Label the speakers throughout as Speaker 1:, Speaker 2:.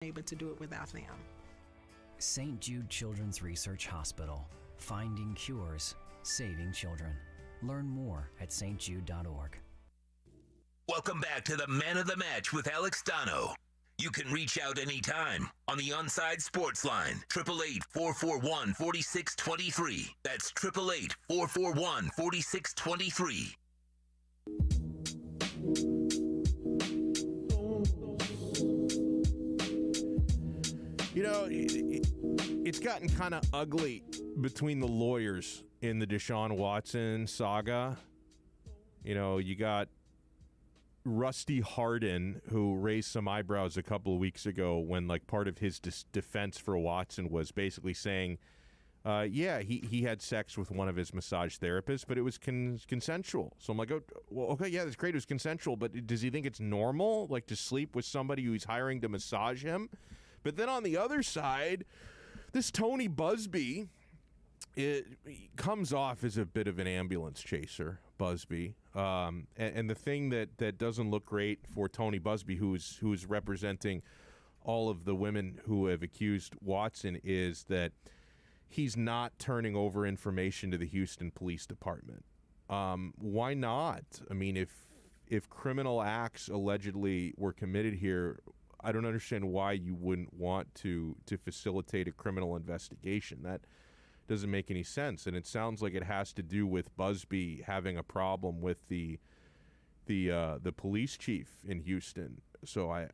Speaker 1: able to do it without them.
Speaker 2: St. Jude Children's Research Hospital. Finding cures, saving children. Learn more at stjude.org.
Speaker 3: Welcome back to the Man of the Match with Alex Donno. You can reach out anytime on the Onside Sports Line, 888-441-4623. That's 888-441-4623.
Speaker 4: You know, it's gotten kind of ugly between the lawyers in the Deshaun Watson saga. You know, you got Rusty Hardin, who raised some eyebrows a couple of weeks ago when, like, part of his defense for Watson was basically saying, he had sex with one of his massage therapists, but it was consensual. So I'm like, oh, well, okay, yeah, that's great. It was consensual, but does he think it's normal, like, to sleep with somebody who he's hiring to massage him? But then on the other side, this Tony Busby, it comes off as a bit of an ambulance chaser, Busby. And the thing that doesn't look great for Tony Busby, who's representing all of the women who have accused Watson, is that he's not turning over information to the Houston Police Department. Why not? I mean, if criminal acts allegedly were committed here, I don't understand why you wouldn't want to facilitate a criminal investigation. That doesn't make any sense. And it sounds like it has to do with Busby having a problem with the police chief in Houston. So I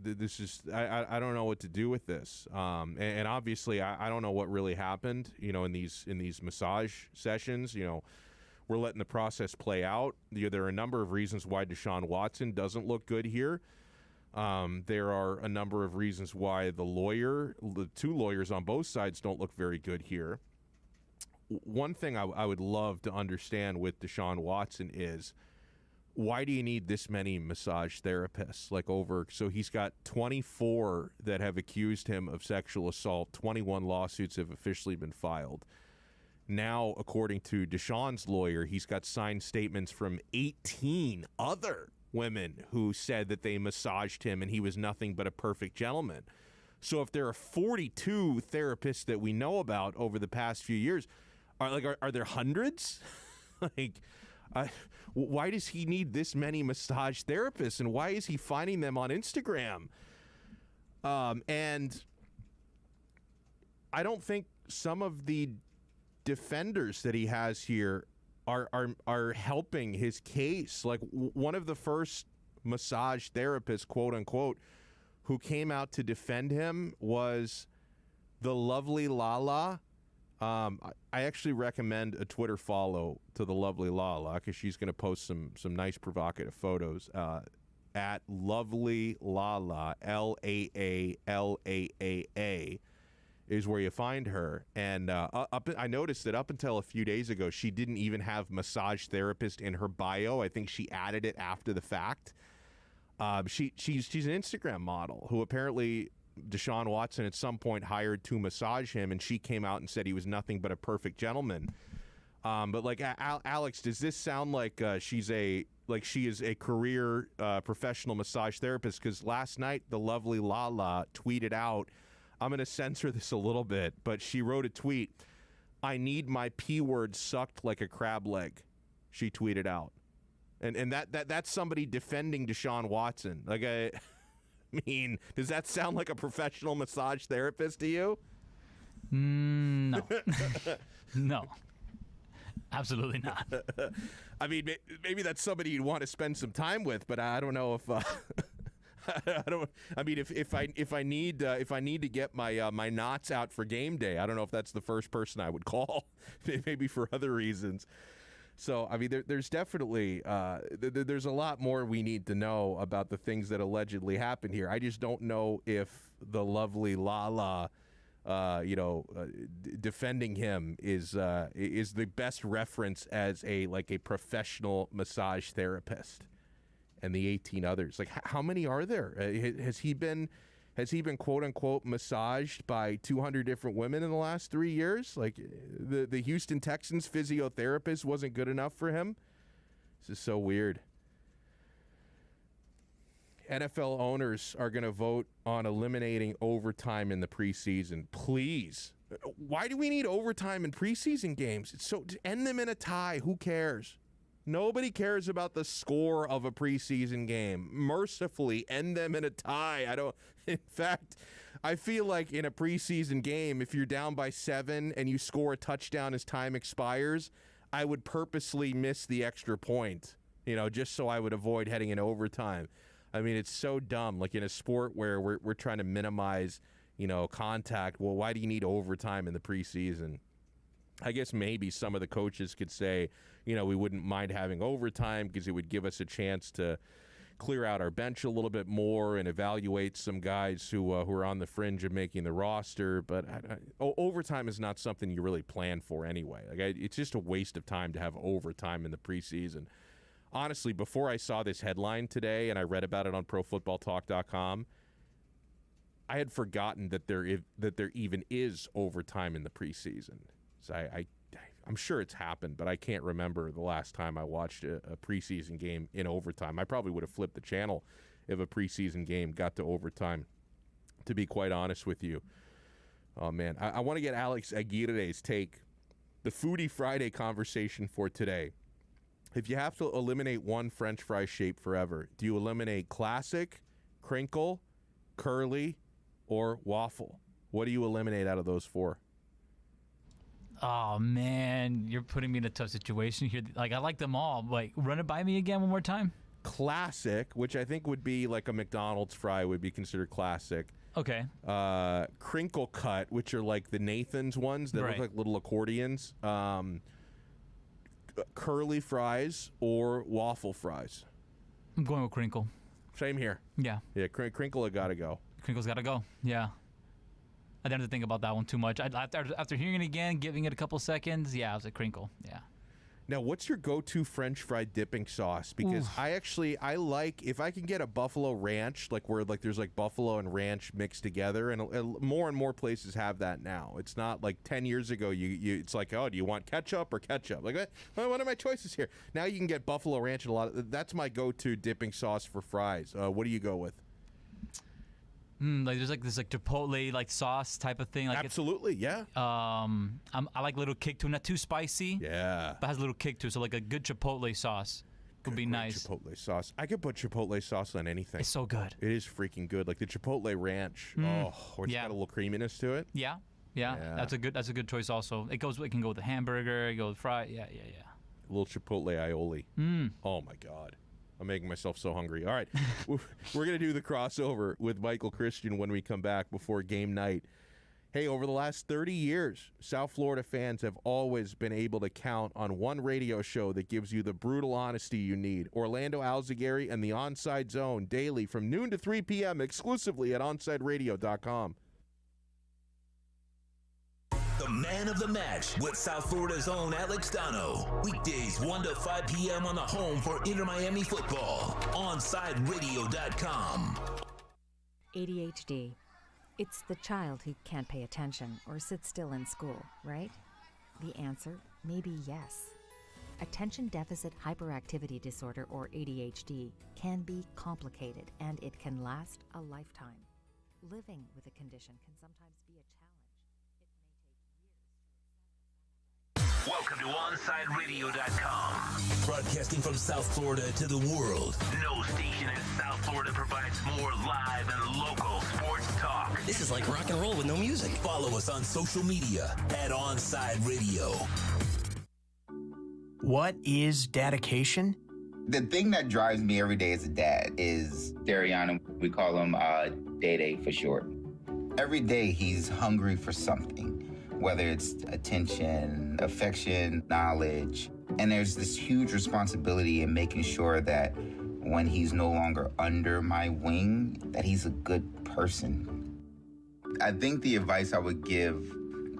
Speaker 4: don't know what to do with this. And obviously I don't know what really happened, you know, in these massage sessions. You know, we're letting the process play out. There are a number of reasons why Deshaun Watson doesn't look good here. There are a number of reasons why the two lawyers on both sides don't look very good here. One thing I would love to understand with Deshaun Watson is, why do you need this many massage therapists? So he's got 24 that have accused him of sexual assault. 21 lawsuits have officially been filed. Now, according to Deshaun's lawyer, he's got signed statements from 18 other women who said that they massaged him and he was nothing but a perfect gentleman. So if there are 42 therapists that we know about over the past few years, are there hundreds? Why does he need this many massage therapists, and why is he finding them on Instagram? And I don't think some of the defenders that he has here are helping his case. Like, one of the first massage therapists, quote unquote, who came out to defend him was the lovely Lala. I actually recommend a Twitter follow to the lovely Lala, because she's going to post some nice provocative photos at lovely Lala, LAALAAA. Is where you find her. And I noticed that up until a few days ago, she didn't even have massage therapist in her bio. I think she added it after the fact. She's an Instagram model who apparently Deshaun Watson at some point hired to massage him, and she came out and said he was nothing but a perfect gentleman. But like, Alex, does this sound like she is a career professional massage therapist? Because last night the lovely Lala tweeted out, I'm going to censor this a little bit, but she wrote a tweet, "I need my P word sucked like a crab leg," she tweeted out. And that's somebody defending Deshaun Watson. Like, I mean, does that sound like a professional massage therapist to you?
Speaker 5: No. No. Absolutely not.
Speaker 4: I mean, maybe that's somebody you'd want to spend some time with, but I don't know if if I need to get my knots out for game day, I don't know if that's the first person I would call. Maybe for other reasons. So, I mean, there's definitely there's a lot more we need to know about the things that allegedly happened here. I just don't know if the lovely Lala, defending him is the best reference as a professional massage therapist. And the 18 others, like, how many are there? Has he been quote unquote massaged by 200 different women in the last 3 years? Like, the Houston Texans physiotherapist wasn't good enough for him. This is so weird. NFL owners are going to vote on eliminating overtime in the preseason. Please. Why do we need overtime in preseason games? It's so end them in a tie. Who cares? Nobody cares about the score of a preseason game. Mercifully, end them in a tie. In fact, I feel like in a preseason game, if you're down by 7 and you score a touchdown as time expires, I would purposely miss the extra point, just so I would avoid heading into overtime. I mean, it's so dumb. Like in a sport where we're trying to minimize, contact. Well, why do you need overtime in the preseason? I guess maybe some of the coaches could say, we wouldn't mind having overtime because it would give us a chance to clear out our bench a little bit more and evaluate some guys who are on the fringe of making the roster. But overtime is not something you really plan for anyway. It's just a waste of time to have overtime in the preseason. Honestly, before I saw this headline today and I read about it on ProFootballTalk.com, I had forgotten that there even is overtime in the preseason. So I'm sure it's happened, but I can't remember the last time I watched a preseason game in overtime. I probably would have flipped the channel if a preseason game got to overtime, to be quite honest with you. Oh, man. I want to get Alex Aguirre's take. The Foodie Friday conversation for today. If you have to eliminate one French fry shape forever, do you eliminate classic, crinkle, curly, or waffle? What do you eliminate out of those 4?
Speaker 5: Oh, man, you're putting me in a tough situation here. Like, I like them all. Like, run it by me again one more time.
Speaker 4: Classic, which I think would be like a McDonald's fry would be considered classic.
Speaker 5: Okay.
Speaker 4: Crinkle cut, which are like the Nathan's ones that look like little accordions. Curly fries or waffle fries.
Speaker 5: I'm going with crinkle.
Speaker 4: Same here.
Speaker 5: Yeah.
Speaker 4: Yeah, crinkle, got to go.
Speaker 5: Crinkle's got to go. Yeah. I didn't have to think about that one too much. After hearing it again, giving it a couple seconds, I was a crinkle. Yeah.
Speaker 4: Now, what's your go-to French fry dipping sauce? Because I like, if I can get a buffalo ranch, like where like there's like buffalo and ranch mixed together, and more places have that now. It's not like 10 years ago, it's like, oh, do you want ketchup or ketchup? Like, what are my choices here? Now you can get buffalo ranch and that's my go-to dipping sauce for fries. What do you go with?
Speaker 5: Like there's like this like chipotle like sauce type of thing. Like
Speaker 4: absolutely, yeah.
Speaker 5: I like a little kick to it, not too spicy.
Speaker 4: Yeah,
Speaker 5: but has a little kick to it. So like a good chipotle sauce would be nice.
Speaker 4: Chipotle sauce. I could put chipotle sauce on anything.
Speaker 5: It's so good.
Speaker 4: It is freaking good. Like the chipotle ranch. Or it's got a little creaminess to it.
Speaker 5: Yeah. That's a good choice. Also, it can go with a hamburger. It goes with fry. Yeah.
Speaker 4: A little chipotle aioli. Oh my God. I'm making myself so hungry. All right, we're going to do the crossover with Michael Christian when we come back before game night. Hey, over the last 30 years, South Florida fans have always been able to count on one radio show that gives you the brutal honesty you need. Orlando Alzagari and the Onside Zone daily from noon to 3 p.m. exclusively at OnsideRadio.com.
Speaker 3: The man of the match with South Florida's own Alex Donno. Weekdays 1 to 5 p.m. on the home for Inter Miami football. OnsideRadio.com.
Speaker 1: ADHD. It's the child who can't pay attention or sit still in school, right? The answer may be yes. Attention Deficit Hyperactivity Disorder, or ADHD, can be complicated and it can last a lifetime. Living with a condition can sometimes be a challenge.
Speaker 3: Welcome to OnsideRadio.com. Broadcasting from South Florida to the world. No station in South Florida provides more live and local sports talk.
Speaker 6: This is like rock and roll with no music.
Speaker 3: Follow us on social media at Onside Radio.
Speaker 7: What is dedication?
Speaker 8: The thing that drives me every day as a dad is Dariana. We call him Day for short. Every day he's hungry for something. Whether it's attention, affection, knowledge. And there's this huge responsibility in making sure that when he's no longer under my wing, that he's a good person. I think the advice I would give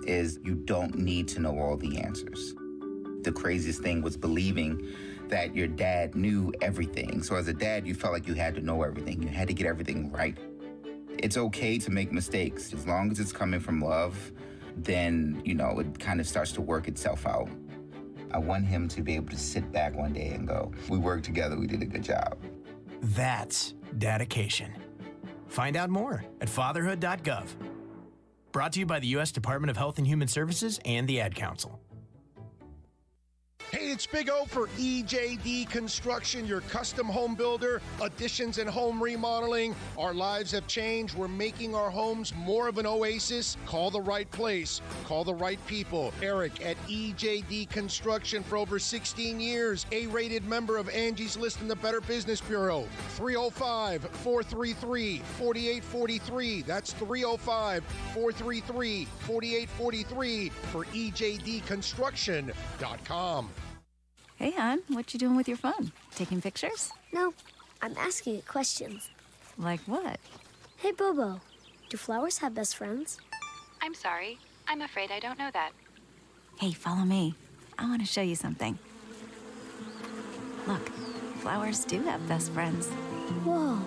Speaker 8: is you don't need to know all the answers. The craziest thing was believing that your dad knew everything. So as a dad, you felt like you had to know everything. You had to get everything right. It's okay to make mistakes as long as it's coming from love. Then, it kind of starts to work itself out. I want him to be able to sit back one day and go, we worked together, we did a good job.
Speaker 7: That's dedication. Find out more at fatherhood.gov. Brought to you by the U.S. Department of Health and Human Services and the Ad Council.
Speaker 9: Hey, it's Big O for EJD Construction, your custom home builder, additions and home remodeling. Our lives have changed. We're making our homes more of an oasis. Call the right place. Call the right people. Eric at EJD Construction for over 16 years. A-rated member of Angie's List in the Better Business Bureau. 305-433-4843. That's 305-433-4843 for EJDconstruction.com.
Speaker 10: Hey, hon, what you doing with your phone? Taking pictures?
Speaker 11: No, I'm asking it questions.
Speaker 10: Like what?
Speaker 11: Hey, Bobo, do flowers have best friends?
Speaker 12: I'm sorry. I'm afraid I don't know that.
Speaker 10: Hey, follow me. I want to show you something. Look, flowers do have best friends.
Speaker 11: Whoa.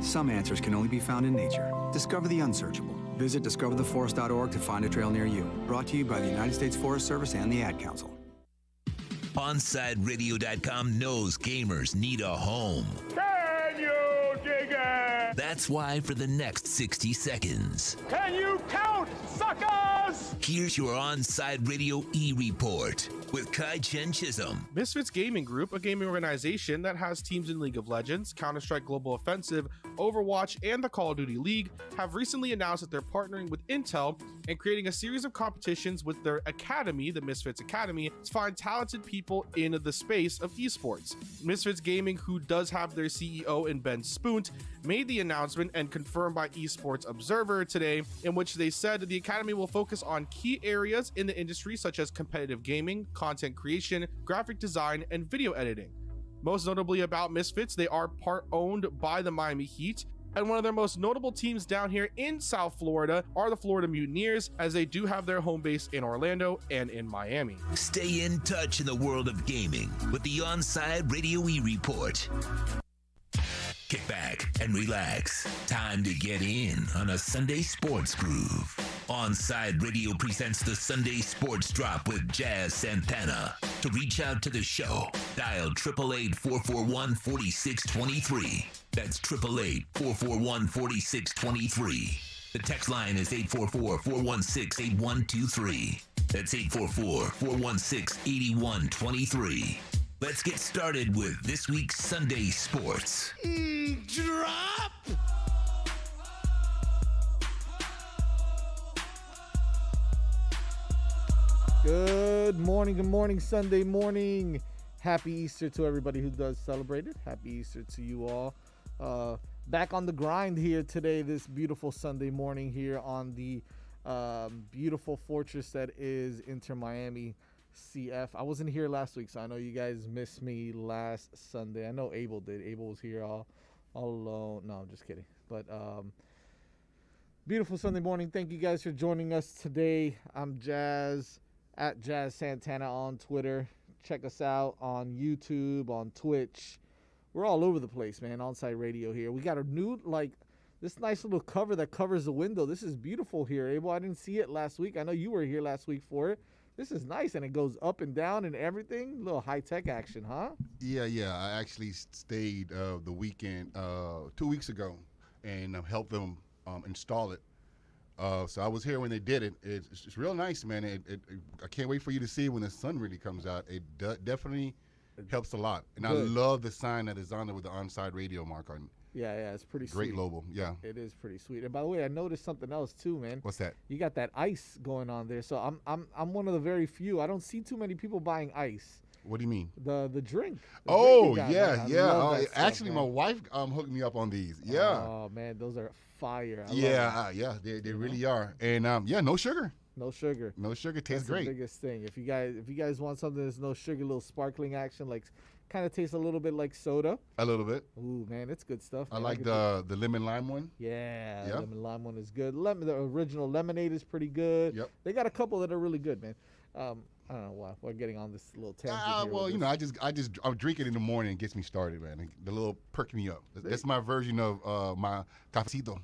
Speaker 13: Some answers can only be found in nature. Discover the unsearchable. Visit discovertheforest.org to find a trail near you. Brought to you by the United States Forest Service and the Ad Council.
Speaker 3: OnSideRadio.com knows gamers need a home.
Speaker 14: Can you dig it?
Speaker 3: That's why for the next 60 seconds,
Speaker 14: can you count, suckers?
Speaker 3: Here's your On-Side Radio E-Report with Kai Chen Chisholm.
Speaker 4: Misfits Gaming Group, a gaming organization that has teams in League of Legends, Counter-Strike Global Offensive, Overwatch, and the Call of Duty League, have recently announced that they're partnering with Intel and creating a series of competitions with their academy, the Misfits Academy, to find talented people in the space of esports. Misfits Gaming, who does have their CEO in Ben Spunt, made the announcement and confirmed by Esports Observer today, in which they said the academy will focus on key areas in the industry such as competitive gaming, content creation, graphic design, and video editing. Most notably about Misfits, they are part owned by the Miami Heat, and one of their most notable teams down here in South Florida are the Florida Mutineers, as they do have their home base in Orlando and in Miami.
Speaker 3: Stay in touch in the world of gaming with the On-Side Radio E-Report. Kick back and relax. Time to get in on a Sunday sports groove. On-Side Radio presents the Sunday Sports Drop with Jazz Santana. To reach out to the show, dial 888-441-4623. That's 888-441-4623. The text line is 844-416-8123. That's 844-416-8123. Let's get started with this week's Sunday Sports.
Speaker 9: Drop!
Speaker 15: Good morning, Sunday morning. Happy Easter to everybody who does celebrate it. Happy Easter to you all. Back on the grind here today, this beautiful Sunday morning here on the beautiful fortress that is Inter Miami CF. I wasn't here last week, so I know you guys missed me last Sunday. I know Abel did. Abel was here all alone. No, I'm just kidding. But beautiful Sunday morning. Thank you guys for joining us today. I'm Jazz, at Jazz Santana on Twitter. Check us out on YouTube, on Twitch. We're all over the place, man. On-Site Radio here. We got a new, this nice little cover that covers the window. This is beautiful here, Abel. I didn't see it last week. I know you were here last week for it. This is nice, and it goes up and down and everything. A little high-tech action, huh?
Speaker 16: Yeah. I actually stayed the weekend 2 weeks ago and helped them install it. So I was here when they did it. It's real nice, man. I can't wait for you to see it when the sun really comes out. It definitely helps a lot. And good. I love the sign that is on there with the On-Side Radio mark on it.
Speaker 15: Yeah, it's pretty sweet.
Speaker 16: Great logo, yeah.
Speaker 15: It is pretty sweet. And by the way, I noticed something else too, man.
Speaker 16: What's that?
Speaker 15: You got that ice going on there. So I'm one of the very few. I don't see too many people buying ice.
Speaker 16: What do you mean?
Speaker 15: The drink.
Speaker 16: Oh, yeah.
Speaker 15: Actually,
Speaker 16: my wife hooked me up on these. Yeah.
Speaker 15: Oh man, those are fire.
Speaker 16: They really are. And no sugar.
Speaker 15: No sugar.
Speaker 16: No sugar. Tastes great.
Speaker 15: That's the biggest thing. If you guys want something that's no sugar, a little sparkling action, kind of tastes a little bit like soda.
Speaker 16: A little bit.
Speaker 15: Ooh, man, it's good stuff.
Speaker 16: I like the lemon lime one.
Speaker 15: Yeah, the lemon lime one is good. The original lemonade is pretty good.
Speaker 16: Yep.
Speaker 15: They got a couple that are really good, man. I don't know why we're getting on this little tangent here.
Speaker 16: Well, I drink it in the morning. It gets me started, man. The little perk me up. That's my version of my cafecito.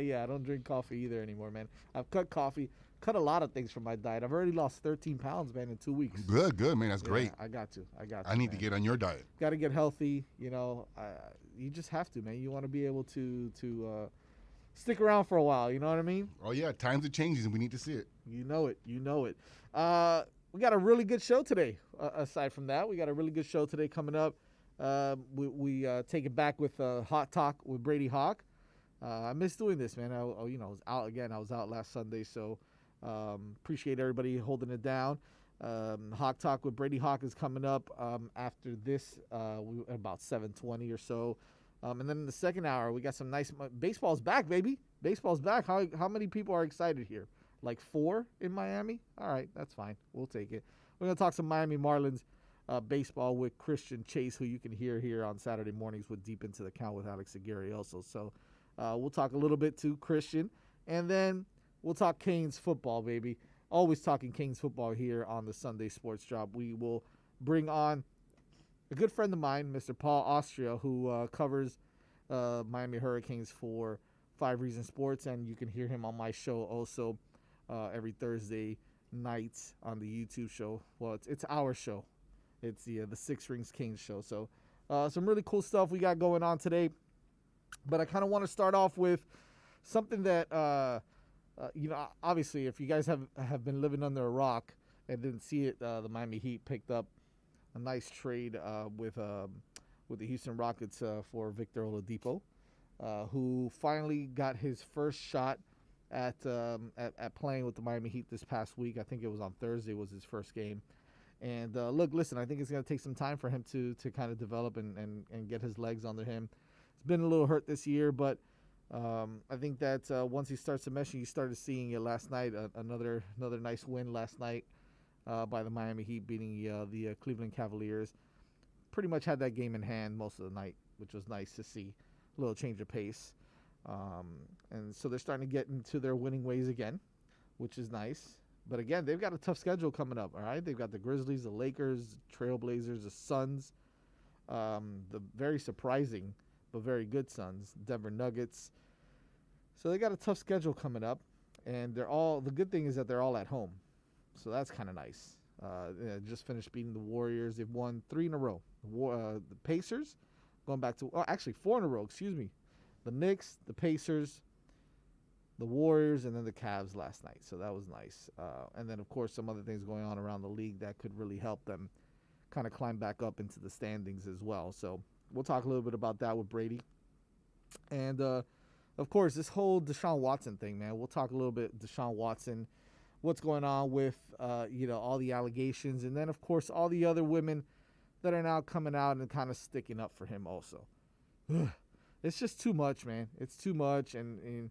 Speaker 15: Yeah, I don't drink coffee either anymore, man. I've cut coffee cut a lot of things from my diet. I've already lost 13 pounds, man, in 2 weeks.
Speaker 16: Good, man. That's great.
Speaker 15: I got to.
Speaker 16: I need to get on your diet.
Speaker 15: Got to get healthy. You know, you just have to, man. You want to be able to stick around for a while. You know what I mean?
Speaker 16: Oh yeah, times are changing, and we need to see it.
Speaker 15: You know it. We got a really good show today. Aside from that, we got a really good show today coming up. We take it back with Hot Talk with Brady Hawk. I miss doing this, man. I was out again. I was out last Sunday, so appreciate everybody holding it down. Hawk Talk with Brady Hawk is coming up after this, about 7:20 or so. And then in the second hour, we got some nice baseball's back, baby. Baseball's back. How many people are excited here? Like 4 in Miami? All right, that's fine. We'll take it. We're going to talk some Miami Marlins baseball with Christian Chase, who you can hear here on Saturday mornings with Deep Into the Count with Alex Aguirre also. So we'll talk a little bit to Christian, and then we'll talk Canes football, baby. Always talking Canes football here on the Sunday Sports Drop. We will bring on a good friend of mine, Mr. Paul Austria, who covers Miami Hurricanes for 5 Reasons Sports, and you can hear him on my show also every Thursday night on the YouTube show. Well, it's our show. It's the Six Rings Canes show. So some really cool stuff we got going on today. But I kind of want to start off with something that, obviously, if you guys have been living under a rock and didn't see it, the Miami Heat picked up a nice trade with the Houston Rockets for Victor Oladipo, who finally got his first shot at playing with the Miami Heat this past week. I think it was on Thursday was his first game. And listen, I think it's going to take some time for him to kind of develop and get his legs under him. He's been a little hurt this year, but I think that once he starts to mesh, you started seeing it last night. Another nice win last night by the Miami Heat, beating the Cleveland Cavaliers. Pretty much had that game in hand most of the night, which was nice to see. A little change of pace. And so they're starting to get into their winning ways again, which is nice. But again, they've got a tough schedule coming up, all right? They've got the Grizzlies, the Lakers, Trailblazers, the Suns, the very surprising but very good Suns, Denver Nuggets. So they got a tough schedule coming up, and the good thing is that they're all at home. So that's kind of nice. Just finished beating the Warriors. They've won 3 in a row. The Pacers, going back to, actually 4 in a row, excuse me. The Knicks, the Pacers, the Warriors, and then the Cavs last night. So that was nice. And then, of course, some other things going on around the league that could really help them kind of climb back up into the standings as well. So we'll talk a little bit about that with Brady. And, of course, this whole Deshaun Watson thing, man. We'll talk a little bit Deshaun Watson, what's going on with, all the allegations. And then, of course, all the other women that are now coming out and kind of sticking up for him also. It's just too much, man. It's too much. And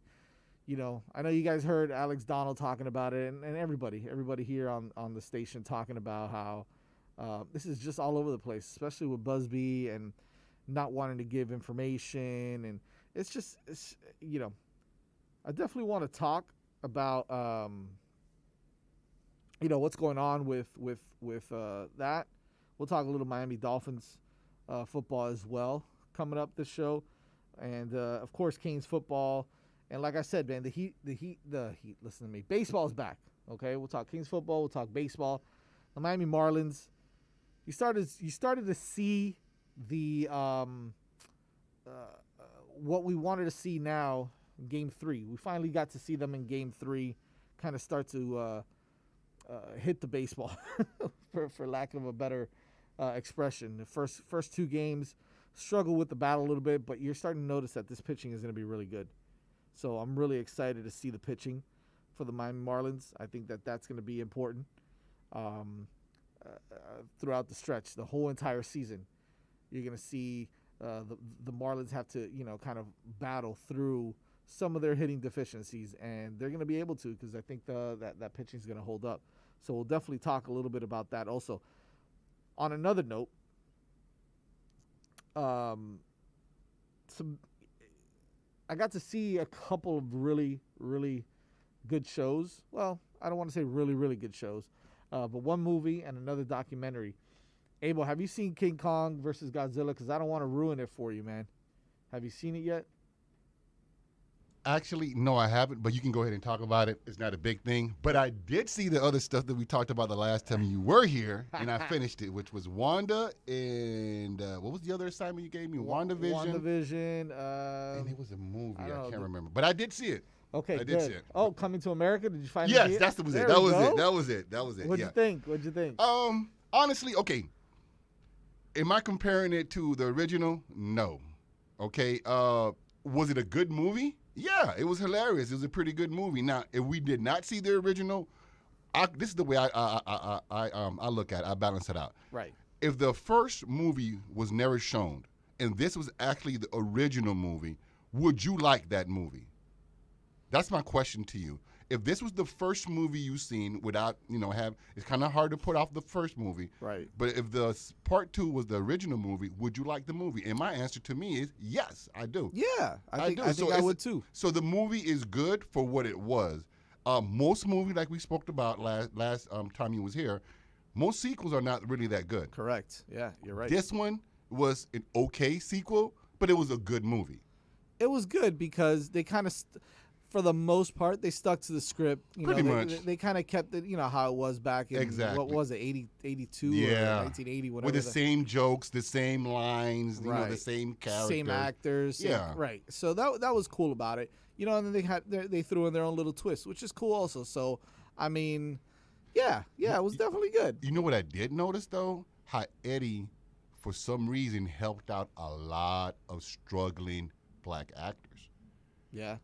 Speaker 15: I know you guys heard Alex Donno talking about it, and everybody here on the station talking about how this is just all over the place, especially with Busby and not wanting to give information. And it's I definitely want to talk about, what's going on with that. We'll talk a little Miami Dolphins football as well coming up this show. And, of course, Canes football. And like I said, man, the Heat, listen to me. Baseball's back, okay? We'll talk Kings football. We'll talk baseball. The Miami Marlins, you started to see the what we wanted to see now in Game 3. We finally got to see them in Game 3 kind of start to hit the baseball, for lack of a better expression. The first 2 games struggled with the bat a little bit, but you're starting to notice that this pitching is going to be really good. So I'm really excited to see the pitching for the Miami Marlins. I think that that's going to be important throughout the stretch, the whole entire season. You're going to see the Marlins have to, kind of battle through some of their hitting deficiencies, and they're going to be able to because I think that pitching is going to hold up. So we'll definitely talk a little bit about that also. On another note, I got to see a couple of really, really good shows. Well, I don't want to say really, really good shows, but one movie and another documentary. Abel, have you seen King Kong versus Godzilla? Because I don't want to ruin it for you, man. Have you seen it yet?
Speaker 16: Actually, no, I haven't, but you can go ahead and talk about it. It's not a big thing. But I did see the other stuff that we talked about the last time you were here, and I finished it, which was Wanda and what was the other assignment you gave me? WandaVision.
Speaker 15: WandaVision.
Speaker 16: And it was a movie. I can't remember. But I did see it.
Speaker 15: Okay,
Speaker 16: I
Speaker 15: good.
Speaker 16: did see it.
Speaker 15: Oh, Coming to America? Did you find it?
Speaker 16: Yes, that was it. That was it.
Speaker 15: What'd you think? What'd you think?
Speaker 16: Honestly, okay. Am I comparing it to the original? No. Okay. Was it a good movie? Yeah, it was hilarious. It was a pretty good movie. Now, if we did not see the original, this is the way I look at it. I balance it out.
Speaker 15: Right.
Speaker 16: If the first movie was never shown, and this was actually the original movie, would you like that movie? That's my question to you. If this was the first movie you've seen without, it's kind of hard to put off the first movie.
Speaker 15: Right.
Speaker 16: But if the part 2 was the original movie, would you like the movie? And my answer to me is yes, I do.
Speaker 15: Yeah, I think I would too.
Speaker 16: So the movie is good for what it was. Most movies, like we spoke about last time you was here, most sequels are not really that good.
Speaker 15: Correct. Yeah, you're right.
Speaker 16: This one was an okay sequel, but it was a good movie.
Speaker 15: It was good because they kind of, for the most part, they stuck to the script.
Speaker 16: Pretty much.
Speaker 15: They kind of kept it, how it was back in, what was it, 82 or 1980, whatever.
Speaker 16: With the same jokes, the same lines,
Speaker 15: right.
Speaker 16: The same characters.
Speaker 15: Same actors. Right. So that was cool about it. And then they threw in their own little twist, which is cool also. So, I mean, yeah, it was definitely good.
Speaker 16: You know what I did notice, though? How Eddie, for some reason, helped out a lot of struggling black actors.
Speaker 15: Yeah.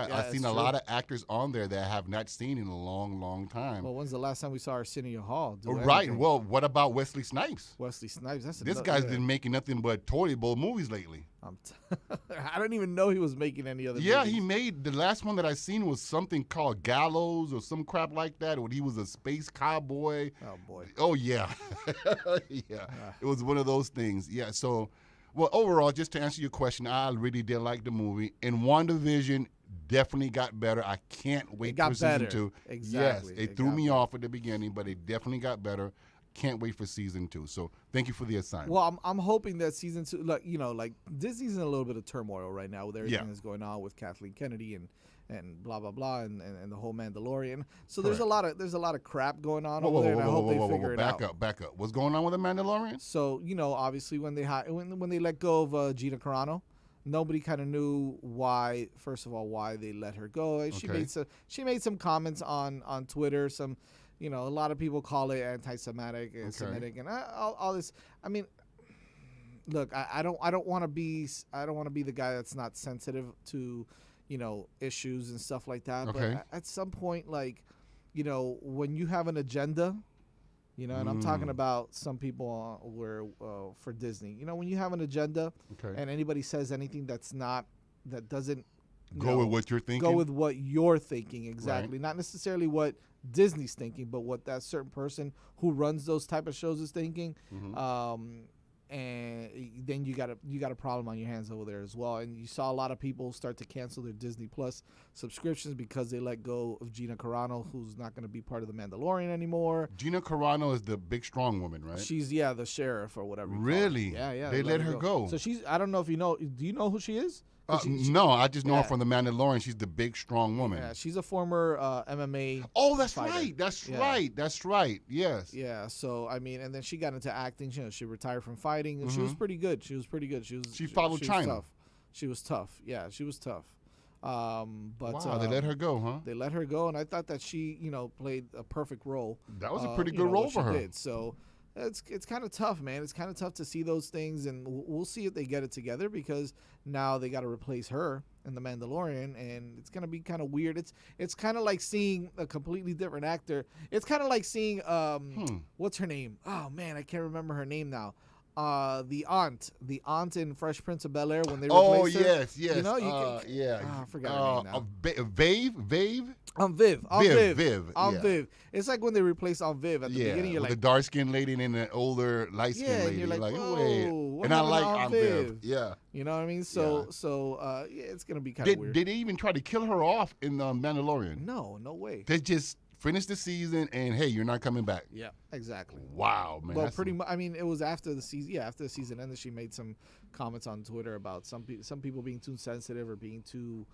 Speaker 16: I've seen a lot of actors on there that I have not seen in a long, long time.
Speaker 15: Well, when's the last time we saw Arsenio Hall do
Speaker 16: Right.
Speaker 15: anything?
Speaker 16: Well, what about Wesley Snipes?
Speaker 15: Wesley Snipes.
Speaker 16: This guy's been making nothing but toilet bowl movies lately.
Speaker 15: I don't even know he was making any other
Speaker 16: Yeah,
Speaker 15: movies.
Speaker 16: he made, the last one that I seen was something called Gallows or some crap like that, where he was a space cowboy.
Speaker 15: Oh, boy.
Speaker 16: Oh, yeah. Yeah. It was one of those things. Yeah, so... Well, overall, just to answer your question, I really did like the movie. And WandaVision definitely got better. I can't wait for season 2.
Speaker 15: Exactly.
Speaker 16: Yes, it threw me off at the beginning, but it definitely got better. Can't wait for season 2. So thank you for the assignment.
Speaker 15: Well, I'm hoping that season 2, like Disney's in a little bit of turmoil right now with everything that's going on with Kathleen Kennedy and blah blah blah and the whole Mandalorian. So there's a lot of crap going on over there, and I hope they figure it out.
Speaker 16: Back up. What's going on with the Mandalorian?
Speaker 15: So obviously when they let go of Gina Carano, nobody kind of knew why. First of all, why they let her go. She made some comments on Twitter. Some, a lot of people call it anti-Semitic and Semitic and all this. I mean, look, I don't want to be the guy that's not sensitive to issues and stuff like that.
Speaker 16: Okay.
Speaker 15: But at some point, when you have an agenda, and I'm talking about some people for Disney, when you have an agenda and anybody says anything that doesn't
Speaker 16: go with what you're thinking.
Speaker 15: Go with what you're thinking, exactly. Right. Not necessarily what Disney's thinking, but what that certain person who runs those type of shows is thinking. Mm-hmm. And then you got a problem on your hands over there as well. And you saw a lot of people start to cancel their Disney Plus subscriptions because they let go of Gina Carano, who's not going to be part of the Mandalorian anymore.
Speaker 16: Gina Carano is the big strong woman, right?
Speaker 15: She's the sheriff or whatever.
Speaker 16: Really?
Speaker 15: Yeah.
Speaker 16: They let her go.
Speaker 15: So I don't know if you know. Do you know who she is?
Speaker 16: No, I just know her from the Mandalorian. She's the big, strong woman.
Speaker 15: Yeah, she's a former MMA.
Speaker 16: Oh, that's
Speaker 15: fighter.
Speaker 16: right. That's right. Yes.
Speaker 15: Yeah. So I mean, and then she got into acting. She retired from fighting, and she was pretty good. She followed China. Tough. She was tough. Yeah, she was tough. But
Speaker 16: wow, they let her go, huh?
Speaker 15: They let her go, and I thought that she, played a perfect role.
Speaker 16: That was a pretty good role for her.
Speaker 15: Did. So. It's kind of tough, man. It's kind of tough to see those things, and we'll see if they get it together because now they got to replace her in the Mandalorian, and it's gonna be kind of weird. It's kind of like seeing a completely different actor. It's kind of like seeing what's her name? Oh man, I can't remember her name now. The aunt in Fresh Prince of Bel-Air when they replaced her.
Speaker 16: Yes.
Speaker 15: I forgot her name now.
Speaker 16: Viv.
Speaker 15: Viv. It's like when they replaced Aunt Viv at the beginning. You're
Speaker 16: with
Speaker 15: like
Speaker 16: the dark skinned lady and the older light skinned lady.
Speaker 15: And you're like,
Speaker 16: wait. And I like Aunt Viv. Yeah.
Speaker 15: You know what I mean? So it's gonna be kind of weird.
Speaker 16: Did they even try to kill her off in the Mandalorian?
Speaker 15: No way.
Speaker 16: They just finish the season, and hey, you're not coming back.
Speaker 15: Yeah, exactly.
Speaker 16: Wow, man.
Speaker 15: Well, pretty much. I mean, it was after the season. Yeah, after the season ended, she made some comments on Twitter about some people being too sensitive or being too,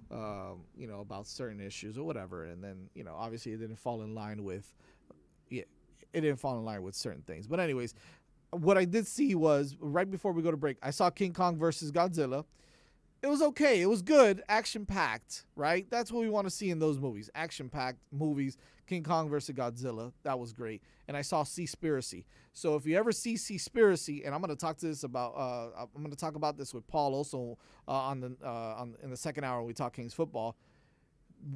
Speaker 15: about certain issues or whatever. And then, obviously, it didn't fall in line with, certain things. But anyways, what I did see was right before we go to break, I saw King Kong versus Godzilla. It was okay. It was good. Action-packed, right? That's what we want to see in those movies. Action-packed movies. King Kong versus Godzilla. That was great. And I saw Seaspiracy. So if you ever see Seaspiracy, and I'm going to talk about this with Paul also in the second hour when we talk Kings football.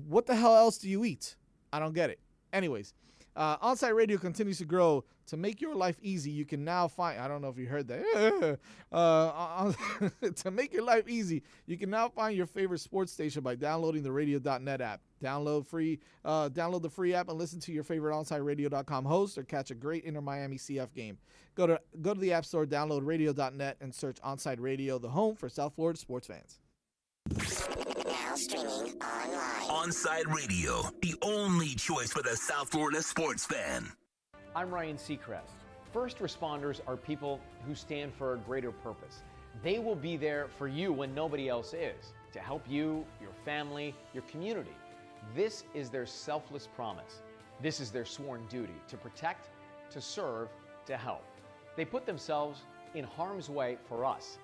Speaker 15: What the hell else do you eat? I don't get it. Anyways, Onsite Radio continues to grow. To make your life easy, you can now find, I don't know if you heard that. To make your life easy, you can now find your favorite sports station by downloading the radio.net app. Download the free app and listen to your favorite onsiteradio.com host or catch a great Inter Miami CF game. Go to the App Store, download radio.net, and search Onsite Radio, the home for South Florida sports fans.
Speaker 3: Now streaming online. Onside Radio, the only choice for the South Florida sports fan.
Speaker 17: I'm Ryan Seacrest. First responders are people who stand for a greater purpose. They will be there for you when nobody else is, to help you, your family, your community. This is their selfless promise. This is their sworn duty to protect, to serve, to help. They put themselves in harm's way for us.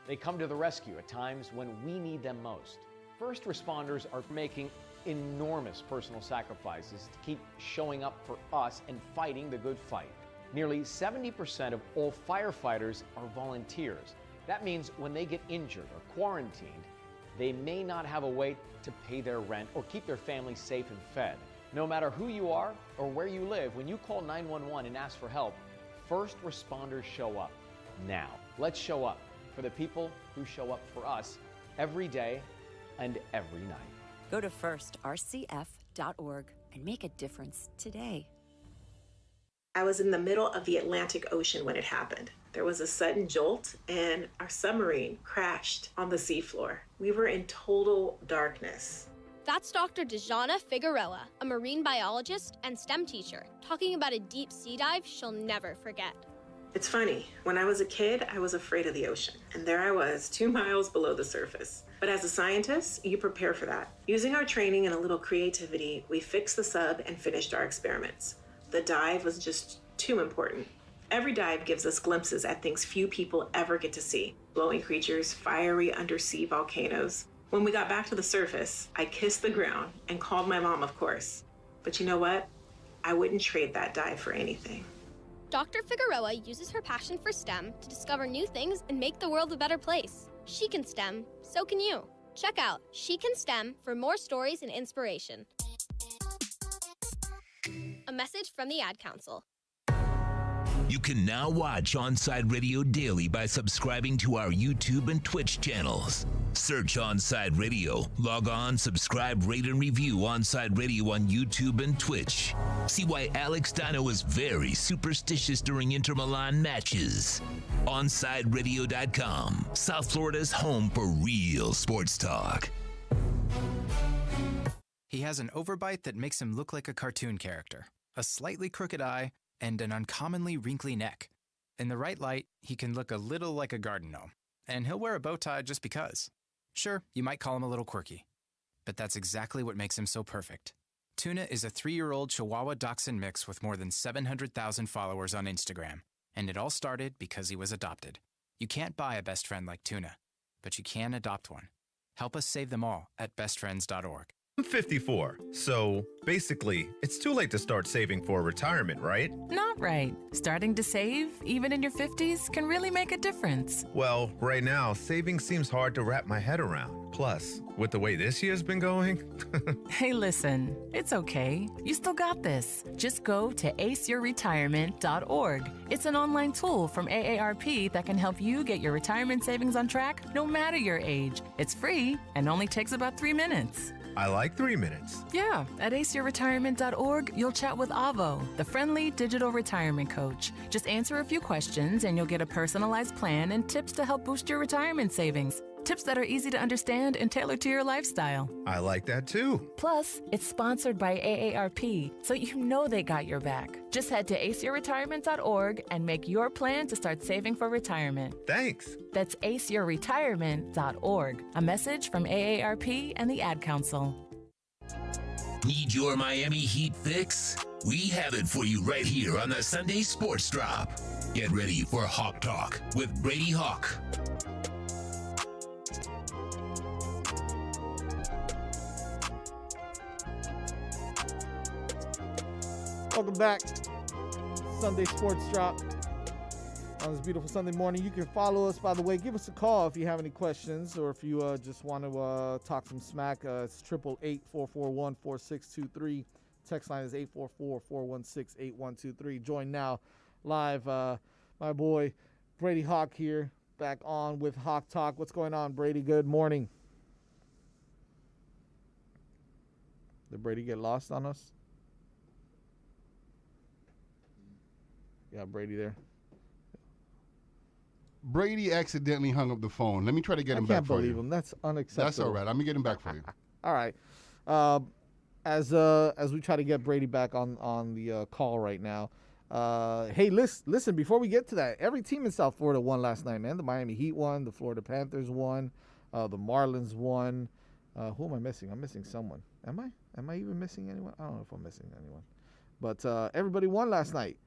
Speaker 17: They come to the rescue at times when we need them most. First responders are making enormous personal sacrifices to keep showing up for us and fighting the good fight. Nearly 70% of all firefighters are volunteers. That means when they get injured or quarantined, they may not have a way to pay their rent or keep their family safe and fed. No matter who you are or where you live, when you call 911 and ask for help, first responders show up. Now, let's show up for the people who show up for us every day and every night.
Speaker 18: Go to firstrcf.org and make a difference today.
Speaker 19: I was in the middle of the Atlantic Ocean when it happened. There was a sudden jolt and our submarine crashed on the seafloor. We were in total darkness.
Speaker 20: That's Dr. Dejana Figueroa, a marine biologist and STEM teacher, talking about a deep sea dive she'll never forget.
Speaker 19: It's funny, when I was a kid, I was afraid of the ocean, and there I was, 2 miles below the surface. But as a scientist, you prepare for that. Using our training and a little creativity, we fixed the sub and finished our experiments. The dive was just too important. Every dive gives us glimpses at things few people ever get to see. Glowing creatures, fiery undersea volcanoes. When we got back to the surface, I kissed the ground and called my mom, of course. But you know what? I wouldn't trade that dive for anything.
Speaker 20: Dr. Figueroa uses her passion for STEM to discover new things and make the world a better place. She can STEM, so can you. Check out She Can STEM for more stories and inspiration. A message from the Ad Council.
Speaker 3: You can now watch Onside Radio daily by subscribing to our YouTube and Twitch channels. Search Onside Radio, log on, subscribe, rate, and review Onside Radio on YouTube and Twitch. See why Alex Donno is very superstitious during Inter Milan matches. OnsideRadio.com, South Florida's home for real sports talk.
Speaker 7: He has an overbite that makes him look like a cartoon character, a slightly crooked eye, and an uncommonly wrinkly neck. In the right light, he can look a little like a garden gnome, and he'll wear a bow tie just because. Sure, you might call him a little quirky, but that's exactly what makes him so perfect. Tuna is a 3-year-old Chihuahua Dachshund mix with more than 700,000 followers on Instagram, and it all started because he was adopted. You can't buy a best friend like Tuna, but you can adopt one. Help us save them all at bestfriends.org.
Speaker 21: I'm 54, so basically, it's too late to start saving for retirement, right?
Speaker 22: Not right. Starting to save, even in your 50s, can really make a difference.
Speaker 21: Well, right now, saving seems hard to wrap my head around. Plus, with the way this year's been going...
Speaker 22: Hey, listen, it's okay. You still got this. Just go to aceyourretirement.org. It's an online tool from AARP that can help you get your retirement savings on track no matter your age. It's free and only takes about 3 minutes.
Speaker 21: I like 3 minutes.
Speaker 22: Yeah, at aceyourretirement.org, you'll chat with Avo, the friendly digital retirement coach. Just answer a few questions and you'll get a personalized plan and tips to help boost your retirement savings. Tips that are easy to understand and tailored to your lifestyle.
Speaker 21: I like that too.
Speaker 22: Plus, it's sponsored by AARP, so you know they got your back. Just head to aceyourretirement.org and make your plan to start saving for retirement.
Speaker 21: Thanks.
Speaker 22: That's aceyourretirement.org. A message from AARP and the Ad Council.
Speaker 3: Need your Miami Heat fix? We have it for you right here on the Sunday Sports Drop. Get ready for Hawk Talk with Brady Hawk.
Speaker 15: Welcome back. Sunday Sports Drop on this beautiful Sunday morning. You can follow us, by the way. Give us a call if you have any questions or if you just want to talk some smack. It's 888-441-4623. Text line is 844-416-8123. Join now live. My boy Brady Hawk here, back on with Hawk Talk. What's going on, Brady? Good morning. Did Brady get lost on us? Yeah, Brady there.
Speaker 16: Brady accidentally hung up the phone. Let me try to get him back for you.
Speaker 15: I can't believe him. That's unacceptable.
Speaker 16: That's all right. I'm going to get him back for you.
Speaker 15: All right. As we try to get Brady back on the call right now. Hey, listen, before we get to that, every team in South Florida won last night, man. The Miami Heat won. The Florida Panthers won. The Marlins won. Who am I missing? I'm missing someone. Am I? Am I even missing anyone? I don't know if I'm missing anyone. But everybody won last night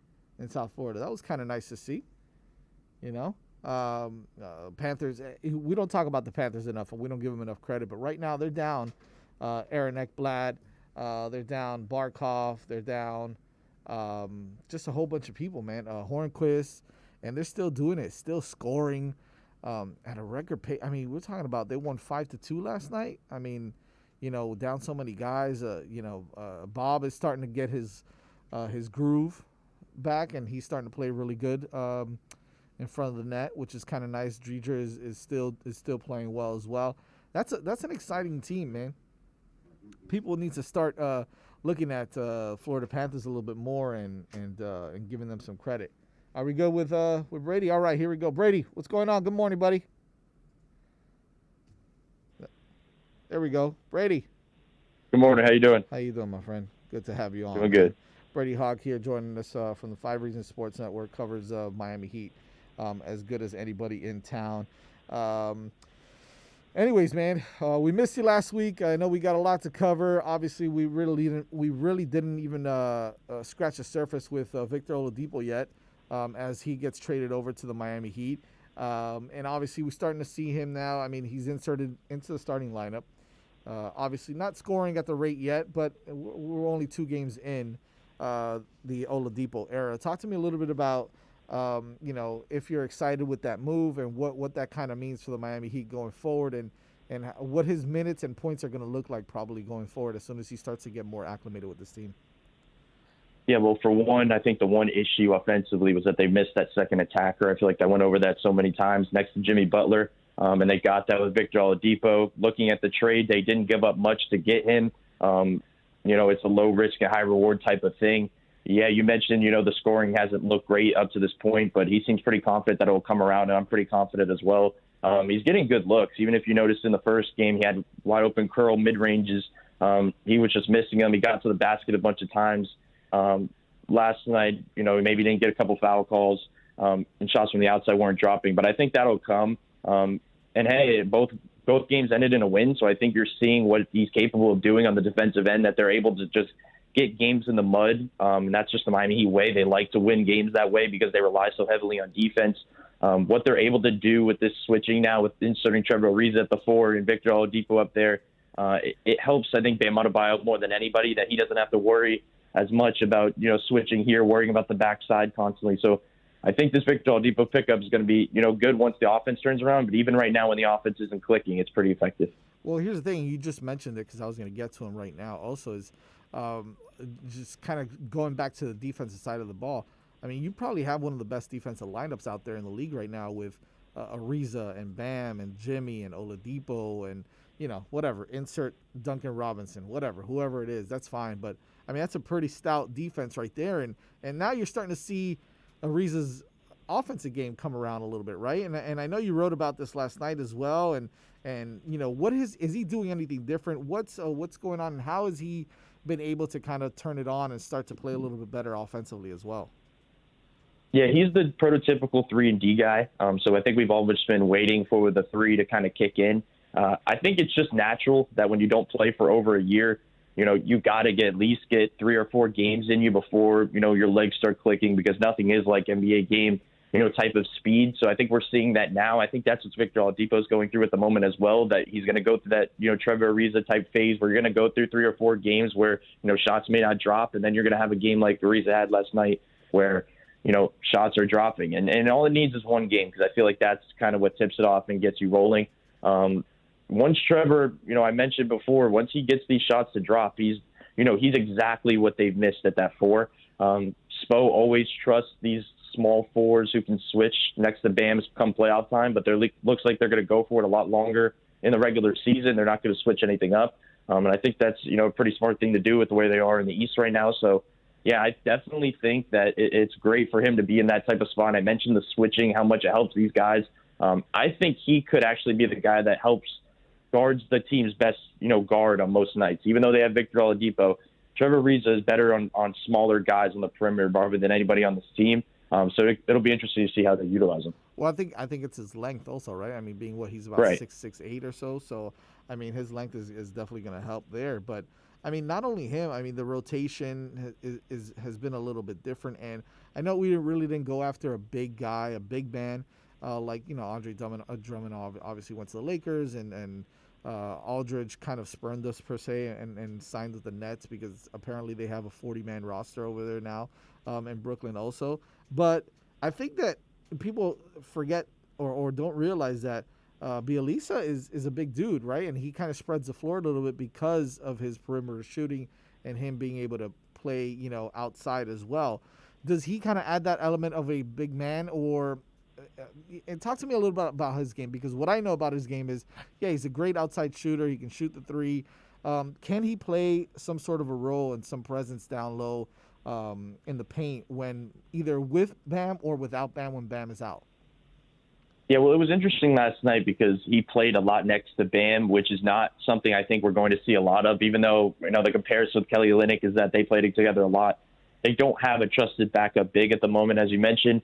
Speaker 15: in South Florida. That was kind of nice to see, you know. Panthers, we don't talk about the Panthers enough, and we don't give them enough credit. But right now they're down Aaron Ekblad. They're down Barkov. They're down just a whole bunch of people, man. Hornquist, and they're still doing it, still scoring at a record pace. I mean, we're talking about they won 5-2 last night. I mean, you know, down so many guys. Bob is starting to get his groove back, and he's starting to play really good in front of the net, which is kind of nice. Driedger is still playing well as well. That's an exciting team, man. People need to start looking at Florida Panthers a little bit more and giving them some credit. Are we good with Brady? All right, here we go. Brady, what's going on? Good morning, buddy. There we go. Brady.
Speaker 2: Good morning. How you doing?
Speaker 15: How you doing, my friend? Good to have you on.
Speaker 2: Doing good.
Speaker 15: Brady Hawk here joining us from the 5 Reasons Sports Network, covers Miami Heat as good as anybody in town. Anyways, man, we missed you last week. I know we got a lot to cover. Obviously, we really didn't even scratch the surface with Victor Oladipo yet, as he gets traded over to the Miami Heat. And obviously, we're starting to see him now. I mean, he's inserted into the starting lineup. Obviously, not scoring at the rate yet, but we're only 2 games in the Oladipo era. Talk to me a little bit about, if you're excited with that move and what that kind of means for the Miami Heat going forward, and what his minutes and points are going to look like probably going forward as soon as he starts to get more acclimated with this team.
Speaker 2: Yeah, well, for one, I think the one issue offensively was that they missed that second attacker. I feel like I went over that so many times next to Jimmy Butler, and they got that with Victor Oladipo. Looking at the trade, they didn't give up much to get him. It's a low risk and high reward type of thing. Yeah, you mentioned, the scoring hasn't looked great up to this point, but he seems pretty confident that it will come around, and I'm pretty confident as well. He's getting good looks. Even if you noticed in the first game, he had wide open curl mid-ranges. He was just missing them. He got to the basket a bunch of times. Last night, he maybe didn't get a couple foul calls, and shots from the outside weren't dropping, but I think that'll come. And hey, both games ended in a win, so I think you're seeing what he's capable of doing on the defensive end, that they're able to just get games in the mud. And that's just the Miami Heat way. They like to win games that way because they rely so heavily on defense. What they're able to do with this switching now, with inserting Trevor Ariza at the 4 and Victor Oladipo up there, it helps, I think, Bam Adebayo more than anybody, that he doesn't have to worry as much about, switching here, worrying about the backside constantly. So I think this Victor Oladipo pickup is going to be, good once the offense turns around. But even right now when the offense isn't clicking, it's pretty effective.
Speaker 15: Well, here's the thing. You just mentioned it because I was going to get to him right now. Also is just kind of going back to the defensive side of the ball. I mean, you probably have one of the best defensive lineups out there in the league right now with Ariza and Bam and Jimmy and Oladipo and, whatever. Insert Duncan Robinson, whatever, whoever it is, that's fine. But, I mean, that's a pretty stout defense right there. And now you're starting to see Ariza's offensive game come around a little bit, right? And I know you wrote about this last night as well. And what is he doing anything different? What's going on, and how has he been able to kind of turn it on and start to play a little bit better offensively as well?
Speaker 2: Yeah, he's the prototypical 3-and-D guy. So I think we've all just been waiting for the 3 to kind of kick in. I think it's just natural that when you don't play for over a year, you got to at least get 3 or 4 games in you before, your legs start clicking, because nothing is like NBA game, type of speed. So I think we're seeing that now. I think that's what Victor Oladipo is going through at the moment as well, that he's going to go through that, Trevor Ariza type phase where you're going to go through 3 or 4 games where, shots may not drop. And then you're going to have a game like Ariza had last night where, shots are dropping. And all it needs is one game, because I feel like that's kind of what tips it off and gets you rolling. Once Trevor, I mentioned before, once he gets these shots to drop, he's exactly what they've missed at that 4. Spo always trusts these small 4s who can switch next to Bam come playoff time, but looks like they're going to go for it a lot longer in the regular season. They're not going to switch anything up. And I think that's, a pretty smart thing to do with the way they are in the East right now. So, yeah, I definitely think that it's great for him to be in that type of spot. I mentioned the switching, how much it helps these guys. I think he could actually be the guy that helps guards the team's best, guard on most nights. Even though they have Victor Oladipo, Trevor Ariza is better on smaller guys on the perimeter probably than anybody on this team. So it'll be interesting to see how they utilize him.
Speaker 15: Well, I think it's his length also, right? I mean, being he's about
Speaker 2: right.
Speaker 15: 6'8" or so. So, I mean, his length is definitely going to help there. But, I mean, not only him, I mean, the rotation has been a little bit different. And I know we really didn't go after a big guy, a big man, like, Andre Drummond obviously went to the Lakers, and Aldridge kind of spurned us per se and signed with the Nets because apparently they have a 40-man roster over there now, in Brooklyn also. But I think that people forget or don't realize that Bielisa is a big dude, right? And he kind of spreads the floor a little bit because of his perimeter shooting and him being able to play, outside as well. Does he kind of add that element of a big man, or and talk to me a little bit about his game, because what I know about his game is, yeah, he's a great outside shooter. He can shoot the 3. Can he play some sort of a role and some presence down low in the paint when either with Bam or without Bam when Bam is out?
Speaker 2: Yeah, well, it was interesting last night because he played a lot next to Bam, which is not something I think we're going to see a lot of, even though, the comparison with Kelly Olynyk is that they played together a lot. They don't have a trusted backup big at the moment, as you mentioned.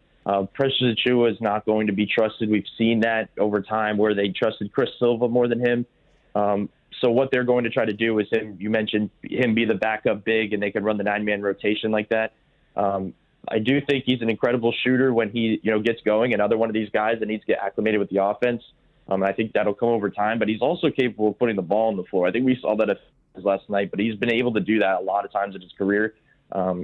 Speaker 2: Precious Achiuwa is not going to be trusted. We've seen that over time where they trusted Chris Silva more than him. So what they're going to try to do is you mentioned him be the backup big, and they can run the 9-man rotation like that. I do think he's an incredible shooter when he, gets going. Another one of these guys that needs to get acclimated with the offense. I think that'll come over time, but he's also capable of putting the ball on the floor. I think we saw that last night, but he's been able to do that a lot of times in his career.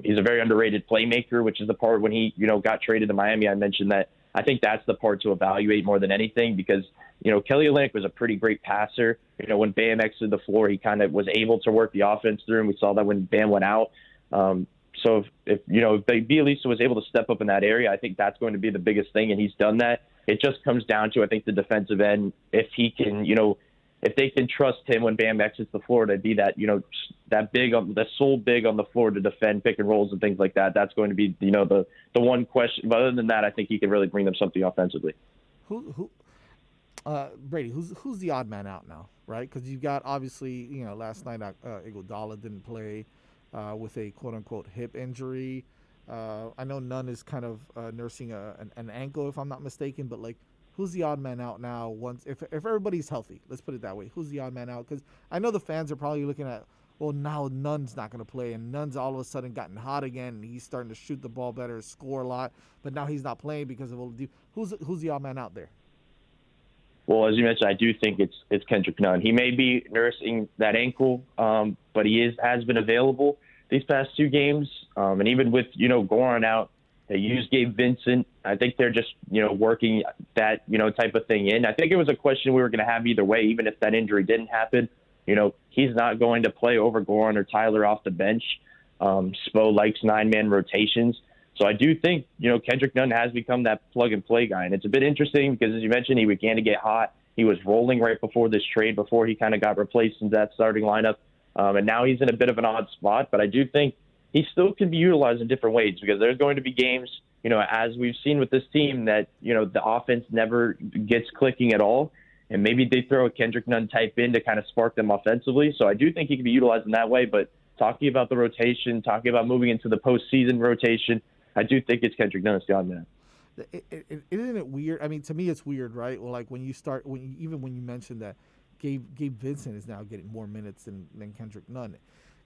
Speaker 2: He's a very underrated playmaker, which is the part when he, got traded to Miami. I mentioned that. I think that's the part to evaluate more than anything because, Kelly Olynyk was a pretty great passer. When Bam exited the floor, he kind of was able to work the offense through, and we saw that when Bam went out. So if Bielisa was able to step up in that area, I think that's going to be the biggest thing, and he's done that. It just comes down to, I think, the defensive end. If he can, if they can trust him when Bam exits the floor to be that, that big, the sole big on the floor to defend pick and rolls and things like that, that's going to be, the one question. But other than that, I think he can really bring them something offensively.
Speaker 15: Brady, who's the odd man out now, right? Because you've got, obviously, last night Iguodala didn't play with a quote-unquote hip injury. I know Nunn is kind of nursing an ankle, if I'm not mistaken, but, who's the odd man out now? If everybody's healthy, let's put it that way. Who's the odd man out? Because I know the fans are probably looking at, well, now Nunn's not going to play, and Nunn's all of a sudden gotten hot again, and he's starting to shoot the ball better, score a lot, but now he's not playing because of Oladipo. Who's the odd man out there?
Speaker 2: Well, as you mentioned, I do think it's Kendrick Nunn. He may be nursing that ankle, but he has been available these past 2 games, and even with Goran out. They used Gabe Vincent. I think they're just, working that, type of thing in. I think it was a question we were going to have either way, even if that injury didn't happen. He's not going to play over Goran or Tyler off the bench. Spo likes 9-man rotations. So I do think, Kendrick Nunn has become that plug-and-play guy. And it's a bit interesting because, as you mentioned, he began to get hot. He was rolling right before this trade, before he kind of got replaced in that starting lineup. And now he's in a bit of an odd spot. But I do think he still can be utilized in different ways because there's going to be games as we've seen with this team, that, the offense never gets clicking at all. And maybe they throw a Kendrick Nunn type in to kind of spark them offensively. So I do think he can be utilized in that way. But talking about the rotation, talking about moving into the postseason rotation, I do think it's Kendrick Nunn, man.
Speaker 15: Isn't it weird? I mean, to me, it's weird, right? Well, like when you mentioned that Gabe Vincent is now getting more minutes than Kendrick Nunn.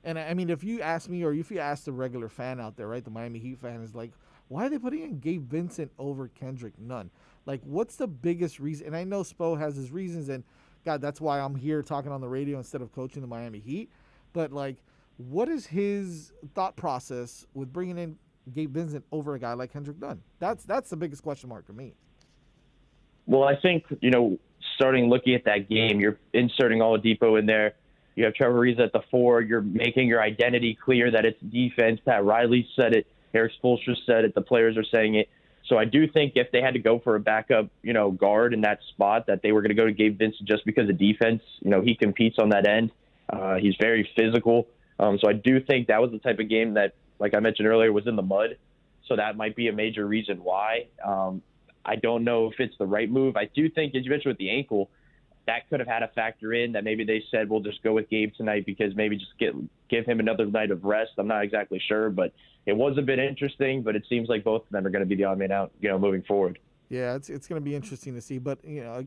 Speaker 15: And I mean, if you ask me, or if you ask the regular fan out there, right, the Miami Heat fan is like, why are they putting in Gabe Vincent over Kendrick Nunn? Like, what's the biggest reason? And I know Spo has his reasons, and God, that's why I'm here talking on the radio instead of coaching the Miami Heat. But like, what is his thought process with bringing in Gabe Vincent over a guy like Kendrick Nunn? That's the biggest question mark for me.
Speaker 2: Well, I think, starting looking at that game, you're inserting Oladipo in there. You have Trevor Ariza at the 4. You're making your identity clear that it's defense. Pat Riley said it. Eric Spoelstra said it. The players are saying it. So I do think if they had to go for a backup, guard in that spot, that they were going to go to Gabe Vincent just because of defense. He competes on that end. He's very physical. So I do think that was the type of game that, like I mentioned earlier, was in the mud. So that might be a major reason why. I don't know if it's the right move. I do think, as you mentioned with the ankle, that could have had a factor in that maybe they said, we'll just go with Gabe tonight because maybe just give him another night of rest. I'm not exactly sure, but it was a bit interesting, but it seems like both of them are going to be the odd man out, moving forward.
Speaker 15: Yeah, it's going to be interesting to see. But,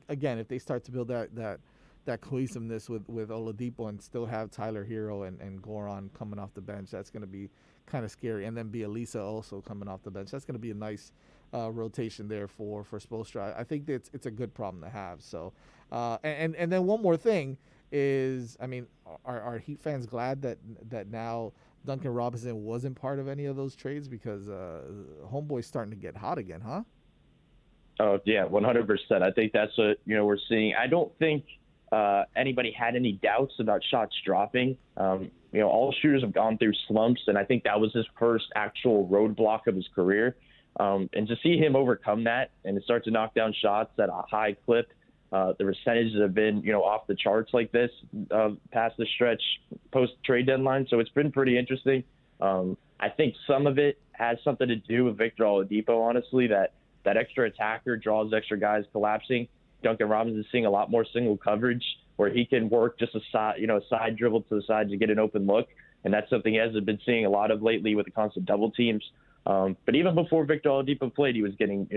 Speaker 15: again, if they start to build that cohesiveness with Oladipo and still have Tyler Hero and Goran coming off the bench, that's going to be kind of scary. And then Bielisa also coming off the bench. That's going to be a nice rotation there for Spoelstra. I think that it's a good problem to have. So, and then one more thing is, I mean, are Heat fans glad that now Duncan Robinson wasn't part of any of those trades, because homeboy's starting to get hot again, huh?
Speaker 2: Oh, yeah, 100%. I think that's what, we're seeing. I don't think anybody had any doubts about shots dropping. All shooters have gone through slumps, and I think that was his first actual roadblock of his career. And to see him overcome that and start to knock down shots at a high clip, the percentages have been, off the charts like this past the stretch post-trade deadline. So it's been pretty interesting. I think some of it has something to do with Victor Oladipo, honestly, that extra attacker draws extra guys collapsing. Duncan Robinson is seeing a lot more single coverage where he can work just a side dribble to the side to get an open look. And that's something he hasn't been seeing a lot of lately with the constant double teams. But even before Victor Oladipo played, he was getting,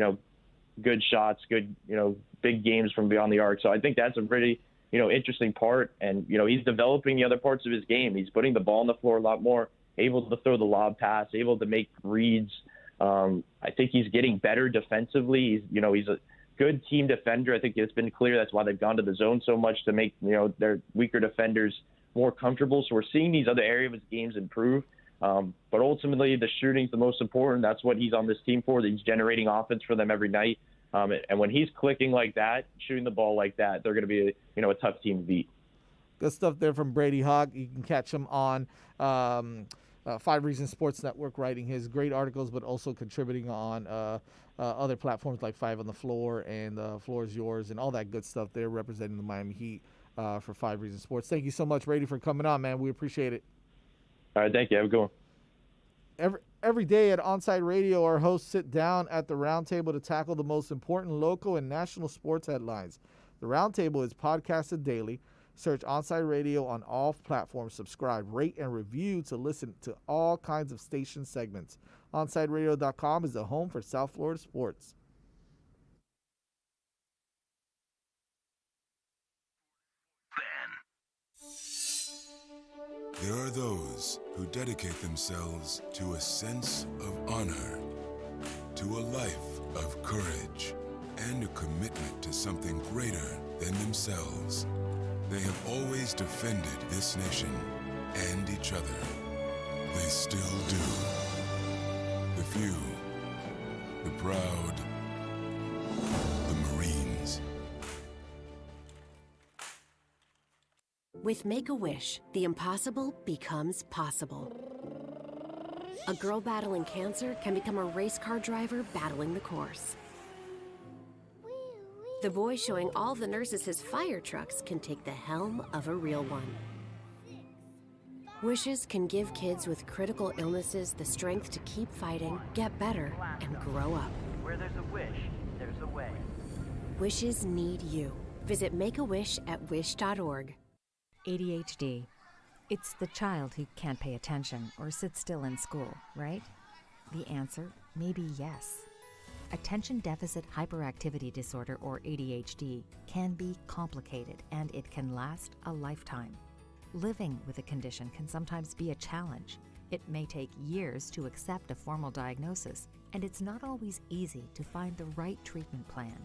Speaker 2: good shots, good, big games from beyond the arc. So I think that's a pretty, interesting part. And, he's developing the other parts of his game. He's putting the ball on the floor a lot more, able to throw the lob pass, able to make reads. I think he's getting better defensively. He's a good team defender. I think it's been clear that's why they've gone to the zone so much, to make, their weaker defenders more comfortable. So we're seeing these other areas of his games improve. But ultimately, the shooting's the most important. That's what he's on this team for. He's generating offense for them every night. And when he's clicking like that, shooting the ball like that, they're going to be a tough team to beat.
Speaker 15: Good stuff there from Brady Hawk. You can catch him on 5 Reasons Sports Network, writing his great articles, but also contributing on other platforms like 5 on the Floor and Floor is Yours and all that good stuff there, representing the Miami Heat for 5 Reasons Sports. Thank you so much, Brady, for coming on, man. We appreciate it.
Speaker 2: All right, thank you. Have a good one.
Speaker 15: Every day at Onside Radio, our hosts sit down at the roundtable to tackle the most important local and national sports headlines. The roundtable is podcasted daily. Search Onside Radio on all platforms. Subscribe, rate, and review to listen to all kinds of station segments. OnsideRadio.com is the home for South Florida sports.
Speaker 1: There are those who dedicate themselves to a sense of honor, to a life of courage, and a commitment to something greater than themselves. They have always defended this nation and each other. They still do. The few, the proud, the Marines.
Speaker 5: With Make-A-Wish, the impossible becomes possible. A girl battling cancer can become a race car driver battling the course. The boy showing all the nurses his fire trucks can take the helm of a real one. Wishes can give kids with critical illnesses the strength to keep fighting, get better, and grow up.
Speaker 6: Where there's a wish, there's a way.
Speaker 5: Wishes need you. Visit Make-A-Wish at wish.org.
Speaker 8: ADHD. It's the child who can't pay attention or sit still in school, right? The answer may be yes. Attention Deficit Hyperactivity Disorder, or ADHD, can be complicated and it can last a lifetime. Living with a condition can sometimes be a challenge. It may take years to accept a formal diagnosis, and it's not always easy to find the right treatment plan.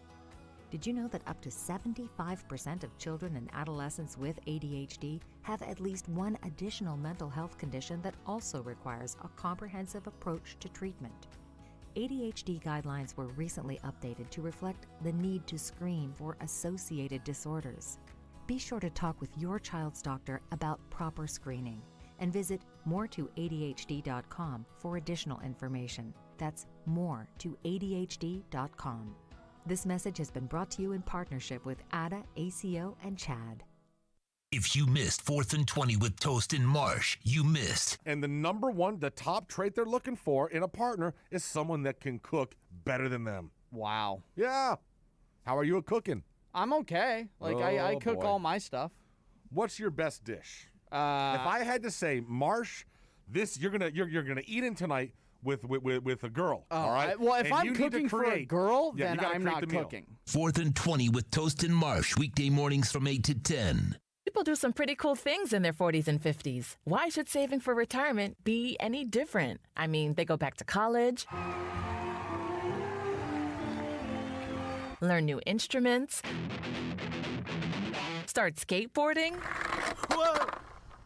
Speaker 8: Did you know that up to 75% of children and adolescents with ADHD have at least one additional mental health condition that also requires a comprehensive approach to treatment? ADHD guidelines were recently updated to reflect the need to screen for associated disorders. Be sure to talk with your child's doctor about proper screening and visit moretoadhd.com for additional information. That's moretoadhd.com. This message has been brought to you in partnership with ADA, ACO, and CHAD.
Speaker 3: If you missed 4th and 20 with Toast and Marsh, you missed.
Speaker 4: And the top trait they're looking for in a partner is someone that can cook better than them.
Speaker 23: Wow.
Speaker 4: Yeah. How are you at cooking?
Speaker 23: I'm okay. I cook all my stuff.
Speaker 4: What's your best dish? If I had to say, Marsh, this you're gonna eat in tonight with a girl. All right.
Speaker 23: Well, if I'm cooking for a girl, then I'm not cooking.
Speaker 3: 4th and 20 with Toast and Marsh, weekday mornings from 8 to 10.
Speaker 22: People do some pretty cool things in their 40s and 50s. Why should saving for retirement be any different? I mean, they go back to college, learn new instruments, start skateboarding.
Speaker 23: Whoa!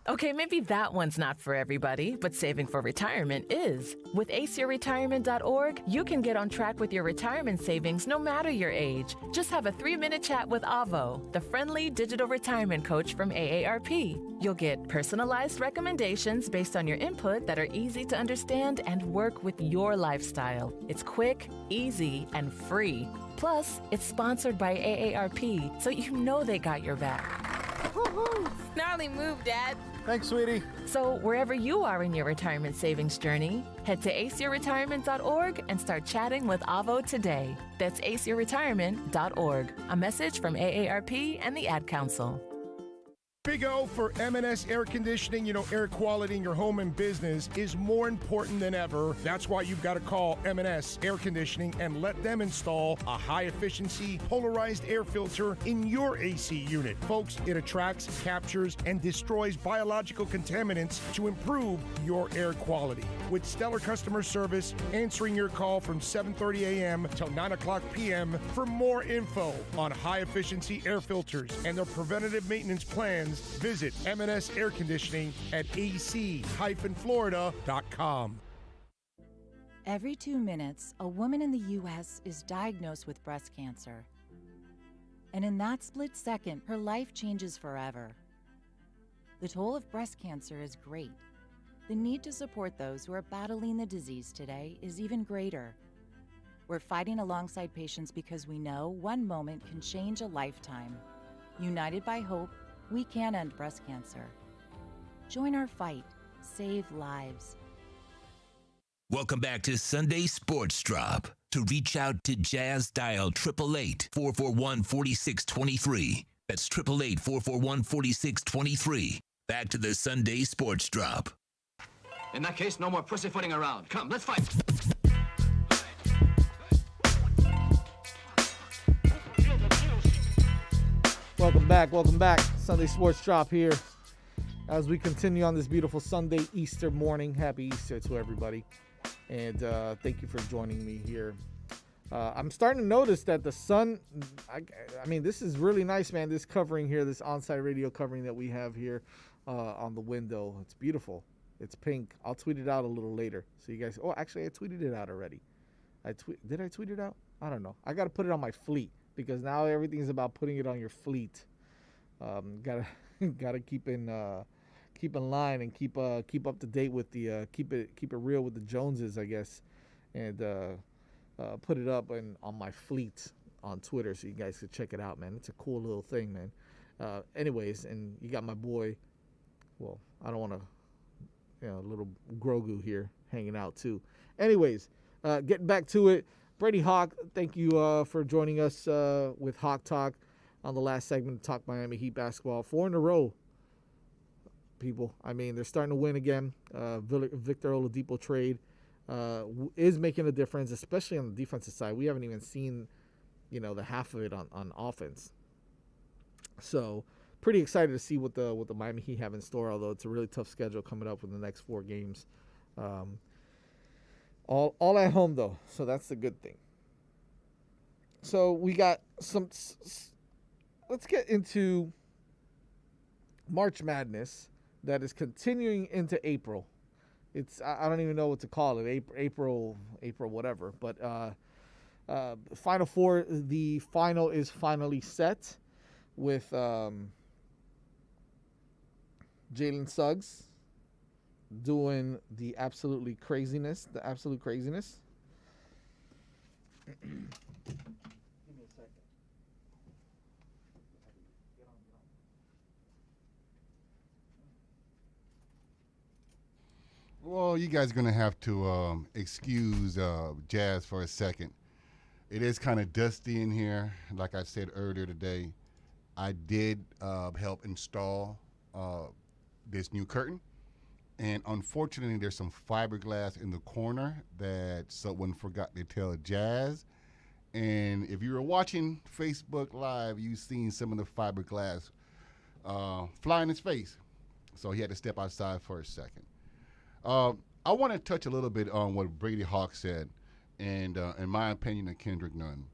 Speaker 22: Okay, maybe that one's not for everybody, but saving for retirement is. With aceyourretirement.org, you can get on track with your retirement savings no matter your age. Just have a 3-minute chat with Avo, the friendly digital retirement coach from AARP. You'll get personalized recommendations based on your input that are easy to understand and work with your lifestyle. It's quick, easy, and free. Plus, it's sponsored by AARP, so you know they got your back.
Speaker 24: Gnarly move, Dad.
Speaker 23: Thanks, sweetie.
Speaker 22: So wherever you are in your retirement savings journey, head to aceyourretirement.org and start chatting with Avo today. That's aceyourretirement.org. A message from AARP and the Ad Council.
Speaker 9: Big O for M&S Air Conditioning. You know, air quality in your home and business is more important than ever. That's why you've got to call M&S Air Conditioning and let them install a high-efficiency polarized air filter in your AC unit. Folks, it attracts, captures, and destroys biological contaminants to improve your air quality. With stellar customer service, answering your call from 7:30 a.m. till 9 o'clock p.m. For more info on high-efficiency air filters and their preventative maintenance plans, visit M&S Air Conditioning at ac-florida.com.
Speaker 8: Every 2 minutes, a woman in the U.S. is diagnosed with breast cancer. And in that split second, her life changes forever. The toll of breast cancer is great. The need to support those who are battling the disease today is even greater. We're fighting alongside patients because we know one moment can change a lifetime. United by hope, we can end breast cancer. Join our fight. Save lives.
Speaker 3: Welcome back to Sunday Sports Drop. To reach out to Jazz, dial 888-441-4623. That's 888-441-4623. Back to the Sunday Sports Drop.
Speaker 25: In that case, no more pussyfooting around. Come, let's fight.
Speaker 15: Welcome back. Sunday Sports Drop here as we continue on this beautiful Sunday Easter morning. Happy Easter to everybody. And thank you for joining me here. I'm starting to notice that the sun, I mean, this is really nice, man. This covering here, this on-site radio covering that we have here on the window. It's beautiful. It's pink. I'll tweet it out a little later. So you guys, oh, actually, I tweeted it out already. Did I tweet it out? I don't know. I got to put it on my fleet, because now everything's about putting it on your fleet. Gotta keep in line and keep up to date with the keep it real with the Joneses, I guess, and put it up on my fleet on Twitter so you guys could check it out, man. It's a cool little thing, man. Anyways, and you got my boy. Well, I don't want to little Grogu here hanging out too. Anyways, getting back to it, Brady Hawk, thank you for joining us with Hawk Talk on the last segment to talk Miami Heat basketball. 4 in a row, people. I mean, they're starting to win again. Victor Oladipo trade is making a difference, especially on the defensive side. We haven't even seen, the half of it on offense. So pretty excited to see what the Miami Heat have in store, although it's a really tough schedule coming up with the next 4 games. All at home, though, so that's the good thing. So we got let's get into March Madness that is continuing into April. I don't even know what to call it, April whatever. But Final Four, the final is finally set with Jalen Suggs doing the absolute craziness. Give me a second.
Speaker 16: Well, you guys are going to have to excuse Jazz for a second. It is kind of dusty in here. Like I said earlier today, I did help install this new curtain. And unfortunately, there's some fiberglass in the corner that someone forgot to tell Jazz. And if you were watching Facebook Live, you've seen some of the fiberglass fly in his face. So he had to step outside for a second. I want to touch a little bit on what Brady Hawk said, and in my opinion, of Kendrick Nunn.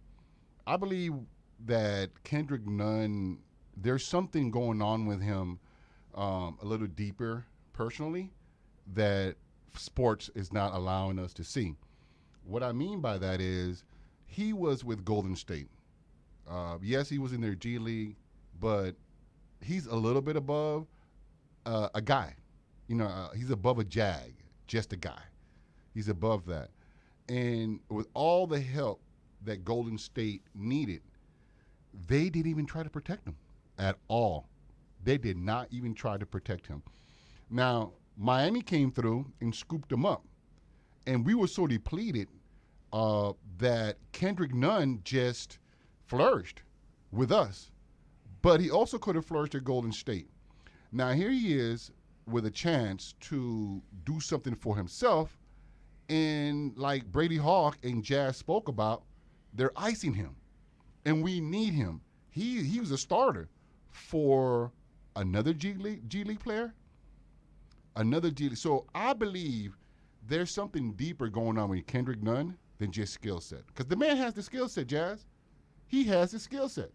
Speaker 16: I believe that Kendrick Nunn, there's something going on with him a little deeper personally that sports is not allowing us to see. What I mean by that is he was with Golden State. Yes, he was in their G League, but he's a little bit above a guy. He's above a jag, just a guy. He's above that. And with all the help that Golden State needed, they didn't even try to protect him at all. They did not even try to protect him. Now, Miami came through and scooped him up. And we were so depleted that Kendrick Nunn just flourished with us. But he also could have flourished at Golden State. Now, here he is with a chance to do something for himself. And like Brady Hawk and Jazz spoke about, they're icing him. And we need him. He was a starter for another G League player. Another G League. So I believe there's something deeper going on with Kendrick Nunn than just skill set. Because the man has the skill set, Jazz. He has the skill set.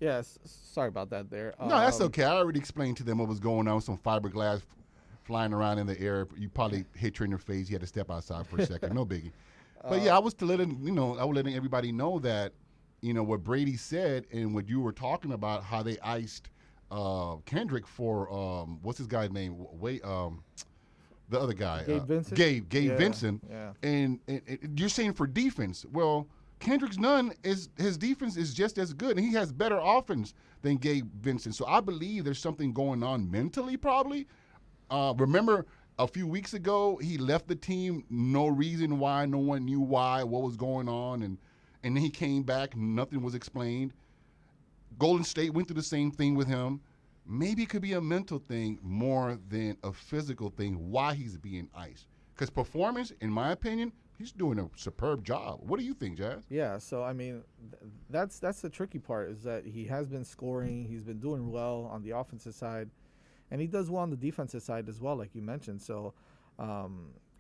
Speaker 15: Yes, sorry about that there.
Speaker 16: No, that's okay. I already explained to them what was going on with some fiberglass flying around in the air. You probably hit you in the face. You had to step outside for a second. No biggie. But yeah, I was letting everybody know that, what Brady said and what you were talking about, how they iced Kendrick for what's his guy's name? The other guy,
Speaker 15: Gabe Vincent.
Speaker 16: Gabe Vincent.
Speaker 15: Yeah.
Speaker 16: And you're saying for defense. Well, Kendrick Nunn his defense is just as good, and he has better offense than Gabe Vincent. So I believe there's something going on mentally, probably. Remember a few weeks ago, he left the team, no reason why, no one knew why, what was going on, and then he came back, nothing was explained. Golden State went through the same thing with him. Maybe it could be a mental thing more than a physical thing, why he's being iced. Because performance, in my opinion, he's doing a superb job. What do you think, Jazz?
Speaker 15: Yeah, so I mean, that's the tricky part is that he has been scoring. He's been doing well on the offensive side, and he does well on the defensive side as well, like you mentioned. So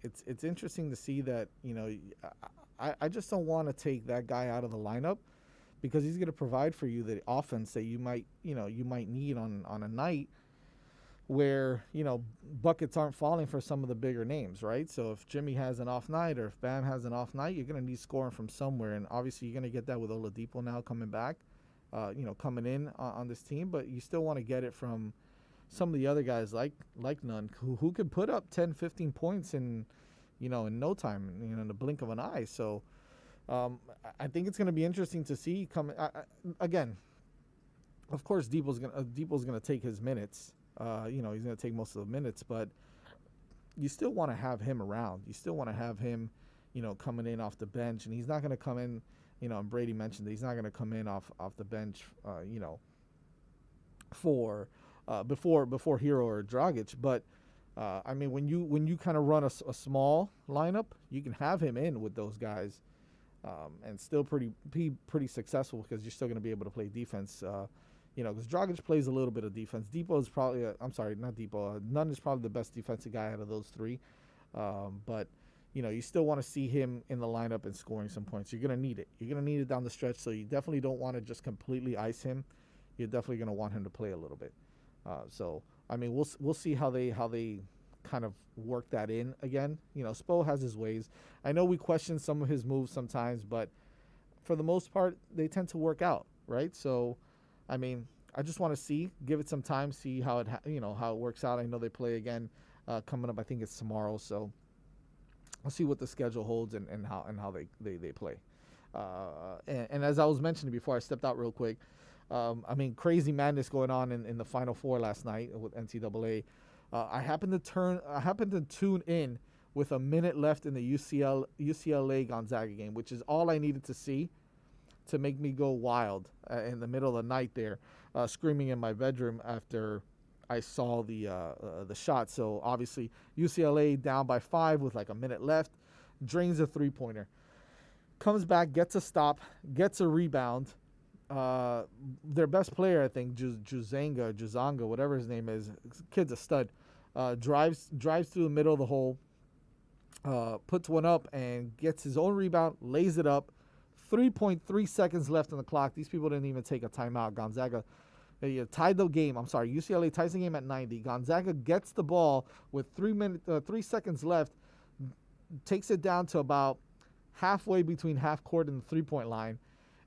Speaker 15: it's interesting to see that. I just don't want to take that guy out of the lineup because he's going to provide for you the offense that you might need on a night where, buckets aren't falling for some of the bigger names, right? So if Jimmy has an off night or if Bam has an off night, you're going to need scoring from somewhere. And obviously you're going to get that with Oladipo now coming back, coming in on this team. But you still want to get it from some of the other guys like Nunn who could put up 10, 15 points in no time, in the blink of an eye. So I think it's going to be interesting to see again. Of course, Debo's going to take his minutes. He's going to take most of the minutes, but you still want to have him around. You still want to have him, coming in off the bench, and he's not going to come in, and Brady mentioned that he's not going to come in off the bench, for before Hero or Dragic. But I mean, when you kind of run a small lineup, you can have him in with those guys, and still be pretty successful because you're still going to be able to play defense. Because Dragic plays a little bit of defense. Depot is probably, not Depot. Nunn is probably the best defensive guy out of those three. But, you still want to see him in the lineup and scoring some points. You're going to need it. You're going to need it down the stretch, so you definitely don't want to just completely ice him. You're definitely going to want him to play a little bit. So, I mean, we'll see how they kind of work that in again. Spo has his ways. I know we question some of his moves sometimes, but for the most part, they tend to work out, right? So, I mean, I just want to give it some time, see how how it works out. I know they play again coming up. I think it's tomorrow, so I'll see what the schedule holds and how they play. And as I was mentioning before, I stepped out real quick. I mean, crazy madness going on in the Final Four last night with NCAA. I happened to tune in with a minute left in the UCLA Gonzaga game, which is all I needed to see to make me go wild in the middle of the night there, screaming in my bedroom after I saw the shot. So obviously UCLA down by 5 with like a minute left, drains a three-pointer, comes back, gets a stop, gets a rebound. Their best player, I think, Juzanga, whatever his name is, kid's a stud, drives through the middle of the hole, puts one up and gets his own rebound, lays it up. 3.3 seconds left on the clock. These people didn't even take a timeout. Gonzaga tied the game. UCLA ties the game at 90. Gonzaga gets the ball with 3 seconds left, takes it down to about halfway between half court and the three-point line.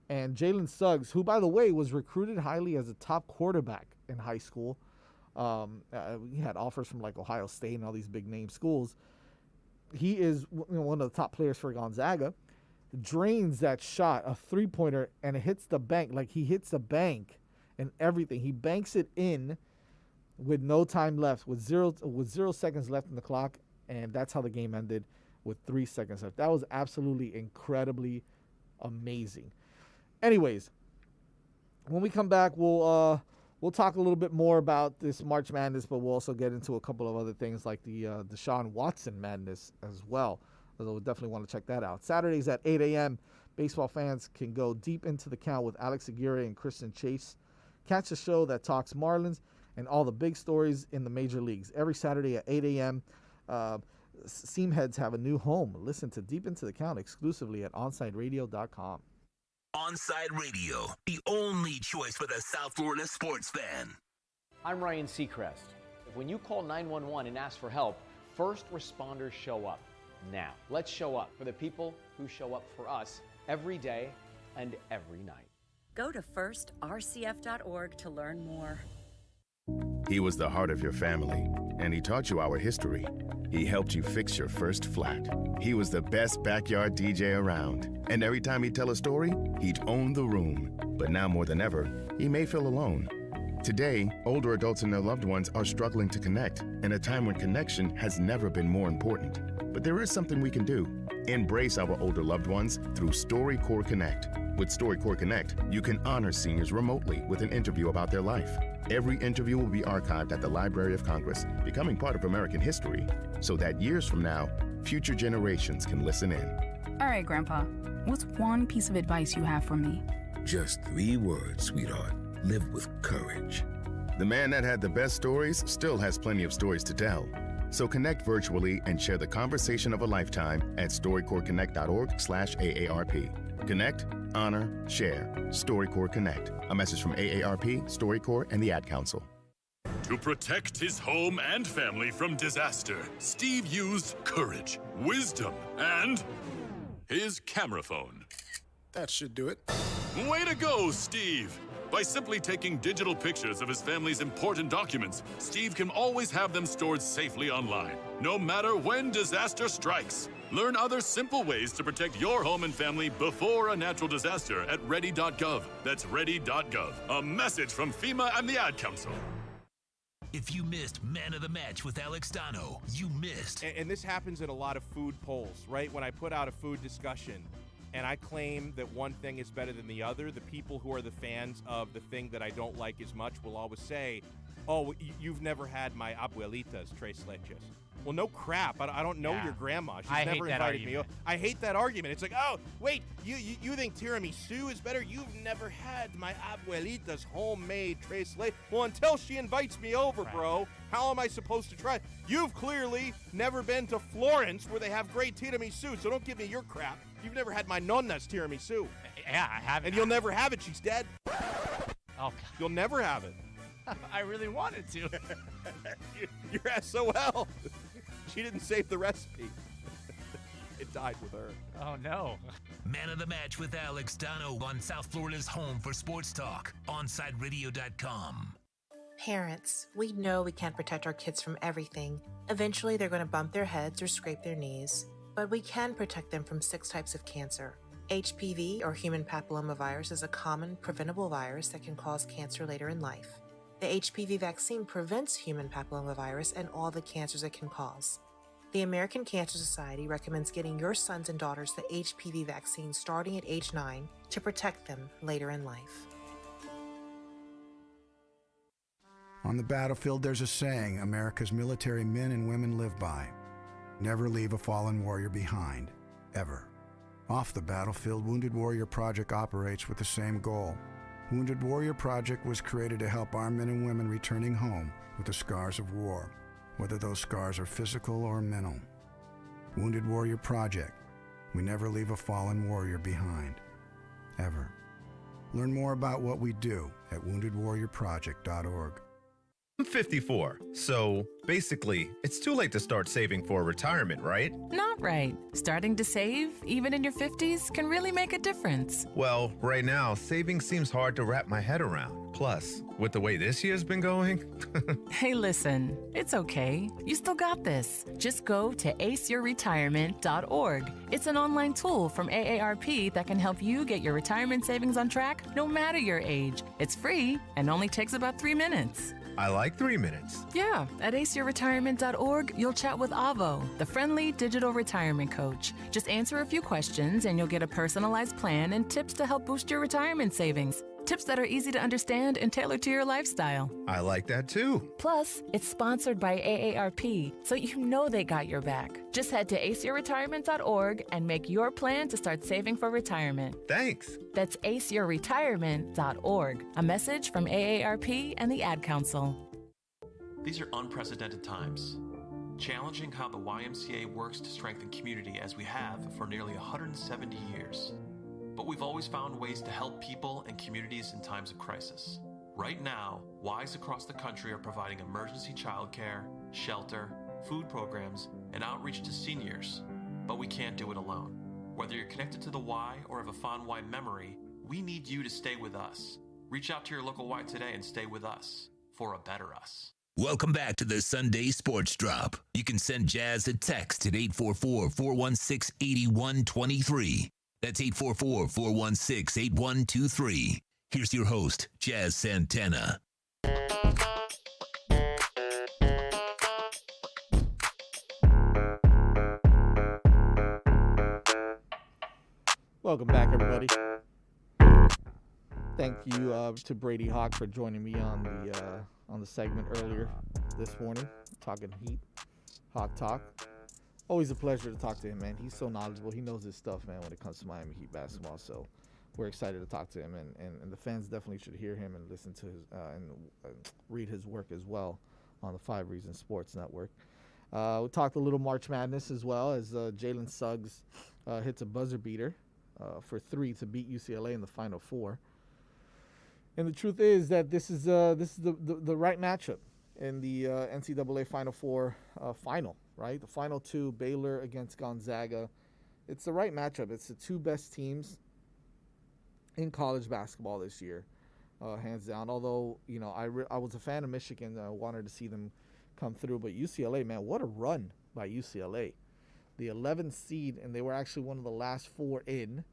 Speaker 15: And Jalen Suggs, who, by the way, was recruited highly as a top quarterback in high school. He had offers from like Ohio State and all these big-name schools. He is one of the top players for Gonzaga. Drains that shot, a three-pointer, and it hits the bank. Like, he hits the bank and everything. He banks it in with no time left, with zero seconds left in the clock, and that's how the game ended with 3 seconds left. That was absolutely incredibly amazing. Anyways, when we come back, we'll talk a little bit more about this March Madness, but we'll also get into a couple of other things like the Deshaun Watson Madness as well. So we'll definitely want to check that out. Saturdays at 8 a.m., baseball fans can go deep into the count with Alex Aguirre and Christian Chase. Catch the show that talks Marlins and all the big stories in the major leagues. Every Saturday at 8 a.m., Seam Heads have a new home. Listen to Deep Into the Count exclusively at OnsideRadio.com.
Speaker 3: Onside Radio, the only choice for the South Florida sports fan.
Speaker 17: I'm Ryan Seacrest. When you call 911 and ask for help, first responders show up. Now, let's show up for the people who show up for us every day and every night.
Speaker 18: Go to firstrcf.org to learn more.
Speaker 10: He was the heart of your family, and he taught you our history. He helped you fix your first flat. He was the best backyard DJ around, and every time he'd tell a story, he'd own the room. But now more than ever, he may feel alone. Today, older adults and their loved ones are struggling to connect, in a time when connection has never been more important. But there is something we can do. Embrace our older loved ones through StoryCorps Connect. With StoryCorps Connect, you can honor seniors remotely with an interview about their life. Every interview will be archived at the Library of Congress, becoming part of American history, so that years from now, future generations can listen in.
Speaker 11: All right, Grandpa, what's one piece of advice you have for me?
Speaker 10: Just 3 words, sweetheart. Live with courage. The man that had the best stories still has plenty of stories to tell. So connect virtually and share the conversation of a lifetime at StoryCorpsConnect.org/AARP. Connect, honor, share. StoryCorps Connect. A message from AARP, StoryCorps, and the Ad Council.
Speaker 12: To protect his home and family from disaster, Steve used courage, wisdom, and his camera phone.
Speaker 13: That should do it.
Speaker 12: Way to go, Steve! By simply taking digital pictures of his family's important documents, Steve can always have them stored safely online, no matter when disaster strikes. Learn other simple ways to protect your home and family before a natural disaster at ready.gov. That's ready.gov. A message from FEMA and the Ad Council.
Speaker 3: If you missed Man of the Match with Alex Donno, you missed.
Speaker 4: And this happens in a lot of food polls, right? When I put out a food discussion and I claim that one thing is better than the other, the people who are the fans of the thing that I don't like as much will always say, oh, you've never had my abuelita's tres leches. Well, no crap. I don't know your grandma. She's never invited me. I hate that argument. It's like, oh, wait, you think tiramisu is better? You've never had my abuelita's homemade tres leches. Well, until she invites me over, bro, how am I supposed to try? You've clearly never been to Florence where they have great tiramisu, so don't give me your crap. You've never had my nonna's tiramisu.
Speaker 7: Yeah, I haven't.
Speaker 4: And you'll never have it. She's dead.
Speaker 7: Oh, God.
Speaker 4: You'll never have it.
Speaker 7: I really wanted to.
Speaker 4: You're SOL. She didn't save the recipe. It died with her.
Speaker 7: Oh, no.
Speaker 3: Man of the Match with Alex Donno on South Florida's home for sports talk, OnSideRadio.com.
Speaker 13: Parents, we know we can't protect our kids from everything. Eventually, they're going to bump their heads or scrape their knees. But we can protect them from 6 types of cancer. HPV, or human papillomavirus, is a common preventable virus that can cause cancer later in life. The HPV vaccine prevents human papillomavirus and all the cancers it can cause. The American Cancer Society recommends getting your sons and daughters the HPV vaccine starting at age 9 to protect them later in life.
Speaker 14: On the battlefield, there's a saying America's military men and women live by. Never leave a fallen warrior behind, ever. Off the battlefield, Wounded Warrior Project operates with the same goal. Wounded Warrior Project was created to help our men and women returning home with the scars of war, whether those scars are physical or mental. Wounded Warrior Project. We never leave a fallen warrior behind, ever. Learn more about what we do at woundedwarriorproject.org.
Speaker 21: I'm 54, so basically, it's too late to start saving for retirement, right?
Speaker 22: Not right. Starting to save, even in your 50s, can really make a difference.
Speaker 21: Well, right now, saving seems hard to wrap my head around. Plus, with the way this year's been going...
Speaker 22: Hey, listen, it's okay. You still got this. Just go to aceyourretirement.org. It's an online tool from AARP that can help you get your retirement savings on track no matter your age. It's free and only takes about 3 minutes.
Speaker 21: I like 3 minutes.
Speaker 22: Yeah, at aceyourretirement.org, you'll chat with Avo, the friendly digital retirement coach. Just answer a few questions and you'll get a personalized plan and tips to help boost your retirement savings. Tips that are easy to understand and tailored to your lifestyle.
Speaker 21: I like that too.
Speaker 22: Plus, it's sponsored by AARP, so you know they got your back. Just head to aceyourretirement.org and make your plan to start saving for retirement.
Speaker 21: Thanks.
Speaker 22: That's aceyourretirement.org. A message from AARP and the Ad Council.
Speaker 19: These are unprecedented times. Challenging how the YMCA works to strengthen community as we have for nearly 170 years. But we've always found ways to help people and communities in times of crisis. Right now, Ys across the country are providing emergency childcare, shelter, food programs, and outreach to seniors. But we can't do it alone. Whether you're connected to the Y or have a fond Y memory, we need you to stay with us. Reach out to your local Y today and stay with us for a better us.
Speaker 3: Welcome back to the Sunday Sports Drop. You can send Jazz a text at 844-416-8123. That's 844-416-8123. Here's your host, Jazz Santana.
Speaker 15: Welcome back, everybody. Thank you to Brady Hawk for joining me on the segment earlier this morning, talking Heat, Hawk Talk. Always a pleasure to talk to him, man. He's so knowledgeable. He knows his stuff, man, when it comes to Miami Heat basketball. So we're excited to talk to him, and the fans definitely should hear him and listen to his and read his work as well on the 5 Reasons Sports Network. We talked a little March Madness as well as Jalen Suggs hits a buzzer beater for 3 to beat UCLA in the Final Four. And the truth is that this is the right matchup in the NCAA Final Four final, right? The final 2, Baylor against Gonzaga. It's the right matchup. It's the 2 best teams in college basketball this year, hands down. Although, you know, I was a fan of Michigan. I wanted to see them come through. But UCLA, man, what a run by UCLA. The 11th seed, and they were actually one of the last 4 in.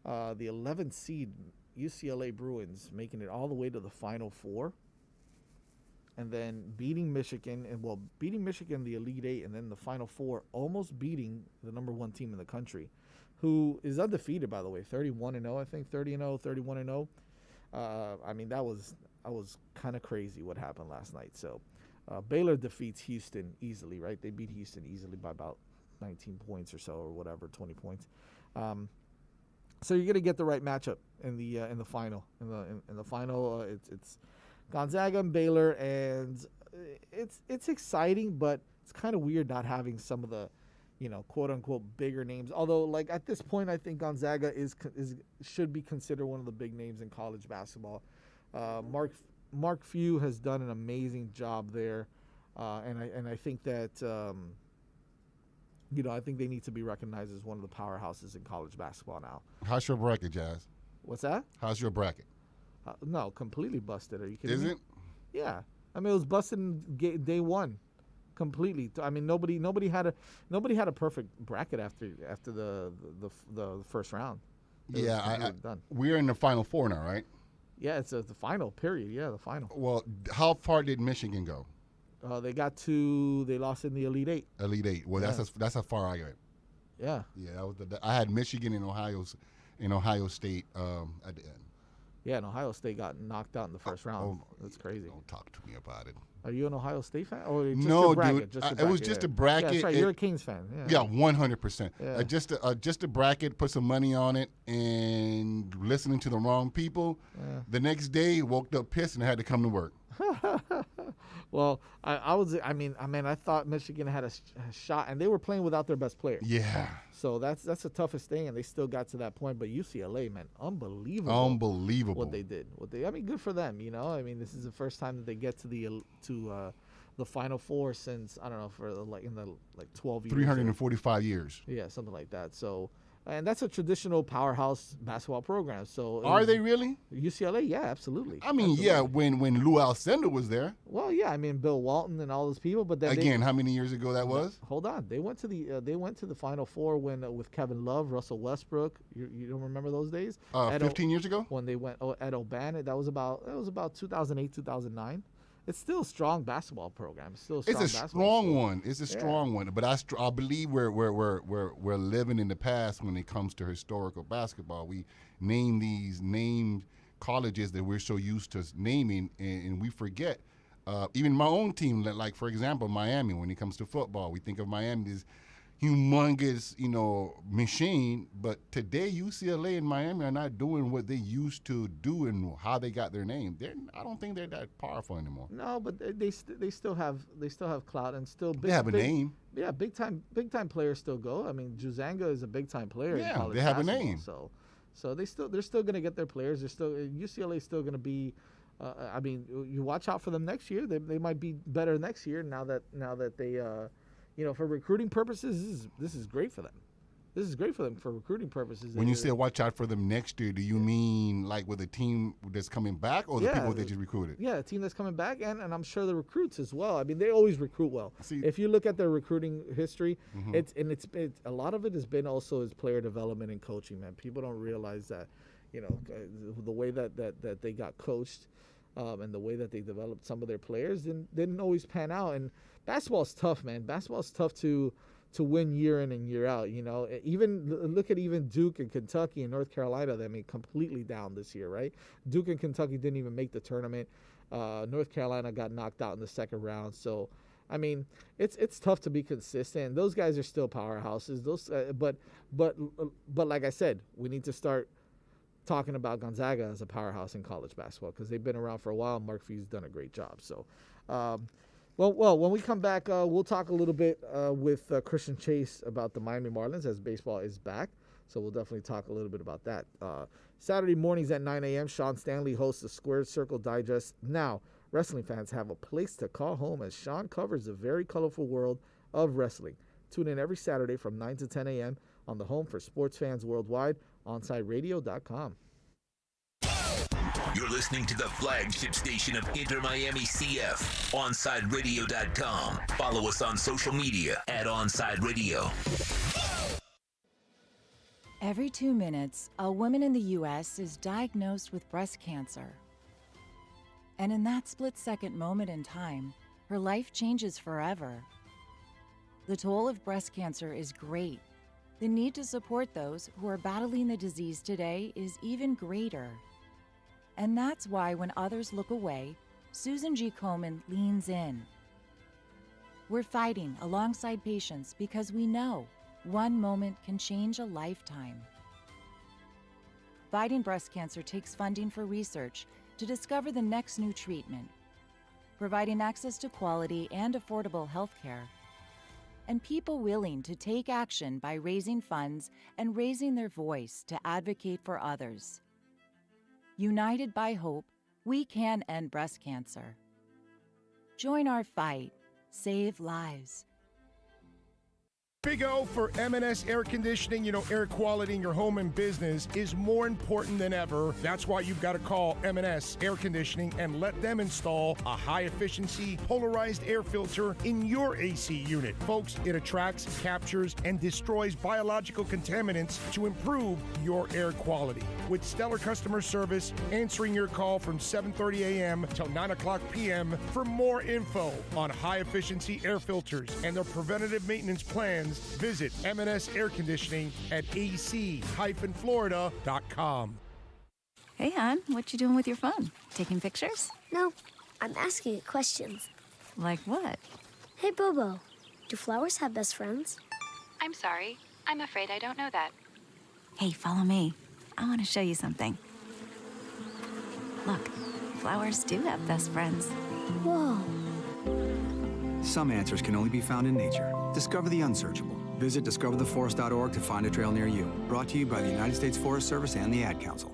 Speaker 15: The 11th seed, UCLA Bruins, making it all the way to the Final Four. and then beating Michigan, beating Michigan the Elite Eight, and then the Final Four, almost beating the number 1 team in the country, who is undefeated, by the way, 31-0, I think, 30-0, 31-0. I mean, that was kind of crazy what happened last night. So Baylor defeats Houston easily, right? They beat Houston easily by about 19 points or so, or whatever, 20 points. So you're gonna get the right matchup in the final. In the final, it's Gonzaga and Baylor, and it's exciting, but it's kind of weird not having some of the, quote unquote bigger names. Although, like at this point, I think Gonzaga should be considered one of the big names in college basketball. Mark Few has done an amazing job there, and I think that I think they need to be recognized as one of the powerhouses in college basketball now.
Speaker 16: How's your bracket, Jazz?
Speaker 15: What's that?
Speaker 16: How's your bracket?
Speaker 15: No, completely busted. Are you kidding me?
Speaker 16: Is it?
Speaker 15: Yeah. I mean, it was busted in day one, completely. I mean, nobody had a perfect bracket after the first round.
Speaker 16: We're in the Final Four now, right?
Speaker 15: Yeah, it's the final period. Yeah, the final.
Speaker 16: Well, how far did Michigan go?
Speaker 15: They lost in the Elite Eight.
Speaker 16: Elite Eight. Well,
Speaker 15: yeah.
Speaker 16: that's how far I got.
Speaker 15: Yeah.
Speaker 16: Yeah, that was I had Michigan and Ohio State at the end.
Speaker 15: Yeah, and Ohio State got knocked out in the first round. That's crazy.
Speaker 16: Don't talk to me about it.
Speaker 15: Are you an Ohio State fan? Or just
Speaker 16: no,
Speaker 15: your bracket?
Speaker 16: dude.
Speaker 15: Just
Speaker 16: It was just a bracket.
Speaker 15: Yeah, that's right. You're a Kings fan.
Speaker 16: Yeah, 100%. Yeah. Just a bracket. Put some money on it, and listening to the wrong people. Yeah. The next day, woke up pissed and had to come to work.
Speaker 15: Well, I thought Michigan had a shot, and they were playing without their best player.
Speaker 16: Yeah.
Speaker 15: So that's the toughest thing, and they still got to that point. But UCLA, man, unbelievable what they did. Good for them. This is the first time that they get to the Final Four since I don't know for in the 12 years.
Speaker 16: 345 years.
Speaker 15: Yeah, something like that. So. And that's a traditional powerhouse basketball program. So
Speaker 16: are they really?
Speaker 15: UCLA, yeah, absolutely.
Speaker 16: Absolutely. Yeah, when Lou Alcindor was there.
Speaker 15: Well, yeah, Bill Walton and all those people. But then
Speaker 16: how many years ago that was?
Speaker 15: Hold on, they went to the Final Four with Kevin Love, Russell Westbrook. You don't remember those days?
Speaker 16: 15 years ago.
Speaker 15: When they went at O'Bannon, that was about 2008, 2009. It's still a strong basketball program. It's a strong
Speaker 16: one. It's a strong one. But I believe we're living in the past when it comes to historical basketball. We name these named colleges that we're so used to naming, and we forget. Even my own team, like for example, Miami. When it comes to football, we think of Miami as humongous, machine. But today, UCLA and Miami are not doing what they used to do and how they got their name. I don't think they're that powerful anymore.
Speaker 15: No, but they still have clout and still big.
Speaker 16: They have a name.
Speaker 15: Yeah, big time players still go. I mean, Juzanga is a big time player.
Speaker 16: Yeah,
Speaker 15: in college
Speaker 16: they have
Speaker 15: basketball,
Speaker 16: a name.
Speaker 15: So they're still going to get their players. UCLA is still going to be. You watch out for them next year. They might be better next year now that they. For recruiting purposes, this is great for them. This is great for them for recruiting purposes.
Speaker 16: When you say watch out for them next year, do you mean like with a team that's coming back or the people that just recruited?
Speaker 15: Yeah, a team that's coming back, and I'm sure the recruits as well. I mean, they always recruit well. If you look at their recruiting history, it's a lot of it has been also is player development and coaching, man. People don't realize that, the way that they got coached and the way that they developed some of their players didn't always pan out. And basketball's tough, man. Basketball's tough to win year in and year out. Even look at Duke and Kentucky and North Carolina. Completely down this year, right? Duke and Kentucky didn't even make the tournament. North Carolina got knocked out in the second round. So, it's tough to be consistent. Those guys are still powerhouses. But like I said, we need to start talking about Gonzaga as a powerhouse in college basketball because they've been around for a while. Mark Few's done a great job. So. Well, when we come back, we'll talk a little bit with Christian Chase about the Miami Marlins as baseball is back. So we'll definitely talk a little bit about that. Saturday mornings at 9 a.m., Sean Stanley hosts the Squared Circle Digest. Now, wrestling fans have a place to call home as Sean covers the very colorful world of wrestling. Tune in every Saturday from 9 to 10 a.m. on the home for sports fans worldwide, OnSideRadio.com.
Speaker 3: You're listening to the flagship station of Inter Miami CF, OnSideRadio.com. Follow us on social media at OnSide Radio.
Speaker 1: Every 2 minutes, a woman in the U.S. is diagnosed with breast cancer. And in that split-second moment in time, her life changes forever. The toll of breast cancer is great. The need to support those who are battling the disease today is even greater. And that's why when others look away, Susan G. Komen leans in. We're fighting alongside patients because we know one moment can change a lifetime. Fighting breast cancer takes funding for research to discover the next new treatment, providing access to quality and affordable health care, and people willing to take action by raising funds and raising their voice to advocate for others. United by hope, we can end breast cancer. Join our fight. Save lives.
Speaker 9: Big O for M&S Air Conditioning. You know, air quality in your home and business is more important than ever. That's why you've got to call M&S Air Conditioning and let them install a high-efficiency polarized air filter in your AC unit. Folks, it attracts, captures, and destroys biological contaminants to improve your air quality. With stellar customer service, answering your call from 7:30 a.m. till 9 o'clock p.m. For more info on high-efficiency air filters and their preventative maintenance plans, visit M&S Air Conditioning at ac-florida.com.
Speaker 2: Hey, hon, what you doing with your phone? Taking pictures?
Speaker 5: No, I'm asking it questions.
Speaker 2: Like what?
Speaker 5: Hey, Bobo, do flowers have best friends?
Speaker 2: I'm sorry. I'm afraid I don't know that. Hey, follow me. I want to show you something. Look, flowers do have best friends.
Speaker 5: Whoa.
Speaker 6: Some answers can only be found in nature. Discover the unsearchable. Visit discovertheforest.org to find a trail near you. Brought to you by the United States Forest Service and the Ad Council.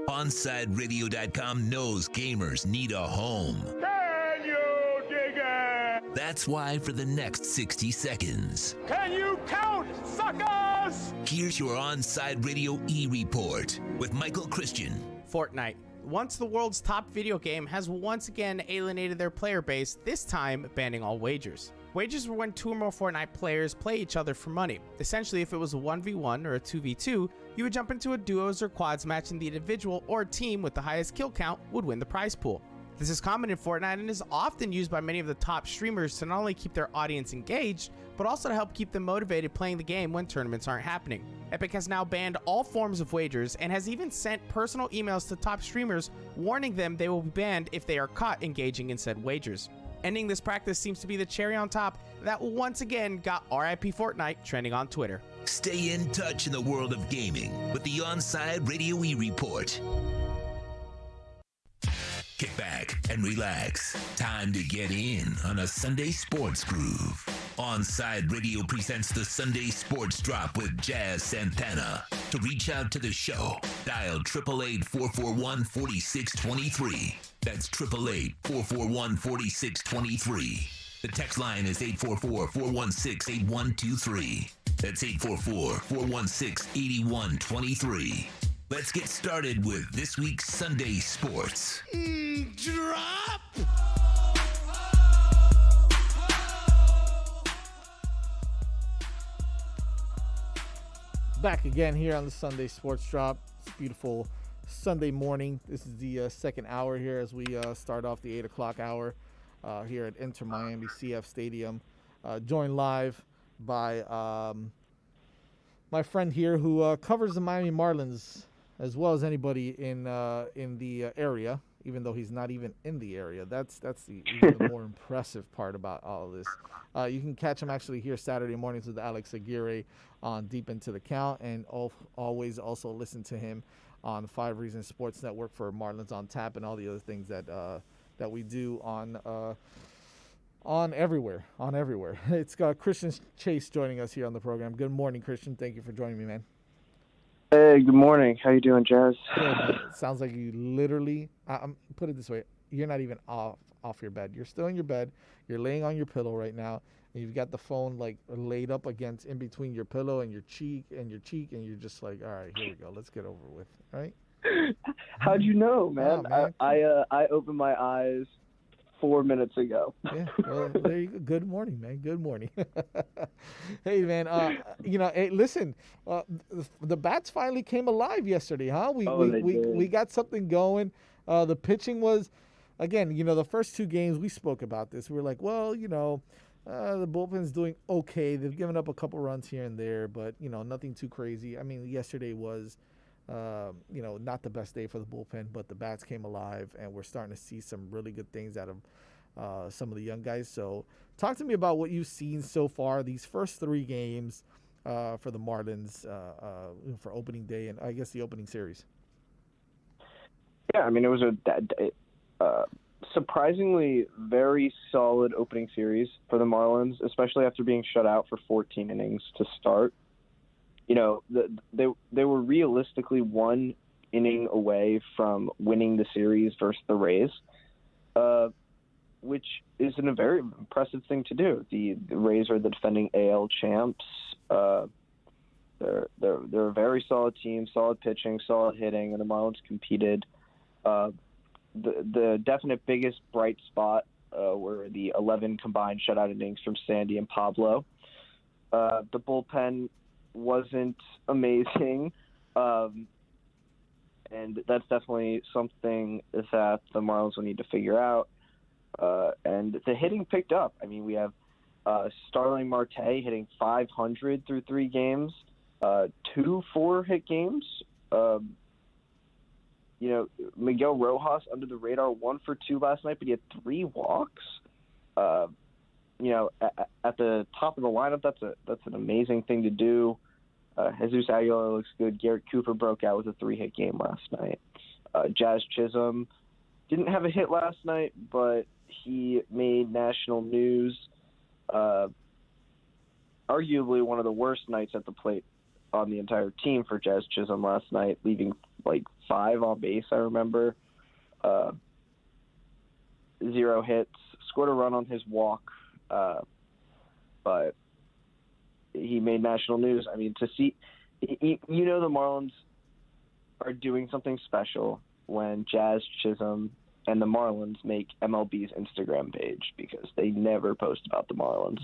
Speaker 3: OnSideRadio.com knows gamers need a home.
Speaker 9: Can you dig it?
Speaker 3: That's why for the next 60 seconds,
Speaker 9: Can you count, suckers?
Speaker 3: here's your On-Side Radio E-Report with Michael Christian.
Speaker 7: Fortnite. Once the world's top video game has once again alienated their player base, this time banning all wagers. Wagers were when two or more Fortnite players play each other for money. Essentially, if it was a 1v1 or a 2v2, you would jump into a duos or quads match and the individual or team with the highest kill count would win the prize pool. This is common in Fortnite and is often used by many of the top streamers to not only keep their audience engaged, but also to help keep them motivated playing the game when tournaments aren't happening. Epic has now banned all forms of wagers and has even sent personal emails to top streamers warning them they will be banned if they are caught engaging in said wagers. Ending this practice seems to be the cherry on top that once again got RIP Fortnite trending on Twitter.
Speaker 3: Stay in touch in the world of gaming with the On-Side Radio E-Report. Kick back and relax. Time to get in on a Sunday sports groove. On-Side Radio presents the Sunday Sports Drop with Jazz Santana. To reach out to the show, dial 888-441-4623. That's 888-441-4623. The text line is 844-416-8123. That's 844-416-8123. Let's get started with this week's Sunday Sports.
Speaker 9: Drop!
Speaker 15: Back again here on the Sunday Sports Drop. It's a beautiful Sunday morning. This is the second hour here as we start off the 8 o'clock hour here at Inter Miami CF Stadium. Joined live by my friend here who covers the Miami Marlins as well as anybody in the area, even though he's not even in the area. That's even the more impressive part about all of this. You can catch him actually here Saturday mornings with Alex Aguirre on Deep Into the Count, and always also listen to him on 5 Reasons Sports Network for Marlins on Tap and all the other things that we do on everywhere. It's got Christian Chase joining us here on the program. Good morning, Christian. Thank you for joining me, man.
Speaker 20: Hey, good morning. How you doing, Jazz?
Speaker 15: Good, man. It sounds like you literally, put it this way, you're not even off your bed. You're still in your bed. You're laying on your pillow right now, and you've got the phone like laid up against in between your pillow and your cheek, and you're just like, all right, here we go. Let's get over with, right?
Speaker 20: How'd you know, man?
Speaker 15: Oh, man.
Speaker 20: I opened my eyes 4 minutes ago.
Speaker 15: Yeah, well, there you go. Good morning, man. Good morning. Hey, man. Hey, listen. The bats finally came alive yesterday, huh? We got something going. The pitching was again, the first two games we spoke about this. We were like, well, the bullpen's doing okay. They've given up a couple runs here and there, but nothing too crazy. I mean, yesterday was, not the best day for the bullpen, but the bats came alive, and we're starting to see some really good things out of some of the young guys. So, talk to me about what you've seen so far these first three games for the Marlins for opening day and I guess the opening series.
Speaker 20: Yeah, I mean, it was a surprisingly very solid opening series for the Marlins, especially after being shut out for 14 innings to start. They were realistically 1 inning away from winning the series versus the Rays, which is a very impressive thing to do. The Rays are the defending AL champs. They're a very solid team, solid pitching, solid hitting, and the Marlins competed. The definite biggest bright spot were the 11 combined shutout innings from Sandy and Pablo. The bullpen wasn't amazing, and that's definitely something that the Marlins will need to figure out. And the hitting picked up. I mean, we have Starling Marte hitting 500 through 3 games, 2 4-hit games. Miguel Rojas under the radar 1 for 2 last night, but he had 3 walks. At the top of the lineup, that's an amazing thing to do. Jesus Aguilar looks good. Garrett Cooper broke out with a 3-hit game last night. Jazz Chisholm didn't have a hit last night, but he made national news. Arguably one of the worst nights at the plate on the entire team for Jazz Chisholm last night, leaving 5 on base, I remember. 0 hits, scored a run on his walk, but he made national news. I mean, to see, the Marlins are doing something special when Jazz Chisholm and the Marlins make MLB's Instagram page, because they never post about the Marlins.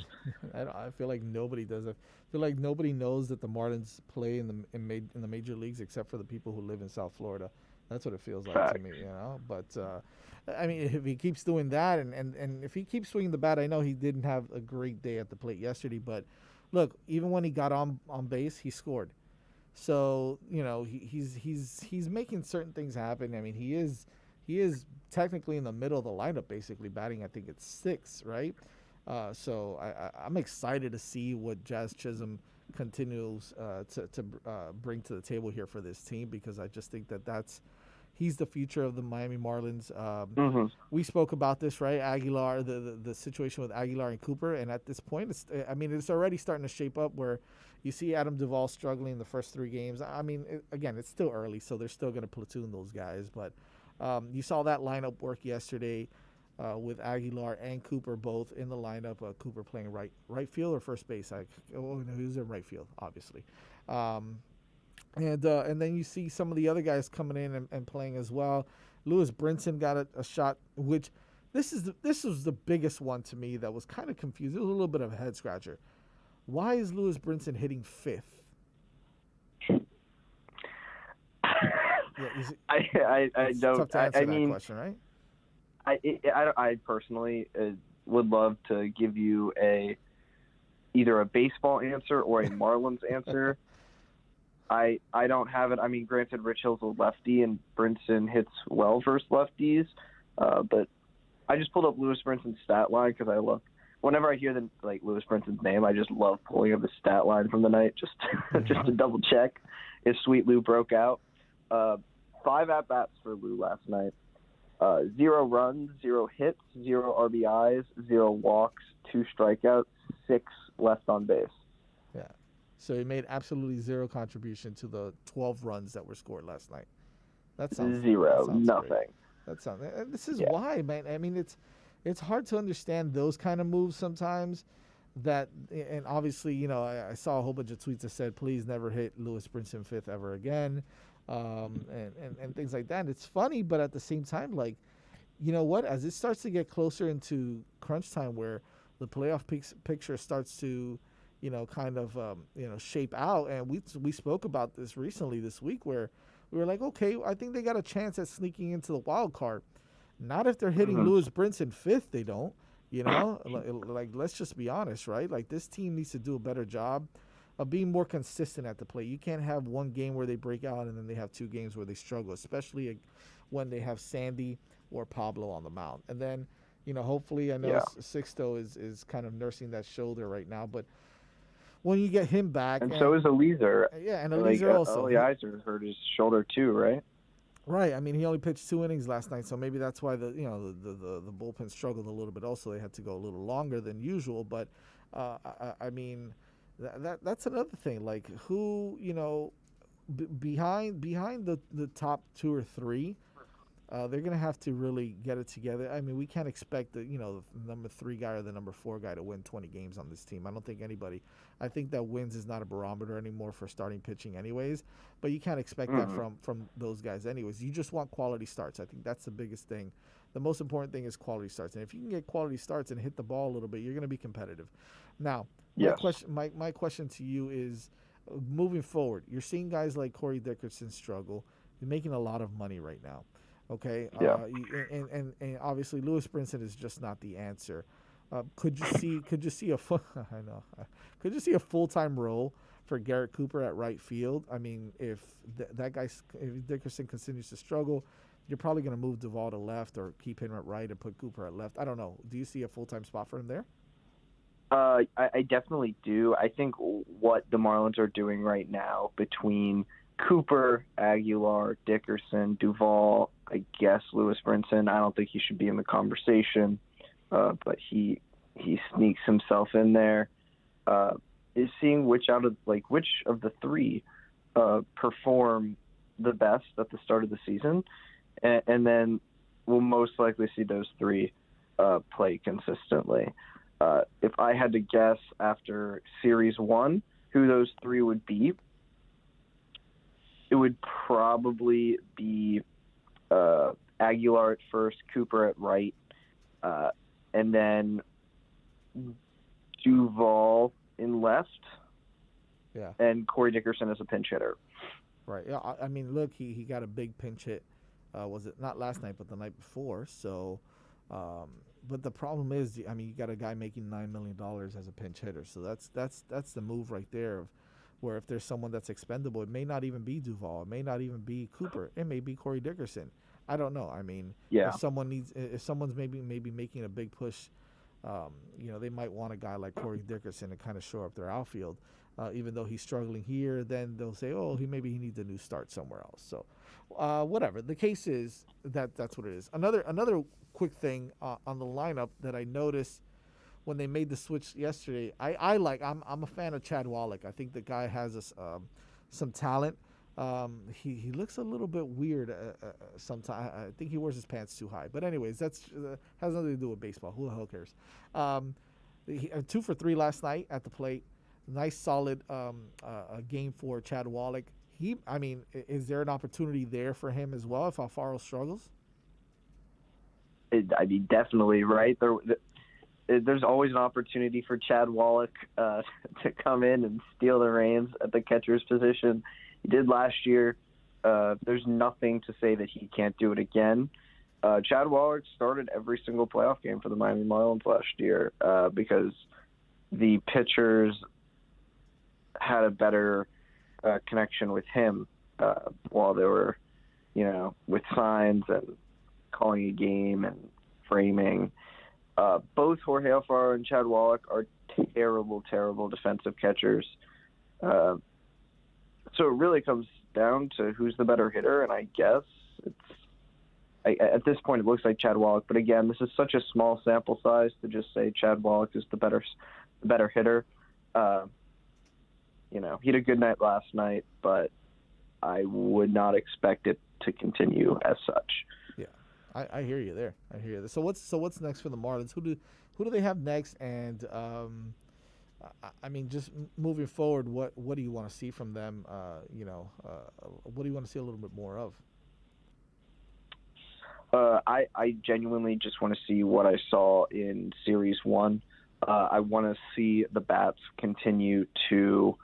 Speaker 15: I feel like nobody does it. I feel like nobody knows that the Marlins play in the major leagues except for the people who live in South Florida. That's what it feels like to me, But I mean, if he keeps doing that, and if he keeps swinging the bat, I know he didn't have a great day at the plate yesterday, but look, even when he got on base, he scored. So he's making certain things happen. I mean, he is technically in the middle of the lineup, basically batting. I think it's 6, right? So I'm excited to see what Jazz Chisholm continues to bring to the table here for this team, because I just think he's the future of the Miami Marlins. We spoke about this, right? Aguilar, the situation with Aguilar and Cooper, and at this point, it's already starting to shape up where you see Adam Duvall struggling in the first 3 games. I mean, again, it's still early, so they're still going to platoon those guys, but you saw that lineup work yesterday with Aguilar and Cooper both in the lineup. Cooper playing right field or first base. He was in right field, obviously. And then you see some of the other guys coming in and playing as well. Lewis Brinson got a shot, which this was the biggest one to me that was kind of confused. It was a little bit of a head scratcher. Why is Lewis Brinson hitting 5th?
Speaker 20: I don't.
Speaker 15: Tough to answer that question, right?
Speaker 20: I personally would love to give you either a baseball answer or a Marlins answer. I don't have it. I mean, granted, Rich Hill's a lefty and Brinson hits well versus lefties, but I just pulled up Lewis Brinson's stat line because I love. Whenever I hear Lewis Brinson's name, I just love pulling up the stat line from the night just to double check if Sweet Lou broke out. 5 at-bats for Lou last night. 0 runs, 0 hits, 0 RBIs, 0 walks, 2 strikeouts, 6 left on base.
Speaker 15: Yeah. So he made absolutely 0 contribution to the 12 runs that were scored last night. That sounds
Speaker 20: 0,
Speaker 15: that sounds
Speaker 20: nothing.
Speaker 15: Great. That sounds. This is why, man. I mean, it's hard to understand those kind of moves sometimes. And obviously, I saw a whole bunch of tweets that said, "Please never hit Lewis Brinson 5th ever again." And things like that. And it's funny, but at the same time, what? As it starts to get closer into crunch time, where the playoff picture starts to, shape out, and we spoke about this recently this week, where we were like, okay, I think they got a chance at sneaking into the wild card. Not if they're hitting
Speaker 20: Mhm.
Speaker 15: Lewis Brinson fifth, they don't. You know, like let's just be honest, right? Like this team needs to do a better job of being more consistent at the plate. You can't have one game where they break out and then they have 2 games where they struggle, especially when they have Sandy or Pablo on the mound. And then, hopefully, I know
Speaker 20: Yeah.
Speaker 15: Sixto is kind of nursing that shoulder right now, but when you get him back,
Speaker 20: And so is Eliezer.
Speaker 15: Yeah, and
Speaker 20: like,
Speaker 15: Eliezer also.
Speaker 20: Eliezer hurt his shoulder too, right?
Speaker 15: Right. I mean, he only pitched 2 innings last night, so maybe that's why the bullpen struggled a little bit. Also, they had to go a little longer than usual. But I mean, that's another thing. Like who behind the top 2 or 3, they're gonna have to really get it together. I mean, we can't expect the number 3 guy or the number 4 guy to win 20 games on this team. I don't think anybody. I think that wins is not a barometer anymore for starting pitching, anyways. But you can't expect that from those guys, anyways. You just want quality starts. I think that's the biggest thing. The most important thing is quality starts, and if you can get quality starts and hit the ball a little bit, you're gonna be competitive. Now,
Speaker 20: Yes.
Speaker 15: my question to you is, moving forward, you're seeing guys like Corey Dickerson struggle. You're making a lot of money right now. Okay.
Speaker 20: Yeah.
Speaker 15: And obviously Lewis Brinson is just not the answer. Could you see a I know. Could you see a full-time role for Garrett Cooper at right field? I mean, if if Dickerson continues to struggle, you're probably going to move Duvall to left or keep him at right and put Cooper at left. I don't know. Do you see a full-time spot for him there?
Speaker 20: I definitely do. I think what the Marlins are doing right now between Cooper, Aguilar, Dickerson, Duvall, I guess Lewis Brinson, I don't think he should be in the conversation, but he sneaks himself in there, is seeing which of the 3 perform the best at the start of the season, and then we'll most likely see those 3 play consistently. If I had to guess after Series 1 who those 3 would be, it would probably be Aguilar at first, Cooper at right, and then Duvall in left, and Corey Dickerson as a pinch hitter.
Speaker 15: Right. Yeah. I mean, look, he got a big pinch hit. Was it not last night, but the night before? So, but the problem is, I mean, you got a guy making $9 million as a pinch hitter. So that's the move right there. Of where if there's someone that's expendable, it may not even be Duvall. It may not even be Cooper. It may be Corey Dickerson. I don't know. I mean, if someone's maybe making a big push, they might want a guy like Corey Dickerson to kind of shore up their outfield. Even though he's struggling here, then they'll say, oh, he needs a new start somewhere else. So, whatever. The case is that's what it is. Another quick thing on the lineup that I noticed when they made the switch yesterday. I'm a fan of Chad Wallach. I think the guy has some talent. He looks a little bit weird sometimes. I think he wears his pants too high. But anyways, that's has nothing to do with baseball. Who the hell cares? 2 for 3 last night at the plate. Nice solid game for Chad Wallach. Is there an opportunity there for him as well if Alfaro struggles?
Speaker 20: Definitely, right? There's always an opportunity for Chad Wallach to come in and steal the reins at the catcher's position. He did last year. There's nothing to say that he can't do it again. Chad Wallach started every single playoff game for the Miami Marlins last year because the pitchers had a better connection with him while they were, with signs and calling a game and framing. Both Jorge Alfaro and Chad Wallach are terrible, terrible defensive catchers. So it really comes down to who's the better hitter, and I guess at this point it looks like Chad Wallach. But again, this is such a small sample size to just say Chad Wallach is the better hitter. He had a good night last night, but I would not expect it to continue as such.
Speaker 15: Yeah, I hear you there. So what's next for the Marlins? Who do they have next? And just moving forward, what do you want to see from them? What do you want to see a little bit more of?
Speaker 20: I genuinely just want to see what I saw in Series 1. I want to see the bats continue to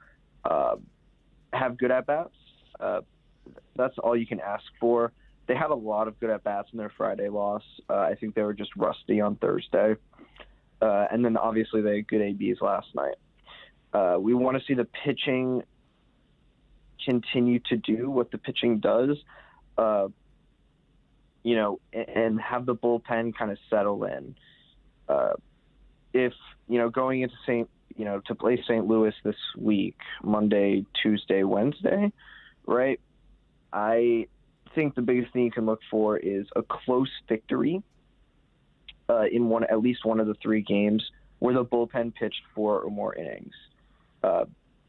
Speaker 20: have good at-bats. That's all you can ask for. they had a lot of good at-bats in their Friday loss. I think they were just rusty on Thursday. And then obviously they had good ABs last night. We want to see the pitching continue to do what the pitching does, and have the bullpen kind of settle in. If, going into to play St. Louis this week, Monday, Tuesday, Wednesday, right? I think the biggest thing you can look for is a close victory in at least one of the 3 games where the bullpen pitched 4 or more innings.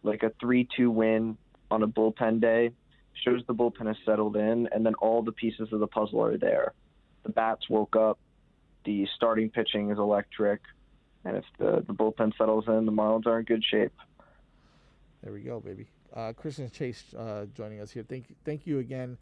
Speaker 20: Like a 3-2 win on a bullpen day shows the bullpen has settled in, and then all the pieces of the puzzle are there. The bats woke up, the starting pitching is electric, and if the bullpen settles in, the Marlins are in good shape.
Speaker 15: There we go, baby. Christian Chase joining us here. Thank you again,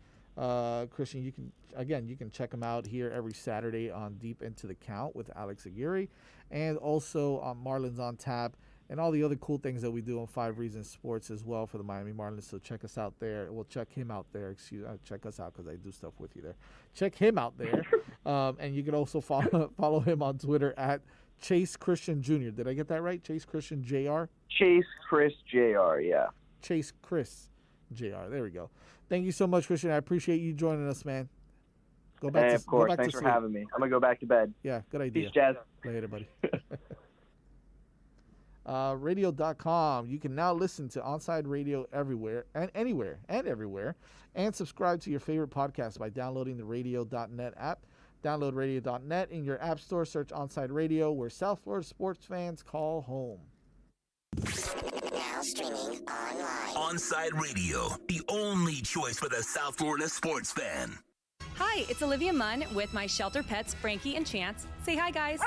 Speaker 15: Christian. You can check him out here every Saturday on Deep Into the Count with Alex Aguirre, and also on Marlins on Tap, and all the other cool things that we do on 5 Reasons Sports as well for the Miami Marlins. So check us out there. Well, check him out there. Check us out because I do stuff with you there. Check him out there, and you can also follow him on Twitter at Chase Christian Jr. Did I get that right? Chase Christian Jr.
Speaker 20: Chase Chris Jr. Yeah.
Speaker 15: Chase Chris Jr. There we go. Thank you so much, Christian. I appreciate you joining us, man. Go back.
Speaker 20: Of course. Thanks for having me. I'm gonna go back to bed.
Speaker 15: Yeah, good idea.
Speaker 20: Peace, Jazz.
Speaker 15: Later, buddy. Radio.com. You can now listen to Onside Radio everywhere and anywhere and everywhere, and subscribe to your favorite podcast by downloading the Radio.net app. Download Radio.net in your app store. Search Onside Radio, where South Florida sports fans call home.
Speaker 3: Now streaming online. Onside Radio, the only choice for the South Florida sports fan.
Speaker 8: Hi, it's Olivia Munn with my shelter pets, Frankie and Chance. Say hi, guys.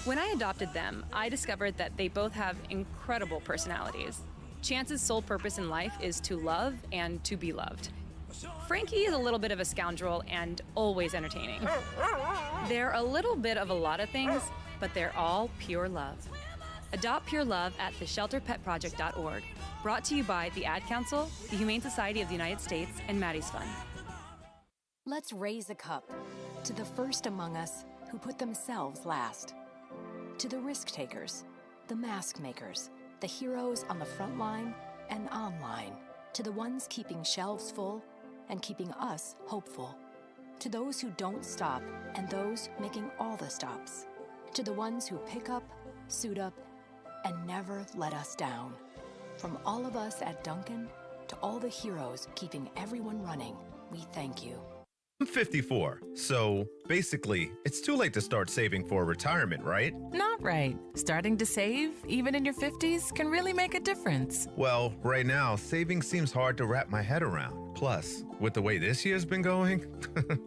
Speaker 8: When I adopted them, I discovered that they both have incredible personalities. Chance's sole purpose in life is to love and to be loved. Frankie is a little bit of a scoundrel and always entertaining. They're a little bit of a lot of things, but they're all pure love. Adopt pure love at theshelterpetproject.org. Brought to you by the Ad Council, the Humane Society of the United States, and Maddie's Fund.
Speaker 17: Let's raise a cup to the first among us who put themselves last. To the risk takers, the mask makers, the heroes on the front line and online. To the ones keeping shelves full and keeping us hopeful. To those who don't stop and those making all the stops. To the ones who pick up, suit up, and never let us down. From all of us at Duncan to all the heroes keeping everyone running, we thank you.
Speaker 21: I'm 54, so basically, it's too late to start saving for retirement, right?
Speaker 22: Not right. Starting to save, even in your 50s, can really make a difference.
Speaker 21: Well, right now, saving seems hard to wrap my head around. Plus, with the way this year's been going...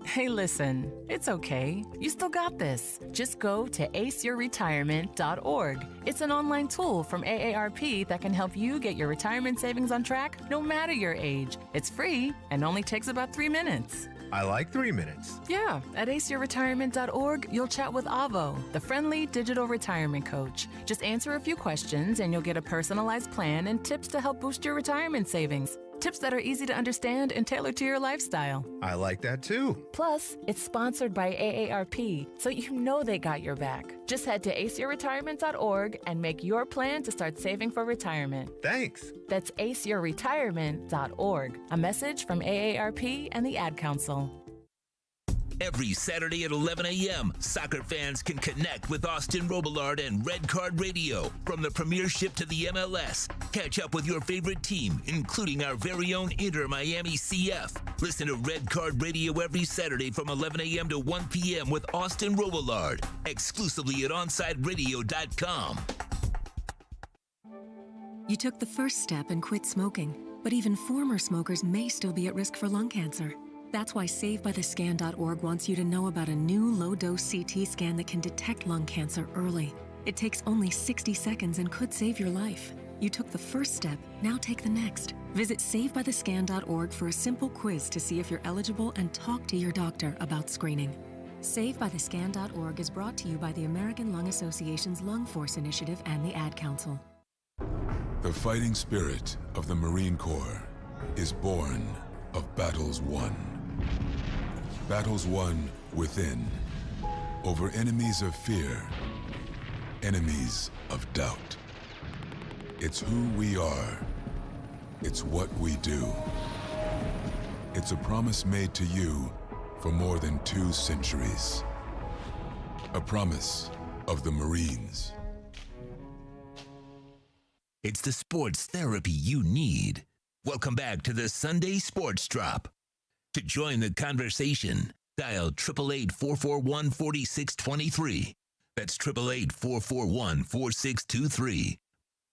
Speaker 22: Hey, listen, it's okay. You still got this. Just go to aceyourretirement.org. It's an online tool from AARP that can help you get your retirement savings on track no matter your age. It's free and only takes about 3 minutes.
Speaker 21: I like 3 minutes.
Speaker 22: Yeah, at aceyourretirement.org, you'll chat with Avo, the friendly digital retirement coach. Just answer a few questions and you'll get a personalized plan and tips to help boost your retirement savings. Tips that are easy to understand and tailored to your lifestyle.
Speaker 21: I like that too.
Speaker 22: Plus, it's sponsored by AARP, so you know they got your back. Just head to aceyourretirement.org and make your plan to start saving for retirement.
Speaker 21: Thanks.
Speaker 22: That's aceyourretirement.org. A message from AARP and the Ad Council.
Speaker 3: Every Saturday at 11 a.m., soccer fans can connect with Austin Robillard and Red Card Radio. From the Premiership to the MLS, catch up with your favorite team, including our very own Inter Miami CF. Listen to Red Card Radio every Saturday from 11 a.m. to 1 p.m. with Austin Robillard, exclusively at OnsideRadio.com.
Speaker 23: You took the first step and quit smoking, but even former smokers may still be at risk for lung cancer. That's why SaveByTheScan.org wants you to know about a new low-dose CT scan that can detect lung cancer early. It takes only 60 seconds and could save your life. You took the first step, now take the next. Visit SaveByTheScan.org for a simple quiz to see if you're eligible and talk to your doctor about screening. SaveByTheScan.org is brought to you by the American Lung Association's Lung Force Initiative and the Ad Council.
Speaker 24: The fighting spirit of the Marine Corps is born of battles won. Battles won within. Over enemies of fear. Enemies of doubt. It's who we are. It's what we do. It's a promise made to you for more than 2 centuries. A promise of the Marines.
Speaker 3: It's the sports therapy you need. Welcome back to the Sunday Sports Drop. To join the conversation, dial 888-441-4623. That's 888-441-4623.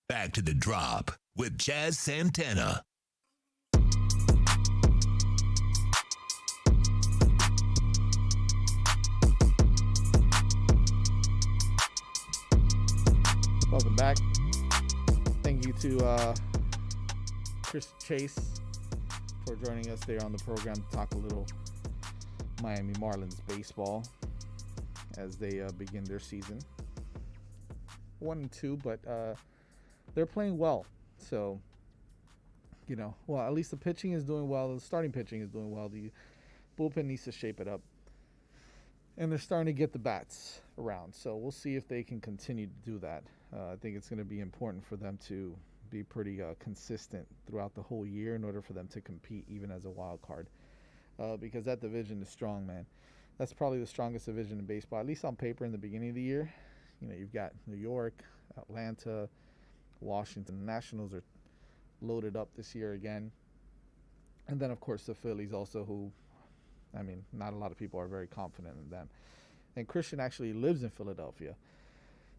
Speaker 3: Back to the Drop with Jazz Santana.
Speaker 15: Welcome back. Thank you to Chris Chase for joining us there on the program to talk a little Miami Marlins baseball as they begin their season. 1-2, but they're playing well. So, well, at least the pitching is doing well. The starting pitching is doing well. The bullpen needs to shape it up. And they're starting to get the bats around. So we'll see if they can continue to do that. I think it's going to be important for them to be pretty consistent throughout the whole year in order for them to compete even as a wild card. Because that division is strong, man. That's probably the strongest division in baseball, at least on paper in the beginning of the year. You've got New York, Atlanta, Washington. The Nationals are loaded up this year again. And then, of course, the Phillies also, who, not a lot of people are very confident in them. And Christian actually lives in Philadelphia.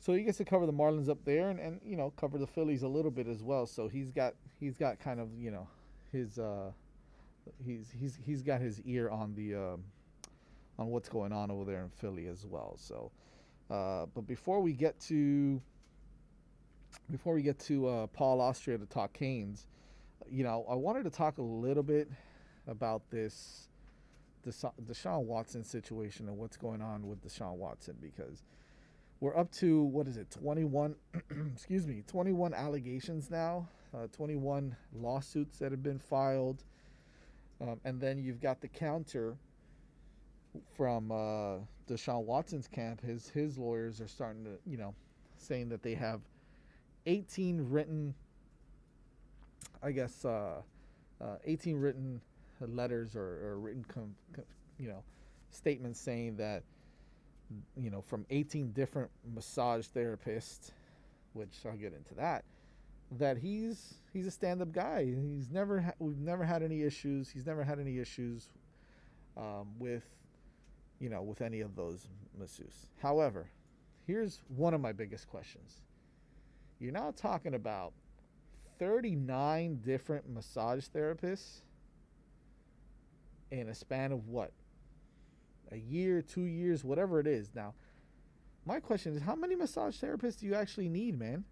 Speaker 15: So he gets to cover the Marlins up there and cover the Phillies a little bit as well. So he's got kind of, his he's got his ear on the on what's going on over there in Philly as well. So but before we get to Paul Austria to talk Canes, I wanted to talk a little bit about this Deshaun Watson situation and what's going on with Deshaun Watson, because we're up to, 21 21 allegations now, 21 lawsuits that have been filed, and then you've got the counter from Deshaun Watson's camp. His lawyers are starting to, saying that they have 18 written, 18 written letters or written, statements saying that, from 18 different massage therapists, which I'll get into that he's a stand-up guy. We've never had any issues. He's never had any issues with any of those masseuses. However, here's one of my biggest questions. You're now talking about 39 different massage therapists in a span of what? A year, 2 years, whatever it is. Now, my question is, how many massage therapists do you actually need, man?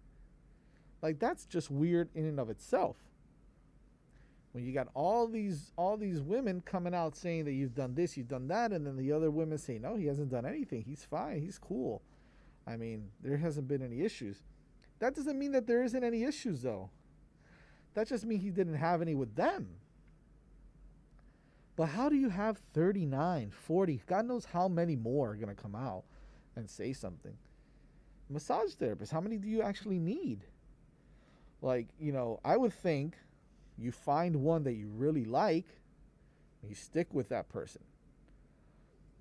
Speaker 15: Like, that's just weird in and of itself. When you got all these women coming out saying that you've done this, you've done that, and then the other women say, no, he hasn't done anything. He's fine. He's cool. There hasn't been any issues. That doesn't mean that there isn't any issues, though. That just means he didn't have any with them. But how do you have 39, 40, God knows how many more are going to come out and say something? Massage therapists, how many do you actually need? Like, I would think you find one that you really like, and you stick with that person.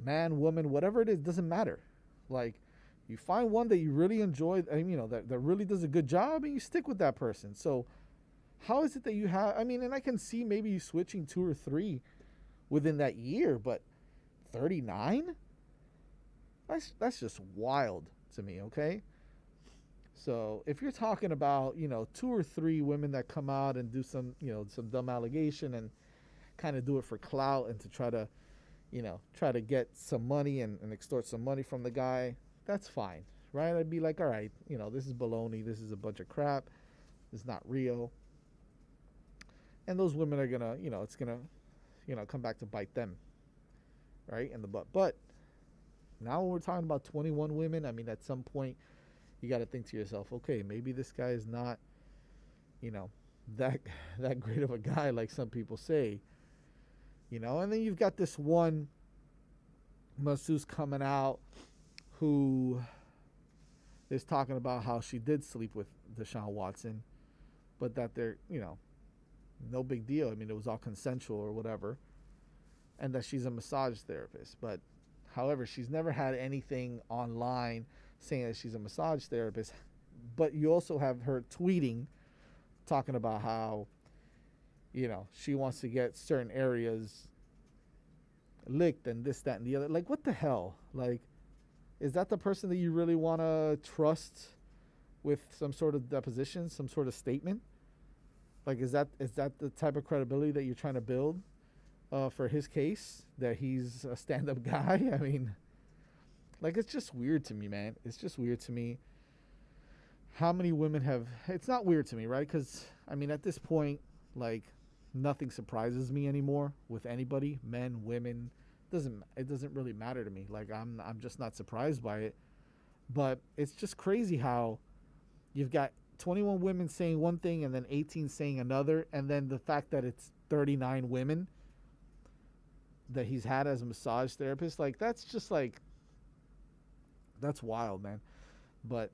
Speaker 15: Man, woman, whatever it is, doesn't matter. Like, you find one that you really enjoy, that really does a good job, and you stick with that person. So how is it that you have, and I can see maybe you switching 2 or 3 within that year, but 39? That's just wild to me, okay? So if you're talking about, 2 or 3 women that come out and do some dumb allegation and kind of do it for clout and to try to get some money and extort some money from the guy, that's fine, right? I'd be like, all right, this is baloney. This is a bunch of crap. It's not real. And those women are gonna, it's gonna, come back to bite them, right, in the butt. But now when we're talking about 21 women, at some point you got to think to yourself, okay, maybe this guy is not, that great of a guy like some people say, and then you've got this one masseuse coming out who is talking about how she did sleep with Deshaun Watson, but that they're, no big deal. I mean, it was all consensual or whatever, and that she's a massage therapist. But, however, she's never had anything online saying that she's a massage therapist. But you also have her tweeting, talking about how, she wants to get certain areas licked and this, that, and the other. Like, what the hell? Like, is that the person that you really want to trust with some sort of deposition, some sort of statement? Like, is that the type of credibility that you're trying to build for his case, that he's a stand-up guy? I mean, like, it's just weird to me, man. It's just weird to me how many women have... It's not weird to me, right? Because, I mean, at this point, like, nothing surprises me anymore with anybody, men, women. It doesn't really matter to me. Like, I'm just not surprised by it. But it's just crazy how you've got 21 women saying one thing and then 18 saying another, and then the fact that it's 39 women that he's had as a massage therapist, like, that's just like, that's wild, man. But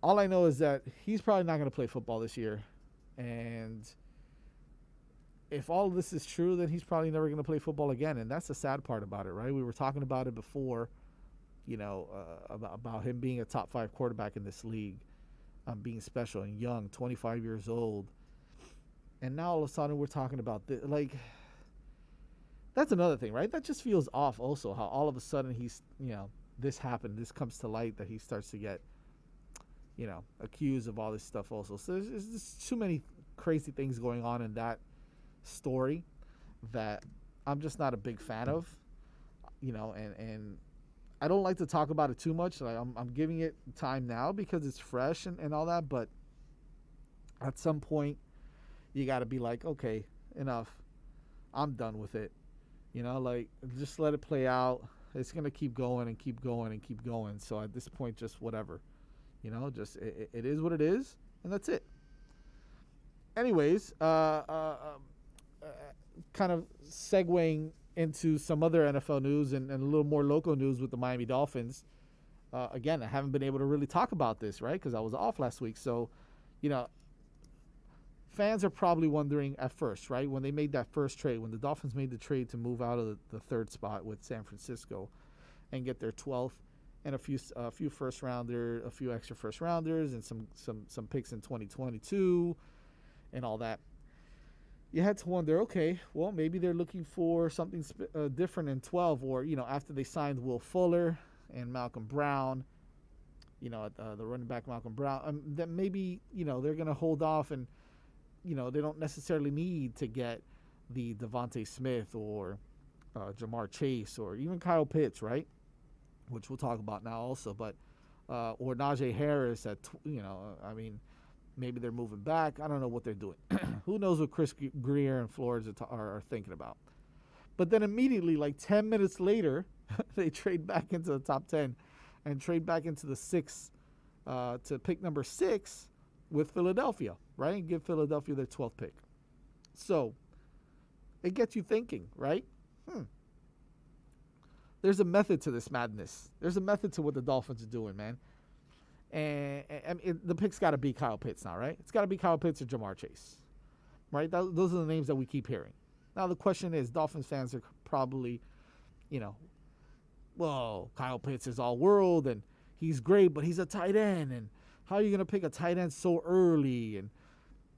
Speaker 15: all I know is that he's probably not going to play football this year, and if all of this is true, then he's probably never going to play football again, and that's the sad part about it, right? We were talking about it before, about him being a top 5 quarterback in this league, being special and young, 25 years old, and now all of a sudden we're talking about this. Like, that's another thing, right? That just feels off also, how all of a sudden he's, this happened, this comes to light, that he starts to get, accused of all this stuff also. So there's just too many crazy things going on in that story that I'm just not a big fan of, and I don't like to talk about it too much. Like, I'm giving it time now because it's fresh and all that, but at some point you got to be like, okay, enough. I'm done with it. Like, just let it play out. It's going to keep going and keep going and keep going. So at this point, just whatever, just it is what it is, and that's it. Anyways, kind of segueing into some other NFL news and a little more local news with the Miami Dolphins. Again, I haven't been able to really talk about this, right, because I was off last week. So, fans are probably wondering at first, right, when they made that first trade, when the Dolphins made the trade to move out of the third spot with San Francisco and get their 12th and a few extra first rounders and some picks in 2022 and all that. You had to wonder, okay, well, maybe they're looking for something different in 12, or, after they signed Will Fuller and Malcolm Brown, the running back Malcolm Brown, that maybe, they're going to hold off and, they don't necessarily need to get the Devontae Smith or Jamar Chase or even Kyle Pitts, right? Which we'll talk about now also, but or Najee Harris at, maybe they're moving back. I don't know what they're doing. Who knows what Chris Greer and Flores are thinking about. But then immediately, like 10 minutes later, they trade back into the top 10 and trade back into the 6 to pick number 6 with Philadelphia, right? And give Philadelphia their 12th pick. So it gets you thinking, right? There's a method to this madness. There's a method to what the Dolphins are doing, man. And the pick's got to be Kyle Pitts now, right? It's got to be Kyle Pitts or Jamar Chase, right? Those are the names that we keep hearing. Now, the question is, Dolphins fans are probably, well, Kyle Pitts is all world and he's great, but he's a tight end. And how are you going to pick a tight end so early? And,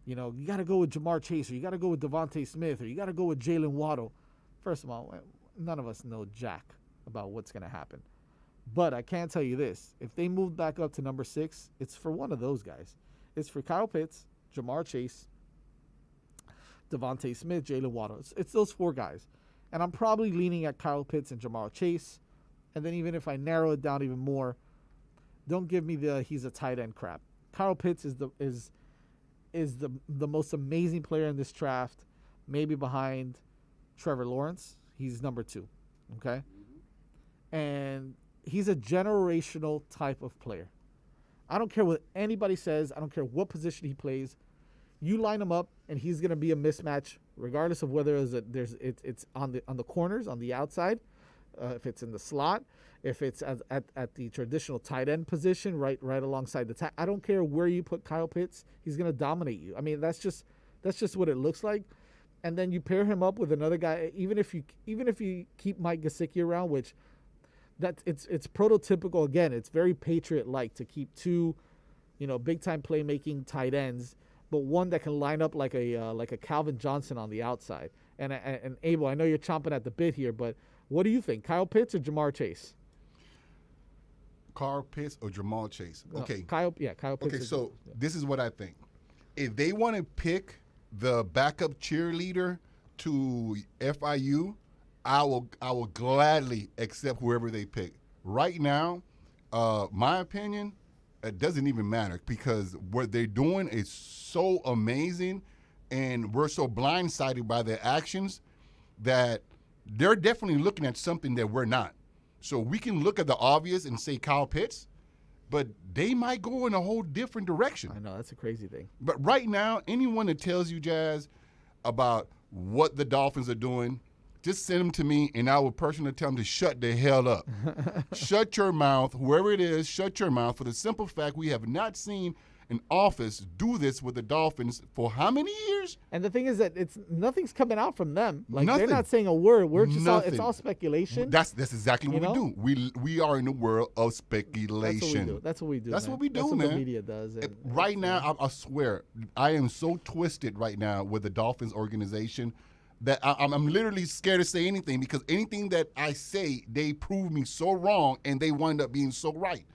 Speaker 15: you got to go with Jamar Chase, or you got to go with Devontae Smith, or you got to go with Jalen Waddle. First of all, none of us know jack about what's going to happen. But I can tell you this. If they move back up to number 6, it's for one of those guys. It's for Kyle Pitts, Jamar Chase, Devontae Smith, Jalen Waddle. It's those 4 guys. And I'm probably leaning at Kyle Pitts and Jamar Chase. And then even if I narrow it down even more, don't give me the he's a tight end crap. Kyle Pitts is the most amazing player in this draft, maybe behind Trevor Lawrence. He's number 2, okay? And he's a generational type of player. I don't care what anybody says. I don't care what position he plays. You line him up, and he's going to be a mismatch, regardless of whether it's on the corners, on the outside. if it's in the slot, if it's at the traditional tight end position, right alongside the I don't care where you put Kyle Pitts, he's going to dominate you. I mean, that's just what it looks like. And then you pair him up with another guy. Even if you keep Mike Gesicki around, which it's prototypical. Again, it's very Patriot-like to keep two, big time playmaking tight ends, but one that can line up like a Calvin Johnson on the outside. And Abel, I know you're chomping at the bit here, but what do you think, Kyle Pitts or Jamar Chase?
Speaker 16: Kyle Pitts or Jamal Chase? Okay.
Speaker 15: Kyle Pitts.
Speaker 16: Okay, so this is what I think. If they want to pick the backup cheerleader to FIU, I will gladly accept whoever they pick. Right now, my opinion, it doesn't even matter because what they're doing is so amazing, and we're so blindsided by their actions that they're definitely looking at something that we're not. So we can look at the obvious and say Kyle Pitts, but they might go in a whole different direction.
Speaker 15: I know, that's a crazy thing.
Speaker 16: But right now, anyone that tells you, Jazz, about what the Dolphins are doing, just send them to me, and I will personally tell them to shut the hell up. Shut your mouth. Whoever it is, shut your mouth for the simple fact we have not seen an office do this with the Dolphins for how many years?
Speaker 15: And the thing is that nothing's coming out from them. Like
Speaker 16: Nothing.
Speaker 15: They're not saying a word. We're just it's all speculation.
Speaker 16: That's exactly what we do. We are in the world of speculation.
Speaker 15: That's what we do.
Speaker 16: That's
Speaker 15: man.
Speaker 16: what we do,
Speaker 15: That's
Speaker 16: man.
Speaker 15: what the media does. And
Speaker 16: right now, I swear, I am so twisted right now with the Dolphins organization that I'm literally scared to say anything because anything that I say, they prove me so wrong and they wind up being so right.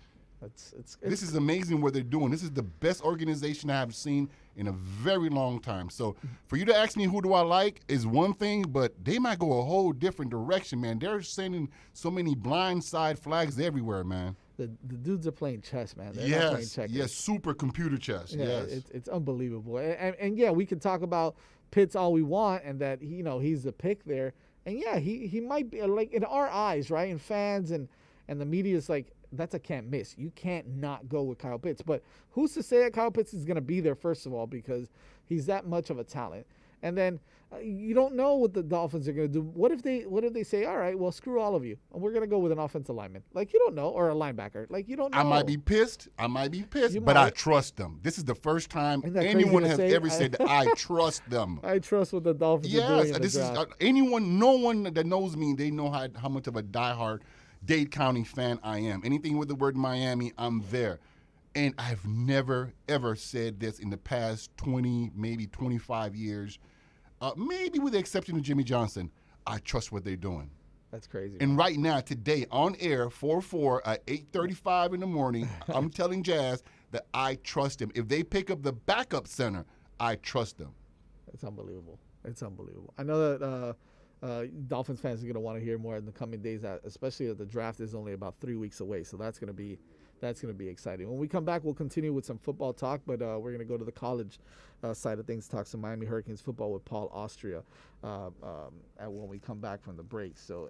Speaker 16: This is amazing what they're doing. This is the best organization I have seen in a very long time. So for you to ask me who do I like is one thing, but they might go a whole different direction, man. They're sending so many blindside flags everywhere, man.
Speaker 15: The dudes are playing chess, man. They're not playing checkers.
Speaker 16: Yes, super computer chess.
Speaker 15: Yeah,
Speaker 16: yes.
Speaker 15: It's unbelievable. And yeah, we can talk about Pitts all we want and that he's the pick there. And yeah, he might be like in our eyes, right? And fans and the media's like, that's a can't miss. You can't not go with Kyle Pitts. But who's to say that Kyle Pitts is going to be there, first of all, because he's that much of a talent. And then you don't know what the Dolphins are going to do. What if they say, all right, well, screw all of you, and we're going to go with an offensive lineman? Like, you don't know, or a linebacker. Like, you don't know.
Speaker 16: I might be pissed, but I trust them. This is the first time anyone has ever said that I trust them.
Speaker 15: I trust what the Dolphins are doing in the
Speaker 16: this
Speaker 15: draft.
Speaker 16: is no one that knows me, they know how much of a diehard Dade County fan I am. Anything with the word Miami, I'm there. And I've never, ever said this in the past 20, maybe 25 years, maybe with the exception of Jimmy Johnson. I trust what they're doing.
Speaker 15: That's crazy.
Speaker 16: And right now, today, on air, 4-4 at 8:35 in the morning, I'm telling Jazz that I trust him. If they pick up the backup center, I trust them.
Speaker 15: It's unbelievable. It's unbelievable. I know that Dolphins fans are going to want to hear more in the coming days, especially that the draft is only about 3 weeks away. So that's going to be exciting. When we come back, we'll continue with some football talk, but we're going to go to the college side of things, talk some Miami Hurricanes football with Paul Austria when we come back from the break. So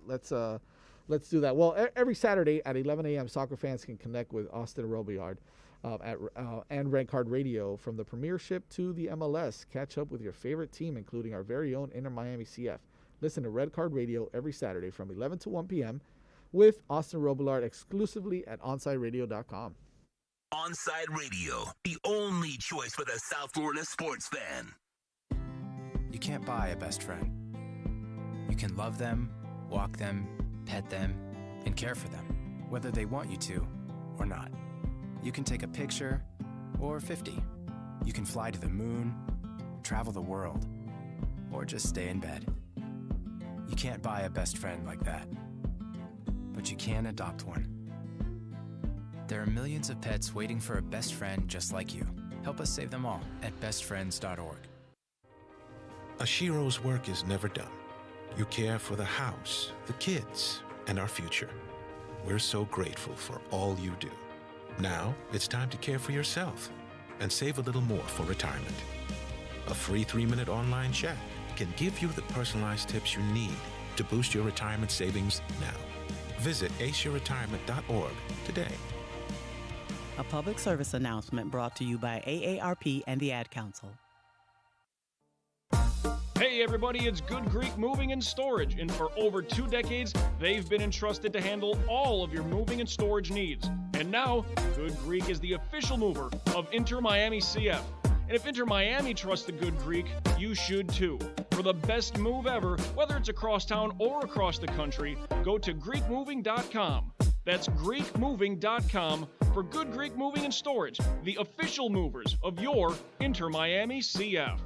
Speaker 15: let's do that. Well, every Saturday at 11 a.m., soccer fans can connect with Austin Robillard and Red Card Radio from the Premiership to the MLS. Catch up with your favorite team, including our very own Inter Miami CF. Listen to Red Card Radio every Saturday from 11 to 1 p.m. with Austin Robillard exclusively at OnsideRadio.com.
Speaker 3: Onside Radio, the only choice for the South Florida sports fan.
Speaker 10: You can't buy a best friend. You can love them, walk them, pet them, and care for them, whether they want you to or not. You can take a picture or 50. You can fly to the moon, travel the world, or just stay in bed. You can't buy a best friend like that, but you can adopt one. There are millions of pets waiting for a best friend just like you. Help us save them all at bestfriends.org.
Speaker 11: Ashiro's work is never done. You care for the house, the kids, and our future. We're so grateful for all you do. Now, it's time to care for yourself and save a little more for retirement. A free 3-minute online chat can give you the personalized tips you need to boost your retirement savings now. Visit aceyourretirement.org today.
Speaker 12: A public service announcement brought to you by AARP and the Ad Council.
Speaker 4: Hey everybody, it's Good Greek Moving and Storage, and for over 2 decades, they've been entrusted to handle all of your moving and storage needs. And now, Good Greek is the official mover of Inter Miami CF. And if Inter Miami trusts the Good Greek, you should too. For the best move ever, whether it's across town or across the country, go to GreekMoving.com. That's GreekMoving.com for Good Greek Moving and Storage, the official movers of your Inter Miami CF.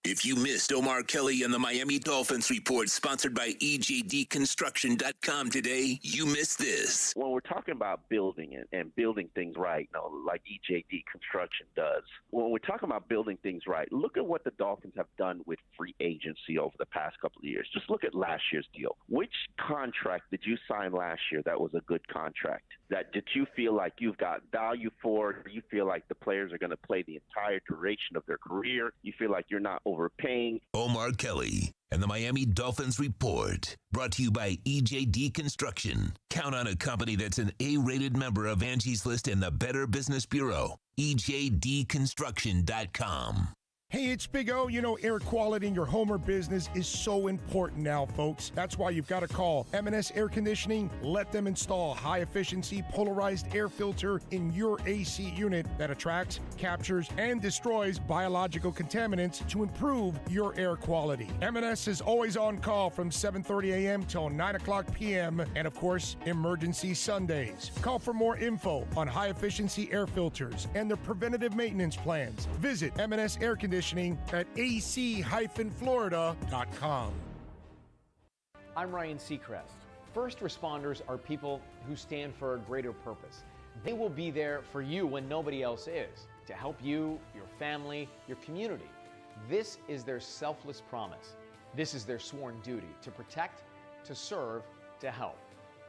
Speaker 3: If you missed Omar Kelly and the Miami Dolphins report sponsored by EJDconstruction.com today, you missed this.
Speaker 13: When we're talking about building it and building things right, like EJD Construction does, when we're talking about building things right, look at what the Dolphins have done with free agency over the past couple of years. Just look at last year's deal. Which contract did you sign last year that was a good contract? That did you feel like you've got value for? Do you feel like the players are going to play the entire duration of their career? You feel like you're not overpaying?
Speaker 3: Omar Kelly and the Miami Dolphins report, brought to you by EJD Construction. Count on a company that's an A-rated member of Angie's List and the Better Business Bureau. EJDconstruction.com.
Speaker 9: Hey, it's Big O. You know, air quality in your home or business is so important now, folks. That's why you've got to call M&S Air Conditioning. Let them install high-efficiency polarized air filter in your AC unit that attracts, captures, and destroys biological contaminants to improve your air quality. M&S is always on call from 7:30 a.m. till 9 o'clock p.m. and, of course, emergency Sundays. Call for more info on high-efficiency air filters and their preventative maintenance plans. Visit M&S Air Conditioning at ac-florida.com.
Speaker 14: I'm Ryan Seacrest. First responders are people who stand for a greater purpose. They will be there for you when nobody else is, to help you, your family, your community. This is their selfless promise. This is their sworn duty to protect, to serve, to help.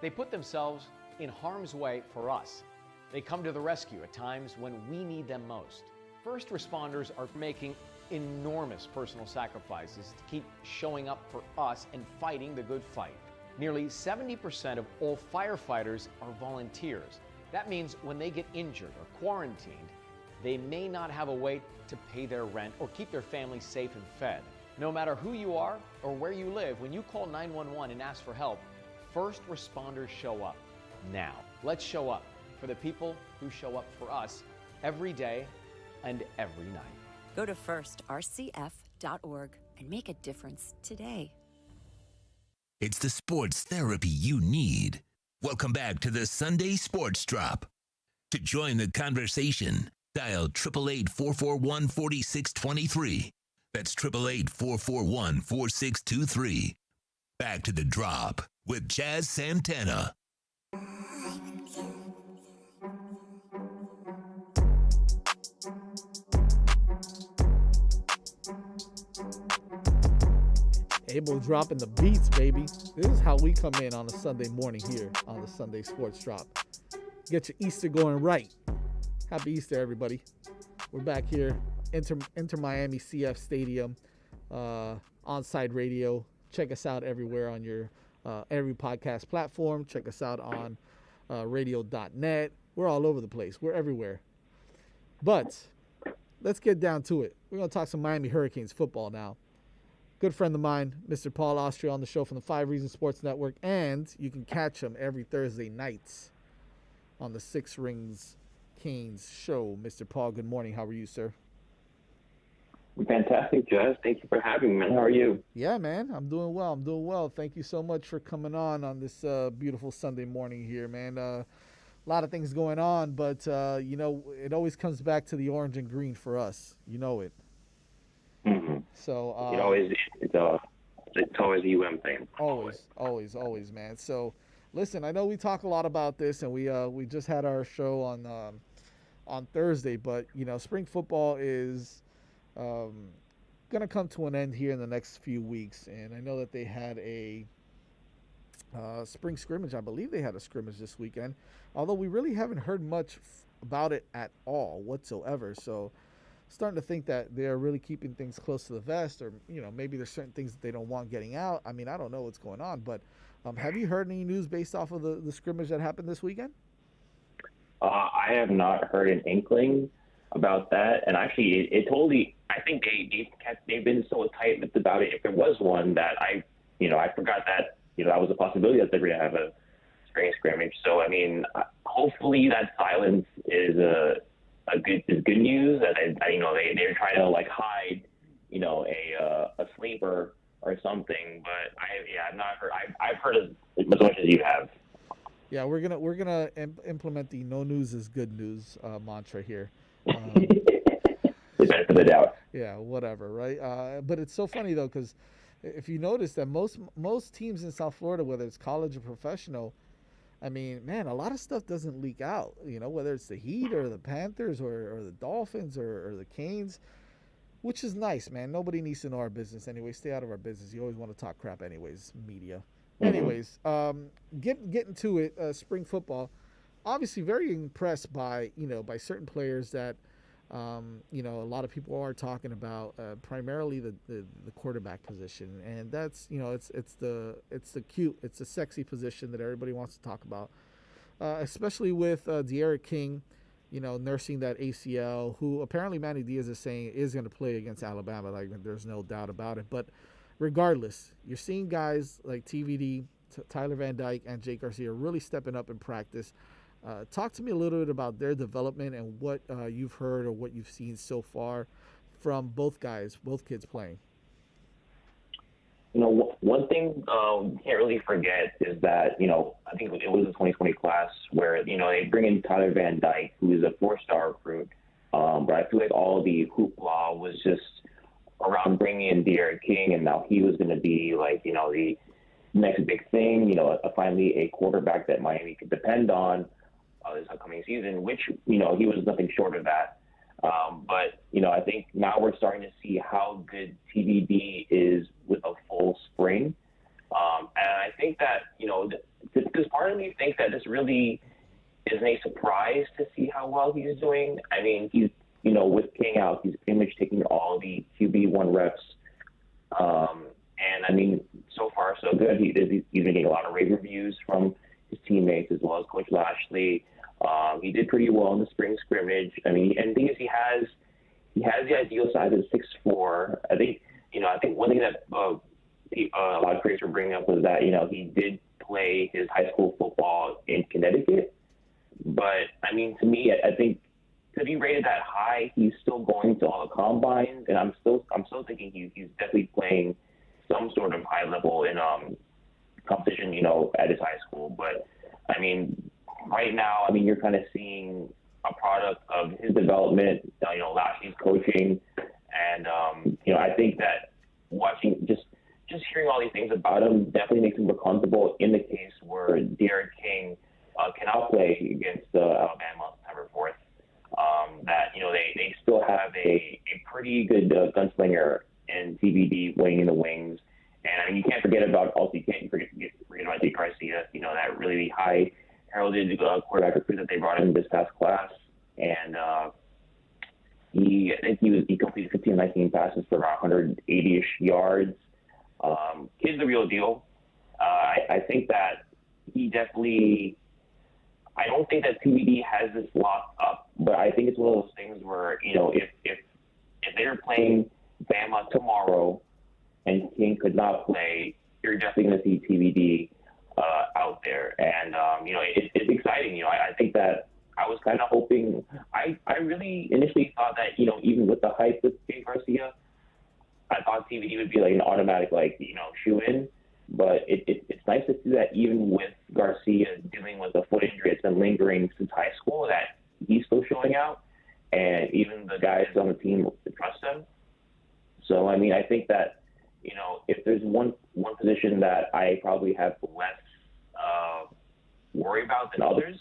Speaker 14: They put themselves in harm's way for us. They come to the rescue at times when we need them most. First responders are making enormous personal sacrifices to keep showing up for us and fighting the good fight. Nearly 70% of all firefighters are volunteers. That means when they get injured or quarantined, they may not have a way to pay their rent or keep their family safe and fed. No matter who you are or where you live, when you call 911 and ask for help, first responders show up. Now, let's show up for the people who show up for us every day and every night.
Speaker 18: Go to firstrcf.org and make a difference today.
Speaker 3: It's the sports therapy you need. Welcome back to the Sunday Sports Drop. To join the conversation, dial 888-441-4623. That's 888-441-4623. Back to the Drop with Jazz Santana.
Speaker 15: Abel dropping the beats, baby. This is how we come in on a Sunday morning here on the Sunday Sports Drop. Get your Easter going right. Happy Easter, everybody. We're back here, Inter Miami CF Stadium, on-site radio. Check us out everywhere on your every podcast platform. Check us out on radio.net. We're all over the place. We're everywhere. But let's get down to it. We're going to talk some Miami Hurricanes football now. Good friend of mine, Mr. Paul Austria, on the show from the 5 Reasons Sports Network, and you can catch him every Thursday nights on the Six Rings Canes show. Mr. Paul, good morning. How are you, sir?
Speaker 25: Fantastic, Jazz. Thank you for having me. How are you?
Speaker 15: Yeah, man. I'm doing well. Thank you so much for coming on this beautiful Sunday morning here, man. A lot of things going on, but, it always comes back to the orange and green for us. You know it.
Speaker 25: Mm-hmm.
Speaker 15: So
Speaker 25: it's always a UM thing.
Speaker 15: Always, man. So, listen, I know we talk a lot about this, and we just had our show on Thursday, but spring football is gonna come to an end here in the next few weeks, and I know that they had a spring scrimmage. I believe they had a scrimmage this weekend, although we really haven't heard much about it at all whatsoever. So, starting to think that they're really keeping things close to the vest, or maybe there's certain things that they don't want getting out. I mean, I don't know what's going on, but have you heard any news based off of the scrimmage that happened this weekend?
Speaker 25: I have not heard an inkling about that, and actually, it totally I think they've been so tight-lipped about it. If there was one, that I forgot that that was a possibility that they're going to have a spring scrimmage. So I mean, hopefully that silence is good news. That they're trying to like hide a sleeper or something. But I've not heard. I've heard as much as you have.
Speaker 15: Yeah, we're gonna implement the "no news is good news" mantra here.
Speaker 25: The benefit of the doubt.
Speaker 15: Yeah, whatever, right? But it's so funny though, because if you notice that most teams in South Florida, whether it's college or professional, I mean, man, a lot of stuff doesn't leak out. Whether it's the Heat or the Panthers or the Dolphins or the Canes, which is nice, man. Nobody needs to know our business anyway. Stay out of our business. You always want to talk crap anyways, media. Anyways, getting to it, spring football. Obviously, very impressed by certain players that a lot of people are talking about, primarily the quarterback position, and that's it's the sexy position that everybody wants to talk about, especially with De'Aaron King, nursing that ACL, who apparently Manny Diaz is saying is going to play against Alabama. Like, there's no doubt about it. But regardless, you're seeing guys like TVD, Tyler Van Dyke, and Jake Garcia really stepping up in practice. Talk to me a little bit about their development and what you've heard or what you've seen so far from both kids playing.
Speaker 25: One thing you can't really forget is that, I think it was the 2020 class where, they bring in Tyler Van Dyke, who is a 4-star recruit. But I feel like all the hoopla was just around bringing in De'Aaron King, and now he was going to be like, the next big thing, finally a quarterback that Miami could depend on this upcoming season, which, he was nothing short of that. But, I think now we're starting to see how good TVD is with a full spring. And I think that, because part of me thinks that this really isn't a surprise to see how well he's doing. I mean, he's, with King out, he's pretty much taking all the QB1 reps. And I mean, so far so good. He's been getting a lot of rave reviews from his teammates as well as Coach Lashley. He did pretty well in the spring scrimmage. I mean, and the thing is, he has the ideal size of 6'4". I think one thing that a lot of critics were bringing up was that he did play his high school football in Connecticut. But I mean, to me, I think to be rated that high, he's still going to all the combines, and I'm still thinking he's definitely playing some sort of high level in competition, at his high school. But I mean, right now, I mean, you're kind of seeing a product of his development, Lashley's coaching, and I think that watching just hearing all these things about him definitely makes him more comfortable in the case where De'Aaron King cannot play against Alabama on September 4th. That they still have a pretty good gunslinger and TVD waiting in the wings. And I mean, you can't forget about Jake Garcia, that really high heralded quarterback recruit that they brought in this past class. And I think he completed 15 19 passes for about 180-ish yards. Kid's the real deal. I think that he definitely – I don't think that TVD has this locked up, but I think it's one of those things where, if they're playing Bama tomorrow and King could not play, you're definitely going to see TVD out there. And, it's exciting. I think that I was kind of hoping – I really initially thought that, even with the hype with Jake Garcia, I thought TVD would be like an automatic, shoe-in. But it's nice to see that even with Garcia dealing with a foot injury that's been lingering since high school, that he's still showing out, and even the guys on the team trust him. So, I mean, I think that, if there's one position that I probably have less worry about than others,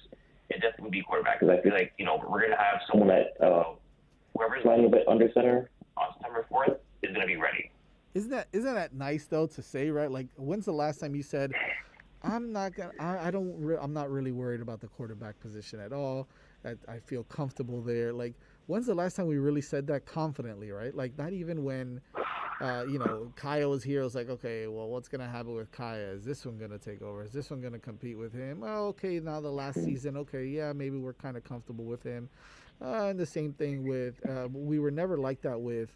Speaker 25: it definitely would be quarterback, because I feel like, we're going to have someone that whoever's lining up at under center on September 4th is going to be ready.
Speaker 15: Isn't that nice though to say, right? Like, when's the last time you said, I'm not really worried about the quarterback position at all. I feel comfortable there. Like, when's the last time we really said that confidently, right? Like, not even when, Kaya was here. I was like, okay, well, what's gonna happen with Kaya? Is this one gonna take over? Is this one gonna compete with him? Well, okay, now the last season, okay, yeah, maybe we're kind of comfortable with him. And the same thing with, we were never like that with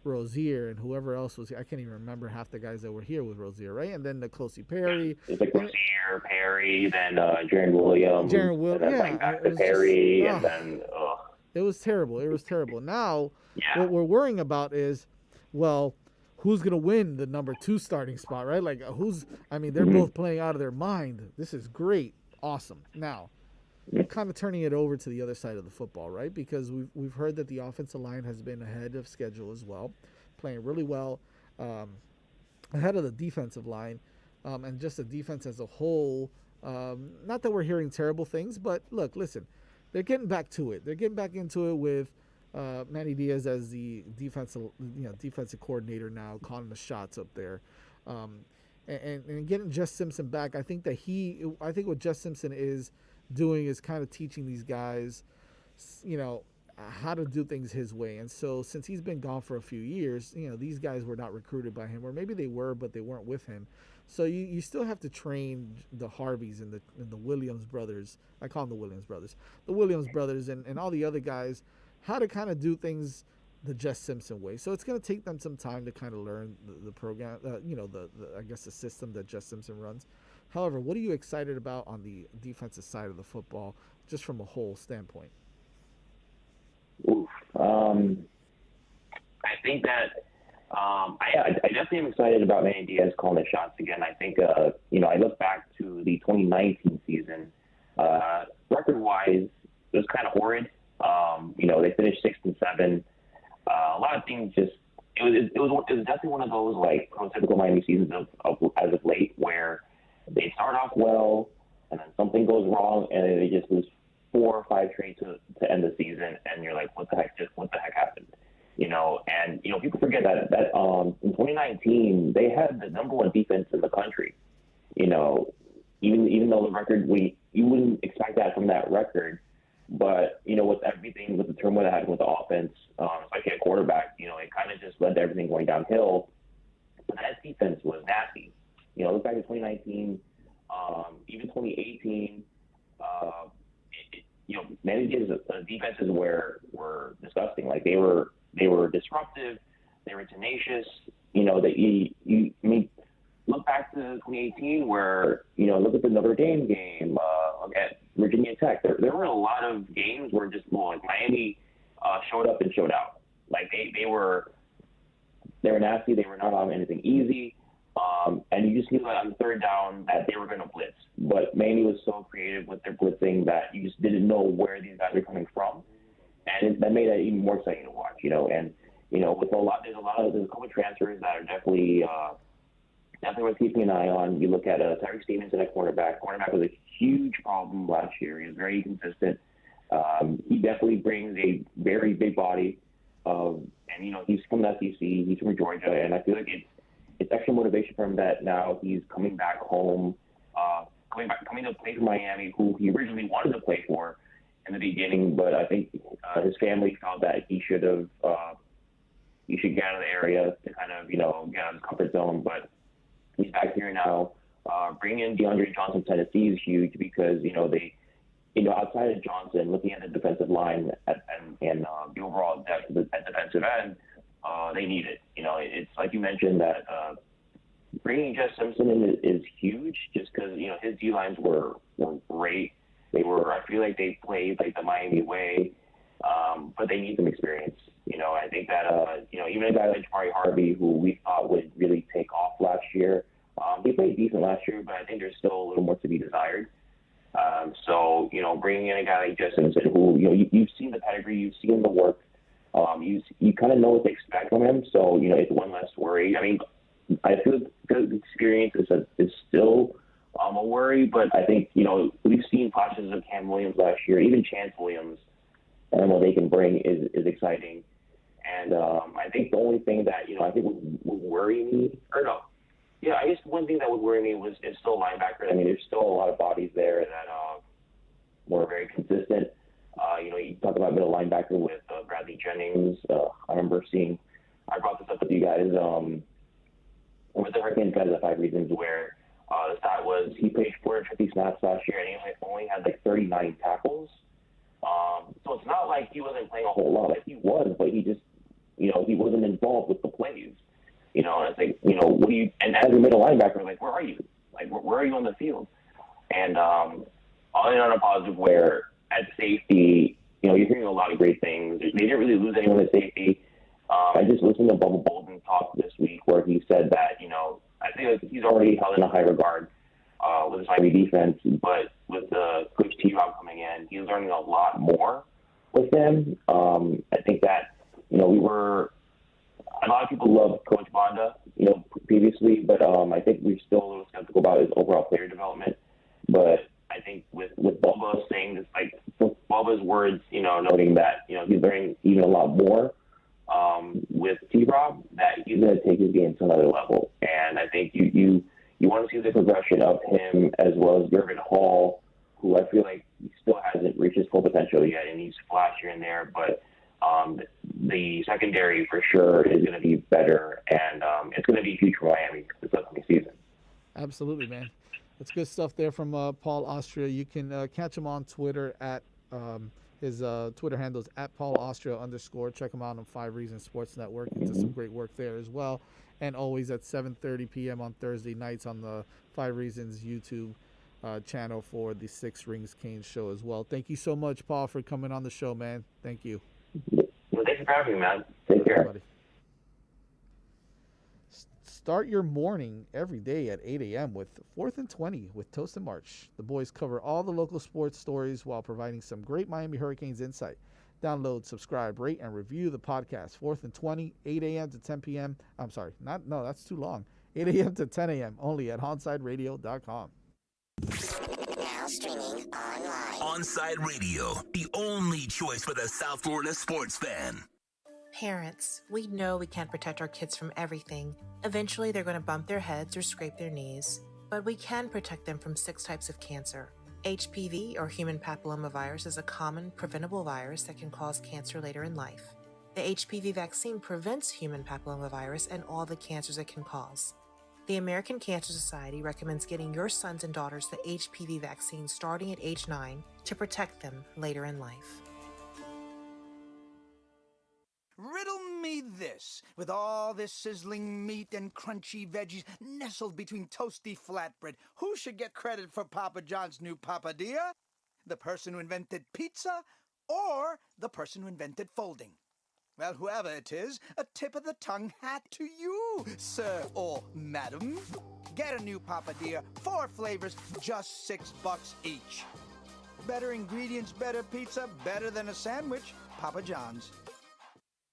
Speaker 15: Rozier and whoever else was here. I can't even remember half the guys that were here with Rozier, right? And then N'Kosi Perry.
Speaker 25: It's like Rozier, Perry, then Jaron Williams.
Speaker 15: And then
Speaker 25: like back to Perry, and then
Speaker 15: it was terrible. It was terrible. Now, what we're worrying about is, well, who's going to win the number 2 starting spot, right? Like, they're both playing out of their mind. This is great. Awesome. Now, we're kind of turning it over to the other side of the football, right? Because we've heard that the offensive line has been ahead of schedule as well, playing really well, ahead of the defensive line, and just the defense as a whole. Not that we're hearing terrible things, but look, listen, they're getting back to it. They're getting back into it with Manny Diaz as the defensive coordinator now, calling the shots up there, and getting Jess Simpson back. I think what Jess Simpson is doing is kind of teaching these guys, how to do things his way. And so since he's been gone for a few years, these guys were not recruited by him, or maybe they were, but they weren't with him. So you still have to train the Harveys and the Williams brothers. I call them the Williams brothers. The Williams brothers and all the other guys, how to kind of do things the Jess Simpson way. So it's going to take them some time to kind of learn the program, I guess the system that Jess Simpson runs. However, what are you excited about on the defensive side of the football, just from a whole standpoint?
Speaker 25: I think that I definitely am excited about Manny Diaz calling the shots again. I think, I look back to the 2019 season. Record-wise, it was kind of horrid. They finished 6-7. A lot of things just it was definitely one of those like prototypical Miami seasons as of late, where they start off well and then something goes wrong and they just lose 4 or 5 straight to end the season, and you're like, what the heck happened? And people forget that in 2019 they had the number 1 defense in the country. Even though the record, you wouldn't expect that from that record. But, with everything, with the turmoil that happened with the offense, especially at quarterback, it kind of just led to everything going downhill. But that defense was nasty. Look back at 2019, even 2018, Manny Diaz's defenses were disgusting. Like, they were disruptive, they were tenacious. Look back to 2018 where, look at the Notre Dame game, look at Virginia Tech. There were a lot of games where just Miami showed up and showed out. Like they were nasty. They were not on anything easy. And you just knew that on 3rd down that they were going to blitz. But Miami was so creative with their blitzing that you just didn't know where these guys were coming from. And that made that even more exciting to watch, And, with there's a couple of transfers that are definitely worth keeping an eye on. You look at Tyreek Stevenson at cornerback. Cornerback was a huge problem last year. He was very inconsistent. He definitely brings a very big body. And, he's from the SEC. He's from Georgia. And I feel like it's extra motivation for him that now he's coming back home, coming to play for Miami, who he originally wanted to play for in the beginning. But I think his family felt that he should get out of the area to kind of, get out of his comfort zone. But he's back here now. Bringing in DeAndre Johnson, Tennessee is huge because, they, outside of Johnson, looking at the defensive line and the overall depth at defensive end, they need it. It's like you mentioned that bringing Jess Simpson in is huge just because, his D-lines were great. I feel like they played like the Miami way, but they need some experience. I think that, even a guy like Jabari Harvey, who we thought would really take off last year, he played decent last year, but I think there's still a little more to be desired. So, bringing in a guy like Jess Simpson, who, you've seen the pedigree, you've seen the work, you kind of know what to expect from him. So, it's one less worry. I mean, I feel the experience is still a worry, but I think, we've seen flashes of Cam Williams last year, even Chance Williams, and what they can bring is exciting. And I think the only thing that, I think would worry me, I guess one thing that would worry me is still linebacker. I mean, there's still a lot of bodies there that were very consistent. You talk about middle linebacker with Bradley Jennings. I remember I brought this up with you guys, with the Hurricanes guys at 5 Reasons, where the stat was he played 450 snaps last year and he only had like 39 tackles. So it's not like he wasn't playing a whole lot. Like he was, but he just, he wasn't involved involved with the plays. You know, and it's like, you know, what do you? And as a middle linebacker, like, where are you? Like, where are you on the field? And all in on a positive, where at safety, you know, you're hearing a lot of great things. They didn't really lose anyone at safety. I just listened to Bubba Bolden talk this week, where he said that, you know, I think he's already held in a high regard with his Miami defense, but with the Coach T-Rob coming in, he's learning a lot more with them. I think that, you know, a lot of people love Coach Bonda, you know, previously, but I think we're still a little skeptical about his overall player development. But I think with Bubba saying this, like, Bubba's words, you know, noting that, you know, he's learning even a lot more with T-Rob, that he's going to take his game to another level. And I think you want to see the progression of him, as well as Gervin Hall, who I feel like he still hasn't reached his full potential yet, and he's flashed here and there. But the secondary for sure is going to be better, and it's going to be huge for Miami this upcoming season.
Speaker 15: Absolutely, man. That's good stuff there from Paul Austria. You can catch him on Twitter at his Twitter handle is at Paul Austria _. Check him out on 5 Reasons Sports Network. He does some great work there as well. And always at 7:30 p.m. on Thursday nights on the 5 Reasons YouTube channel for the 6 Rings Kane show as well. Thank you so much, Paul, for coming on the show, man. Thank you.
Speaker 25: Well, thanks for having me, man. Take care.
Speaker 15: Buddy. Start your morning every day at 8 a.m. with 4th and 20 with Toast and March. The boys cover all the local sports stories while providing some great Miami Hurricanes insight. Download, subscribe, rate, and review the podcast. 4th and 20, 8 a.m. to 10 p.m. I'm sorry, that's too long. 8 a.m. to 10 a.m. only at OnsideRadio.com.
Speaker 3: Now streaming online. Onside Radio, the only choice for the South Florida sports fan.
Speaker 1: Parents, we know we can't protect our kids from everything. Eventually, they're going to bump their heads or scrape their knees. But we can protect them from 6 types of cancer. HPV, or human papillomavirus, is a common, preventable virus that can cause cancer later in life. The HPV vaccine prevents human papillomavirus and all the cancers it can cause. The American Cancer Society recommends getting your sons and daughters the HPV vaccine starting at age 9 to protect them later in life.
Speaker 2: Riddle me this, with all this sizzling meat and crunchy veggies nestled between toasty flatbread, who should get credit for Papa John's new papadilla? The person who invented pizza or the person who invented folding? Well, whoever it is, a tip of the tongue hat to you, sir or madam. Get a new papadilla, 4 flavors, just $6 each. Better ingredients, better pizza, better than a sandwich, Papa John's.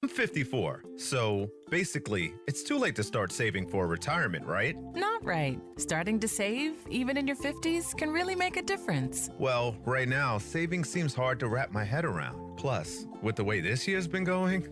Speaker 21: I'm 54, so basically, it's too late to start saving for retirement, right?
Speaker 22: Not right. Starting to save, even in your 50s, can really make a difference.
Speaker 21: Well, right now, saving seems hard to wrap my head around. Plus, with the way this year's been going...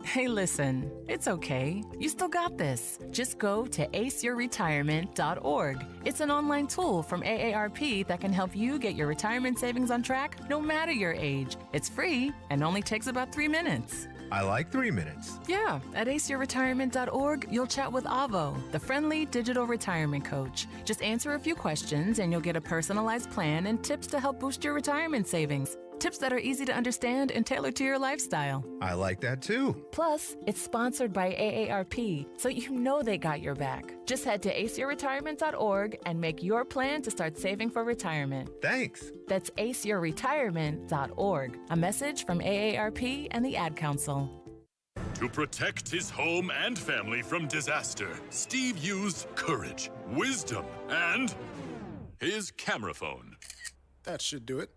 Speaker 22: Hey, listen, it's okay. You still got this. Just go to aceyourretirement.org. It's an online tool from AARP that can help you get your retirement savings on track no matter your age. It's free and only takes about 3 minutes.
Speaker 21: I like 3 minutes.
Speaker 22: Yeah, at aceyourretirement.org, you'll chat with Avo, the friendly digital retirement coach. Just answer a few questions and you'll get a personalized plan and tips to help boost your retirement savings. Tips that are easy to understand and tailored to your lifestyle.
Speaker 21: I like that too.
Speaker 22: Plus, it's sponsored by AARP, so you know they got your back. Just head to aceyourretirement.org and make your plan to start saving for retirement.
Speaker 21: Thanks.
Speaker 22: That's aceyourretirement.org. A message from AARP and the Ad Council.
Speaker 5: To protect his home and family from disaster, Steve used courage, wisdom, and his camera phone.
Speaker 6: That should do it.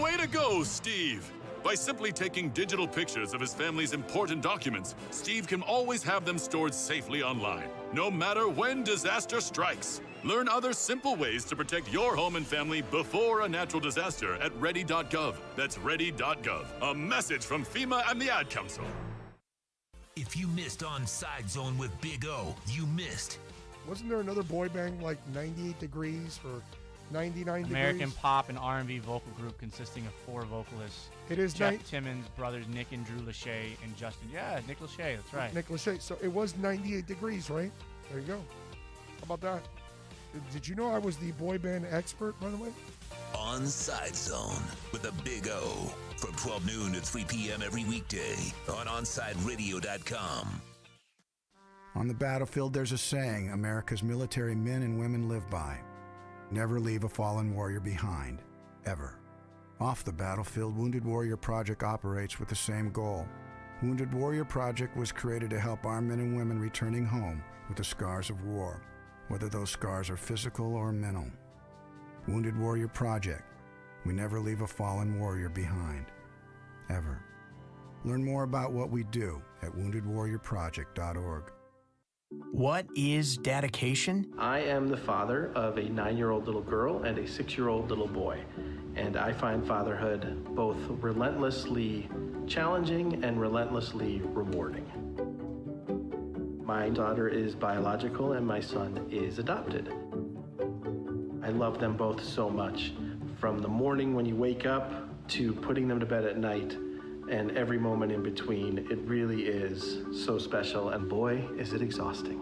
Speaker 5: Way to go, Steve! By simply taking digital pictures of his family's important documents, Steve can always have them stored safely online, no matter when disaster strikes. Learn other simple ways to protect your home and family before a natural disaster at ready.gov. That's ready.gov. A message from FEMA and the Ad Council.
Speaker 3: If you missed Onside Zone with Big O, you missed.
Speaker 9: Wasn't there another boy band like 98 Degrees or 99
Speaker 19: American
Speaker 9: degrees?
Speaker 19: pop and R&B vocal group consisting of 4 vocalists.
Speaker 9: It is
Speaker 19: Jeff Timmons, brothers Nick and Drew Lachey, and Justin. Yeah, Nick Lachey, that's right.
Speaker 9: Nick Lachey. So it was 98 Degrees, right? There you go. How about that? Did you know I was the boy band expert, by the way?
Speaker 3: Onside Zone with a Big O from 12 noon to 3 p.m. every weekday on OnsideRadio.com.
Speaker 6: On the battlefield, there's a saying America's military men and women live by. Never leave a fallen warrior behind, ever. Off the battlefield, Wounded Warrior Project operates with the same goal. Wounded Warrior Project was created to help our men and women returning home with the scars of war, whether those scars are physical or mental. Wounded Warrior Project. We never leave a fallen warrior behind, ever. Learn more about what we do at woundedwarriorproject.org.
Speaker 7: What is dedication?
Speaker 8: I am the father of a 9-year-old little girl and a 6-year-old little boy, and I find fatherhood both relentlessly challenging and relentlessly rewarding. My daughter is biological and my son is adopted. I love them both so much, from the morning when you wake up to putting them to bed at night, and every moment in between. It really is so special, and boy, is it exhausting.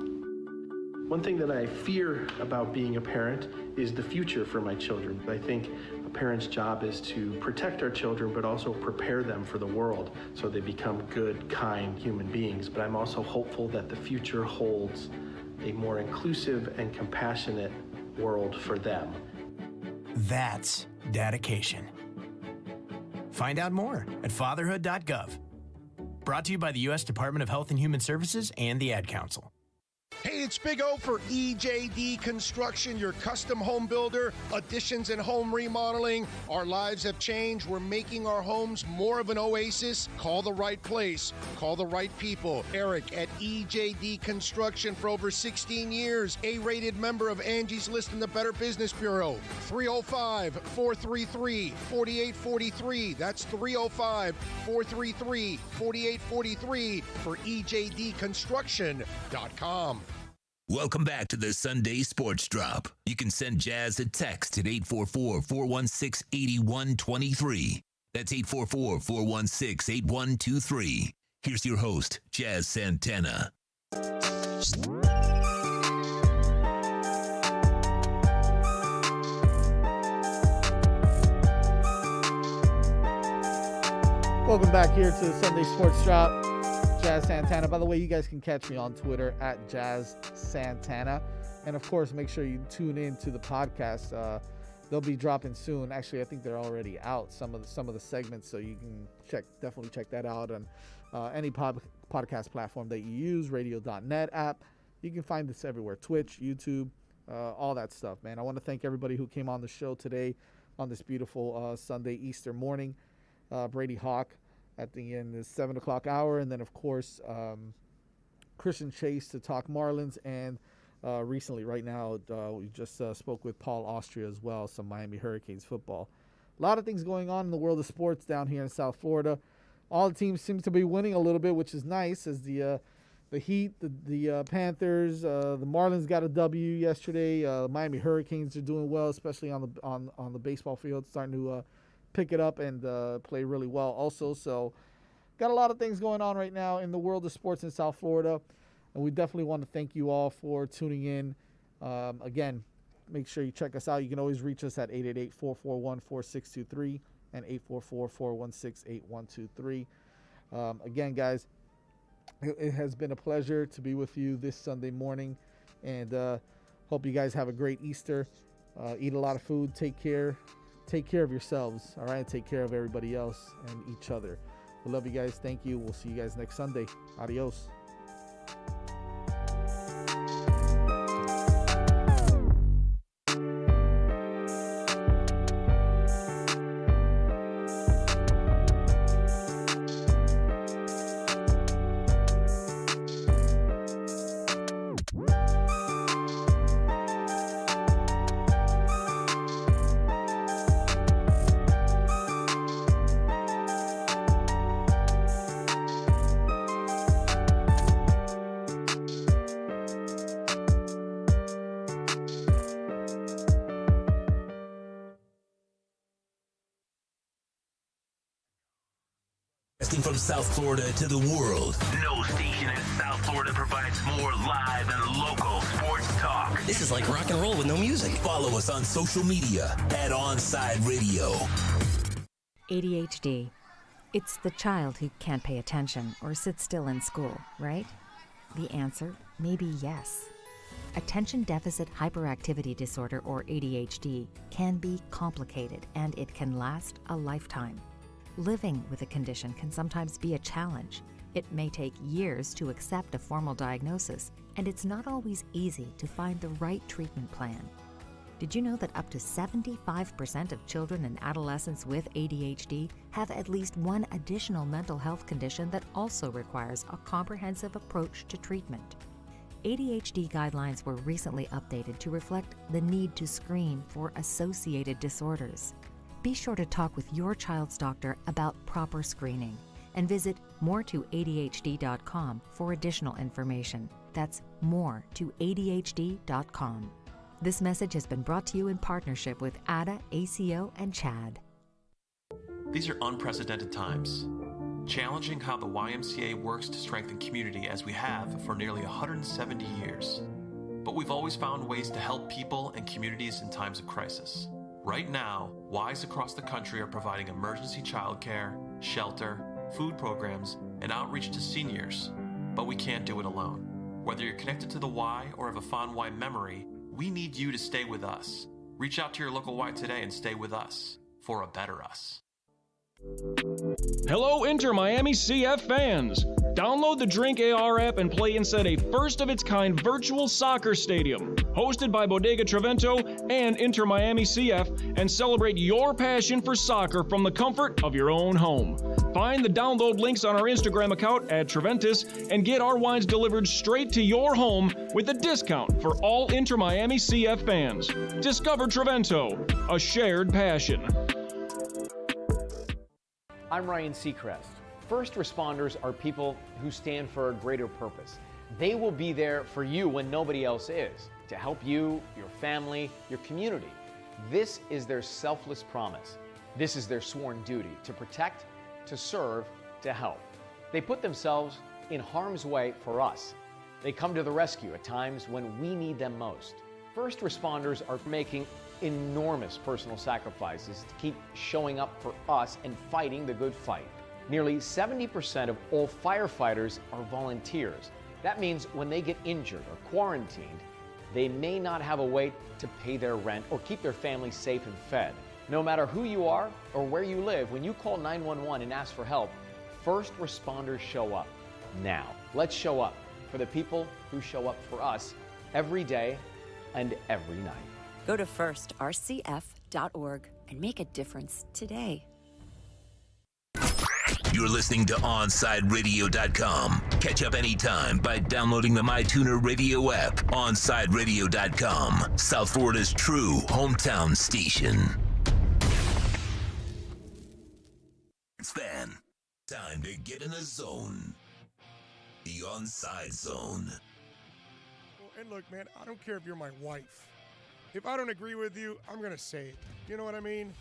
Speaker 8: One thing that I fear about being a parent is the future for my children. I think a parent's job is to protect our children, but also prepare them for the world so they become good, kind human beings. But I'm also hopeful that the future holds a more inclusive and compassionate world for them.
Speaker 7: That's dedication. Find out more at fatherhood.gov. Brought to you by the U.S. Department of Health and Human Services and the Ad Council.
Speaker 9: Hey, it's Big O for EJD Construction, your custom home builder, additions and home remodeling. Our lives have changed. We're making our homes more of an oasis. Call the right place. Call the right people. Eric at EJD Construction for over 16 years. A-rated member of Angie's List in the Better Business Bureau. 305-433-4843. That's 305-433-4843 for EJDconstruction.com.
Speaker 3: Welcome back to the Sunday Sports Drop. You can send Jazz a text at 844-416-8123. That's 844-416-8123. Here's your host, Jazz Santana.
Speaker 15: Welcome back here to the Sunday Sports Drop. Jazz Santana. By the way, you guys can catch me on Twitter at Jazz Santana. And of course, make sure you tune in to the podcast. They'll be dropping soon. Actually, I think they're already out, some of the segments, so you can definitely check that out on any podcast platform that you use, radio.net app. You can find this everywhere, Twitch, YouTube, all that stuff, man. I want to thank everybody who came on the show today on this beautiful Sunday Easter morning. Brady Hawk at the end, the 7 o'clock hour, and then of course Christian Chase to talk Marlins, and recently, right now, we just spoke with Paul Austria as well, some Miami Hurricanes football. A lot of things going on in the world of sports down here in South Florida. All the teams seem to be winning a little bit, which is nice. As the Heat, the Panthers, the Marlins got a W yesterday. Miami Hurricanes are doing well, especially on the baseball field, starting to pick it up and play really well also. So got a lot of things going on right now in the world of sports in South Florida, and we definitely want to thank you all for tuning in. Again, make sure you check us out. You can always reach us at 888-441-4623 and 844-416-8123. Again, guys, it has been a pleasure to be with you this Sunday morning, and hope you guys have a great Easter. Eat a lot of food. Take care of yourselves, all right? Take care of everybody else and each other. We love you guys. Thank you. We'll see you guys next Sunday. Adios.
Speaker 3: From South Florida to the world, no station in South Florida provides more live and local sports talk.
Speaker 17: This is like rock and roll with no music.
Speaker 3: Follow us on social media at Onside Radio.
Speaker 20: ADHD. It's the child who can't pay attention or sit still in school, right?
Speaker 10: The answer may be yes. Attention deficit hyperactivity disorder, or ADHD, can be complicated and it can last a lifetime. Living with a condition can sometimes be a challenge. It may take years to accept a formal diagnosis, and it's not always easy to find the right treatment plan. Did you know that up to 75% of children and adolescents with ADHD have at least one additional mental health condition that also requires a comprehensive approach to treatment? ADHD guidelines were recently updated to reflect the need to screen for associated disorders. Be sure to talk with your child's doctor about proper screening and visit moretoadhd.com for additional information. That's moretoadhd.com. This message has been brought to you in partnership with ADA, ACO, and CHAD.
Speaker 16: These are unprecedented times, challenging how the YMCA works to strengthen community as we have for nearly 170 years. But we've always found ways to help people and communities in times of crisis. Right now, Ys across the country are providing emergency childcare, shelter, food programs, and outreach to seniors. But we can't do it alone. Whether you're connected to the Y or have a fond Y memory, we need you to stay with us. Reach out to your local Y today and stay with us for a better us.
Speaker 4: Hello, Inter Miami CF fans! Download the Drink AR app and play inside a first-of-its-kind virtual soccer stadium, hosted by Bodega Trevento and Inter Miami CF, and celebrate your passion for soccer from the comfort of your own home. Find the download links on our Instagram account at Treventus and get our wines delivered straight to your home with a discount for all Inter Miami CF fans. Discover Trevento, a shared passion.
Speaker 14: I'm Ryan Seacrest. First responders are people who stand for a greater purpose. They will be there for you when nobody else is, to help you, your family, your community. This is their selfless promise. This is their sworn duty to protect, to serve, to help. They put themselves in harm's way for us. They come to the rescue at times when we need them most. First responders are making enormous personal sacrifices to keep showing up for us and fighting the good fight. Nearly 70% of all firefighters are volunteers. That means when they get injured or quarantined, they may not have a way to pay their rent or keep their family safe and fed. No matter who you are or where you live, when you call 911 and ask for help, first responders show up. Now, let's show up for the people who show up for us every day and every night.
Speaker 18: Go to firstrcf.org and make a difference today.
Speaker 3: You're listening to OnSideRadio.com. Catch up anytime by downloading the MyTuner Radio app. OnSideRadio.com, South Florida's true hometown station. Fan, time to get in the zone. The Onside Zone.
Speaker 9: And look, man, I don't care if you're my wife. If I don't agree with you, I'm going to say it. You know what I mean?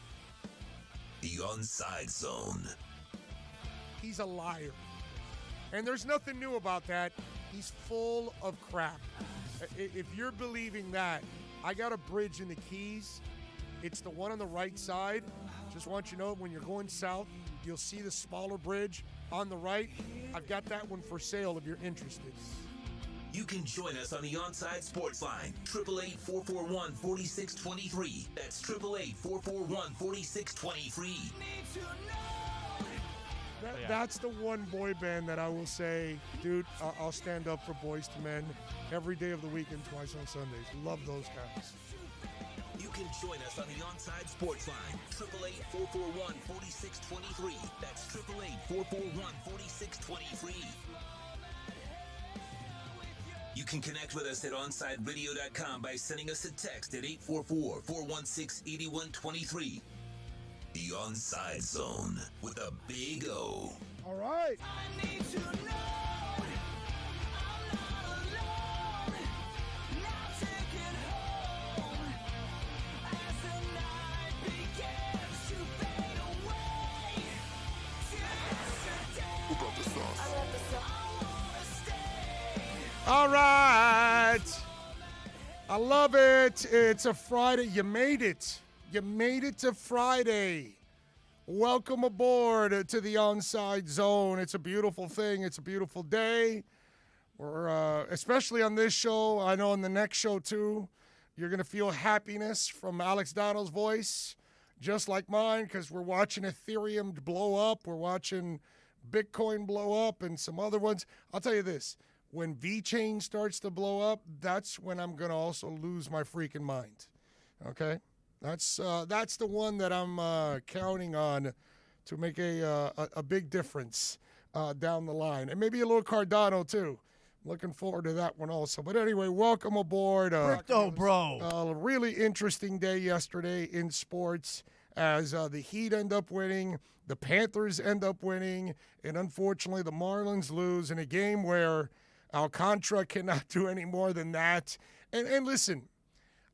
Speaker 3: The Onside Zone.
Speaker 9: He's a liar. And there's nothing new about that. He's full of crap. If you're believing that, I got a bridge in the Keys. It's the one on the right side. Just want you to know, when you're going south, you'll see the smaller bridge on the right. I've got that one for sale if you're interested.
Speaker 3: You can join us on the Onside Sports Line, 888-441-4623. That's 888-441-4623.
Speaker 9: That's the one boy band that I will say, dude, I'll stand up for Boys to Men every day of the week and twice on Sundays. Love those guys.
Speaker 3: You can join us on the Onside Sports Line, 888-441-4623. That's 888-441-4623. You can connect with us at OnSideRadio.com by sending us a text at 844-416-8123. The Onside Zone with a big O.
Speaker 9: All right.
Speaker 20: I need to know I'm not alone. Now take it home as the night begins to fade away. Yesterday, who brought the sauce? I love the sauce. I wanna stay.
Speaker 9: All right. I love it. It's a Friday. You made it. You made it to Friday. Welcome aboard to the Onside Zone. It's a beautiful thing. It's a beautiful day. We're especially on this show. I know on the next show too, you're gonna feel happiness from Alex Donno's voice, just like mine, because we're watching Ethereum blow up. We're watching Bitcoin blow up, and some other ones. I'll tell you this: when VeChain starts to blow up, that's when I'm gonna also lose my freaking mind. Okay, that's the one that I'm counting on to make a big difference down the line, and maybe a little Cardano too. Looking forward to that one also. But anyway, welcome aboard.
Speaker 15: Crypto, bro.
Speaker 9: A really interesting day yesterday in sports as the Heat end up winning, the Panthers end up winning, and unfortunately the Marlins lose in a game where Alcantara cannot do any more than that. And listen,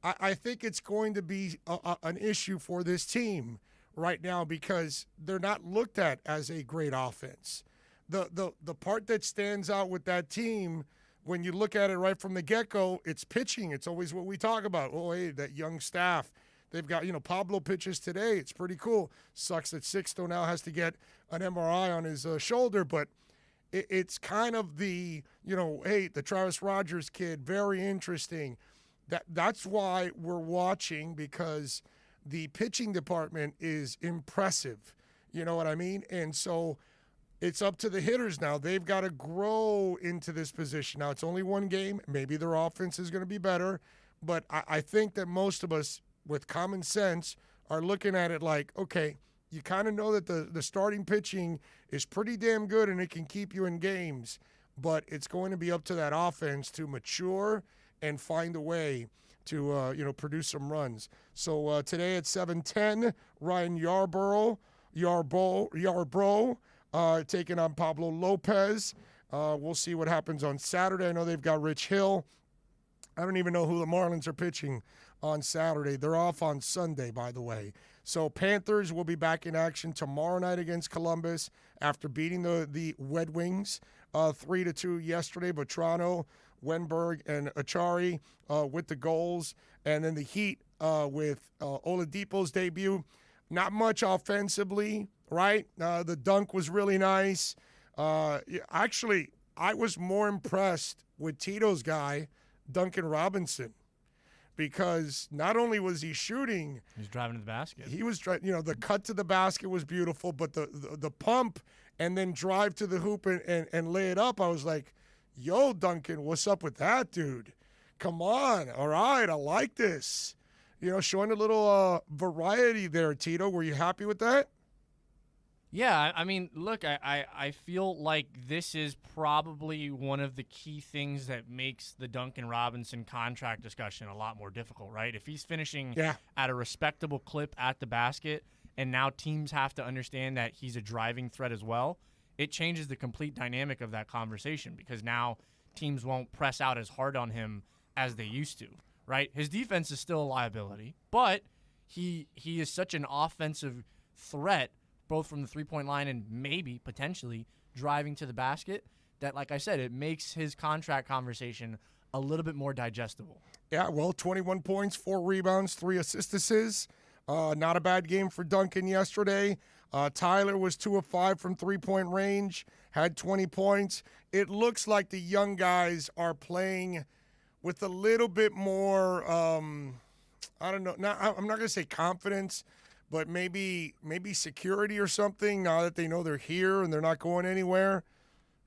Speaker 9: I think it's going to be an issue for this team right now because they're not looked at as a great offense. The part that stands out with that team, when you look at it right from the get-go, it's pitching. It's always what we talk about. Oh, hey, that young staff. They've got, Pablo pitches today. It's pretty cool. Sucks that Sixto now has to get an MRI on his shoulder, but it's kind of the, hey, the Travis Rogers kid, very interesting. That's why we're watching, because the pitching department is impressive. You know what I mean? And so it's up to the hitters now. They've got to grow into this position. Now, it's only one game. Maybe their offense is going to be better. But I think that most of us, with common sense, are looking at it like, okay, you kind of know that the starting pitching is pretty damn good and it can keep you in games. But it's going to be up to that offense to mature and find a way to, produce some runs. So today at 7:10, Ryan Yarbrough, taking on Pablo Lopez. We'll see what happens on Saturday. I know they've got Rich Hill. I don't even know who the Marlins are pitching on Saturday. They're off on Sunday, by the way. So Panthers will be back in action tomorrow night against Columbus after beating the Red Wings 3-2 yesterday. Vetrano, Wenberg, and Achari with the goals. And then the Heat with Oladipo's debut. Not much offensively, right? The dunk was really nice. Actually, I was more impressed with Tito's guy, Duncan Robinson, because not only was he shooting,
Speaker 19: he's driving to the basket.
Speaker 9: He was the cut to the basket was beautiful, but the pump and then drive to the hoop and lay it up, I was like, yo, Duncan, what's up with that, dude? Come on. All right, I like this. Showing a little variety there, Tito. Were you happy with that?
Speaker 19: Yeah, I mean, look, I feel like this is probably one of the key things that makes the Duncan Robinson contract discussion a lot more difficult, right? If he's finishing at a respectable clip at the basket, and now teams have to understand that he's a driving threat as well, it changes the complete dynamic of that conversation, because now teams won't press out as hard on him as they used to, right? His defense is still a liability, but he is such an offensive threat, both from the three-point line and maybe potentially driving to the basket, that, like I said, it makes his contract conversation a little bit more digestible.
Speaker 9: Yeah, well, 21 points, 4 rebounds, 3 assists. Not a bad game for Duncan yesterday. Tyler was 2 of 5 from three-point range, had 20 points. It looks like the young guys are playing with a little bit more, I don't know, I'm not going to say confidence, but maybe security or something, now that they know they're here and they're not going anywhere.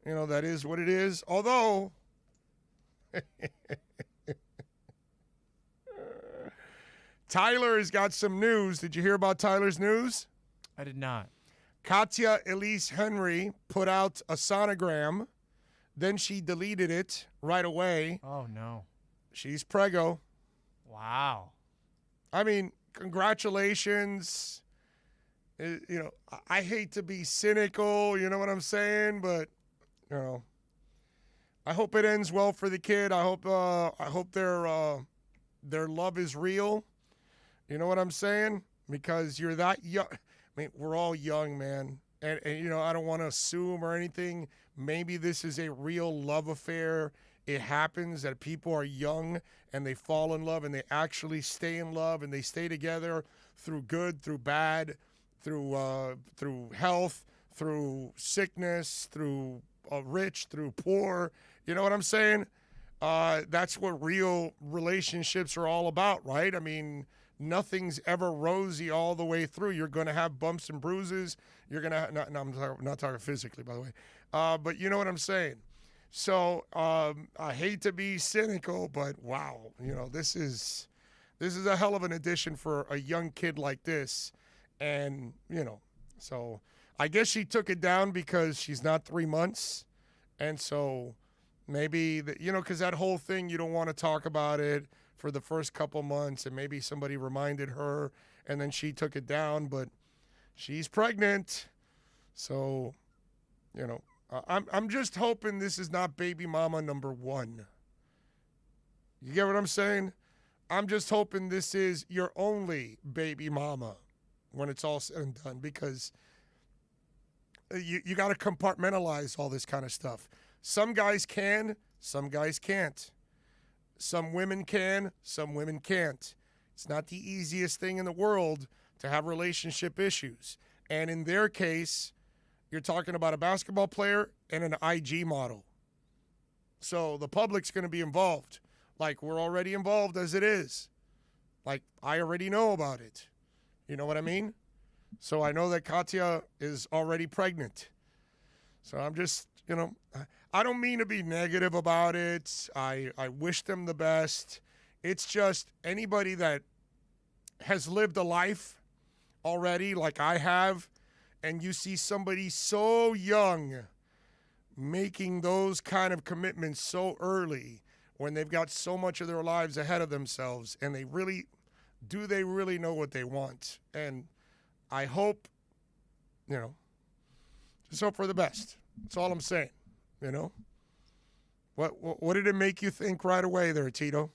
Speaker 9: That is what it is. Although, Tyler has got some news. Did you hear about Tyler's news?
Speaker 19: I did not.
Speaker 9: Katya Elise Henry put out a sonogram. Then she deleted it right away.
Speaker 19: Oh, no.
Speaker 9: She's preggo.
Speaker 19: Wow.
Speaker 9: I mean, congratulations. I hate to be cynical, you know what I'm saying? But, I hope it ends well for the kid. I hope their love is real. You know what I'm saying? Because you're that young. I mean, we're all young, man. And I don't want to assume or anything. Maybe this is a real love affair. It happens that people are young and they fall in love and they actually stay in love and they stay together through good, through bad, through health, through sickness, through rich, through poor. You know what I'm saying? That's what real relationships are all about, right? I mean, nothing's ever rosy all the way through. You're going to have bumps and bruises. You're going to no, I'm not talking physically, by the way. But you know what I'm saying? So I hate to be cynical, but wow, this is a hell of an addition for a young kid like this. And, so I guess she took it down because she's not 3 months. And so maybe, because that whole thing, you don't want to talk about it for the first couple months, and maybe somebody reminded her, and then she took it down, but she's pregnant. So, I'm just hoping this is not baby mama number 1. You get what I'm saying? I'm just hoping this is your only baby mama when it's all said and done, because you got to compartmentalize all this kind of stuff. Some guys can, some guys can't. Some women can, some women can't. It's not the easiest thing in the world to have relationship issues. And in their case, you're talking about a basketball player and an IG model. So the public's going to be involved. Like, we're already involved as it is. Like, I already know about it. You know what I mean? So I know that Katya is already pregnant. So I'm just, I don't mean to be negative about it. I wish them the best. It's just anybody that has lived a life already like I have, and you see somebody so young making those kind of commitments so early when they've got so much of their lives ahead of themselves, and they really know what they want? And I hope, just hope for the best. That's all I'm saying, What did it make you think right away there, Tito?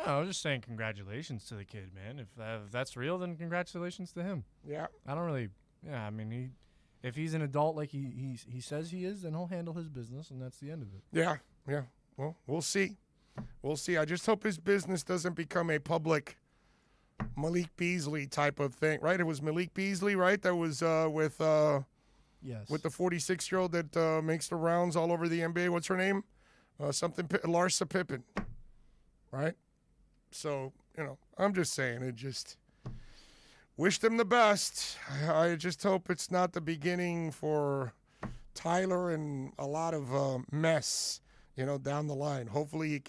Speaker 19: I was just saying congratulations to the kid, man. If that's real, then congratulations to him.
Speaker 9: Yeah.
Speaker 19: I don't really, I mean, if he's an adult like he says he is, then he'll handle his business, and that's the end of it.
Speaker 9: Yeah. Well, we'll see. I just hope his business doesn't become a public Malik Beasley type of thing, right? It was Malik Beasley, right? That was with
Speaker 19: yes,
Speaker 9: with the 46-year-old that makes the rounds all over the NBA. What's her name? Larsa Pippen, right? So, I'm just saying, it just wish them the best. I just hope it's not the beginning for Tyler and a lot of mess, down the line. Hopefully it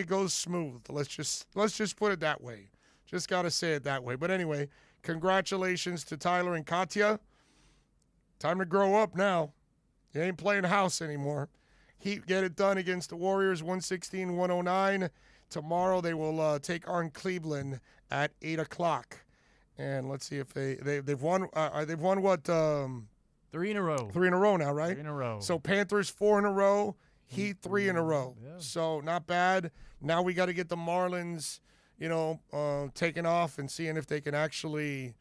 Speaker 9: goes smooth. Let's just put it that way. Just got to say it that way. But anyway, congratulations to Tyler and Katya. Time to grow up now. You ain't playing house anymore. Heat get it done against the Warriors, 116-109. Tomorrow they will take on Cleveland at 8 o'clock. And let's see if they've won. They've won what?
Speaker 19: 3 in a row.
Speaker 9: 3 in a row now, right?
Speaker 19: 3 in a row.
Speaker 9: So Panthers 4 in a row. Heat 3 in a row.
Speaker 19: Yeah.
Speaker 9: So not bad. Now we got to get the Marlins, taken off and seeing if they can actually,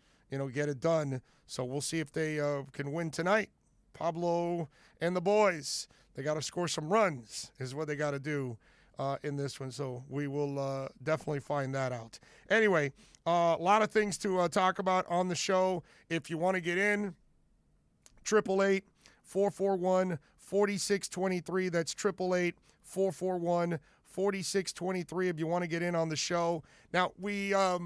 Speaker 9: get it done. So we'll see if they can win tonight. Pablo and the boys, they got to score some runs is what they got to do in this one. So we will definitely find that out. Anyway, a lot of things to talk about on the show. If you want to get in, 888-441-4623. That's 888-441-4623 if you want to get in on the show. Now, we have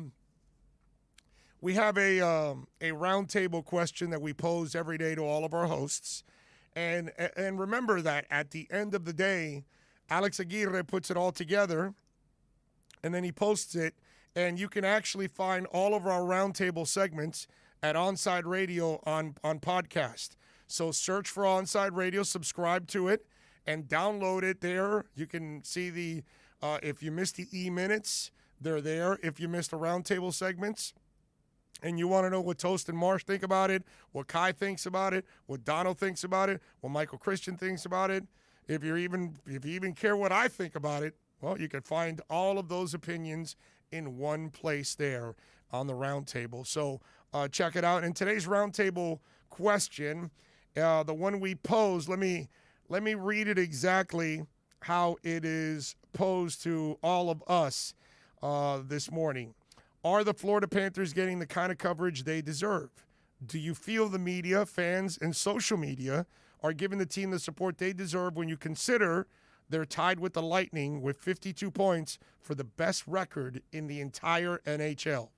Speaker 9: a roundtable question that we pose every day to all of our hosts. And remember that at the end of the day, Alex Aguirre puts it all together, and then he posts it, and you can actually find all of our roundtable segments at Onside Radio on podcast. So search for Onside Radio, subscribe to it, and download it there. You can see if you missed the E-minutes, they're there. If you missed the roundtable segments and you want to know what Toast and Marsh think about it, what Kai thinks about it, what Donno thinks about it, what Michael Christian thinks about it, if you even care what I think about it, well, you can find all of those opinions in one place there on the roundtable. So check it out. And today's roundtable question, the one we posed, let me read it exactly how it is posed to all of us this morning. Are the Florida Panthers getting the kind of coverage they deserve? Do you feel the media, fans, and social media are giving the team the support they deserve when you consider they're tied with the Lightning with 52 points for the best record in the entire NHL.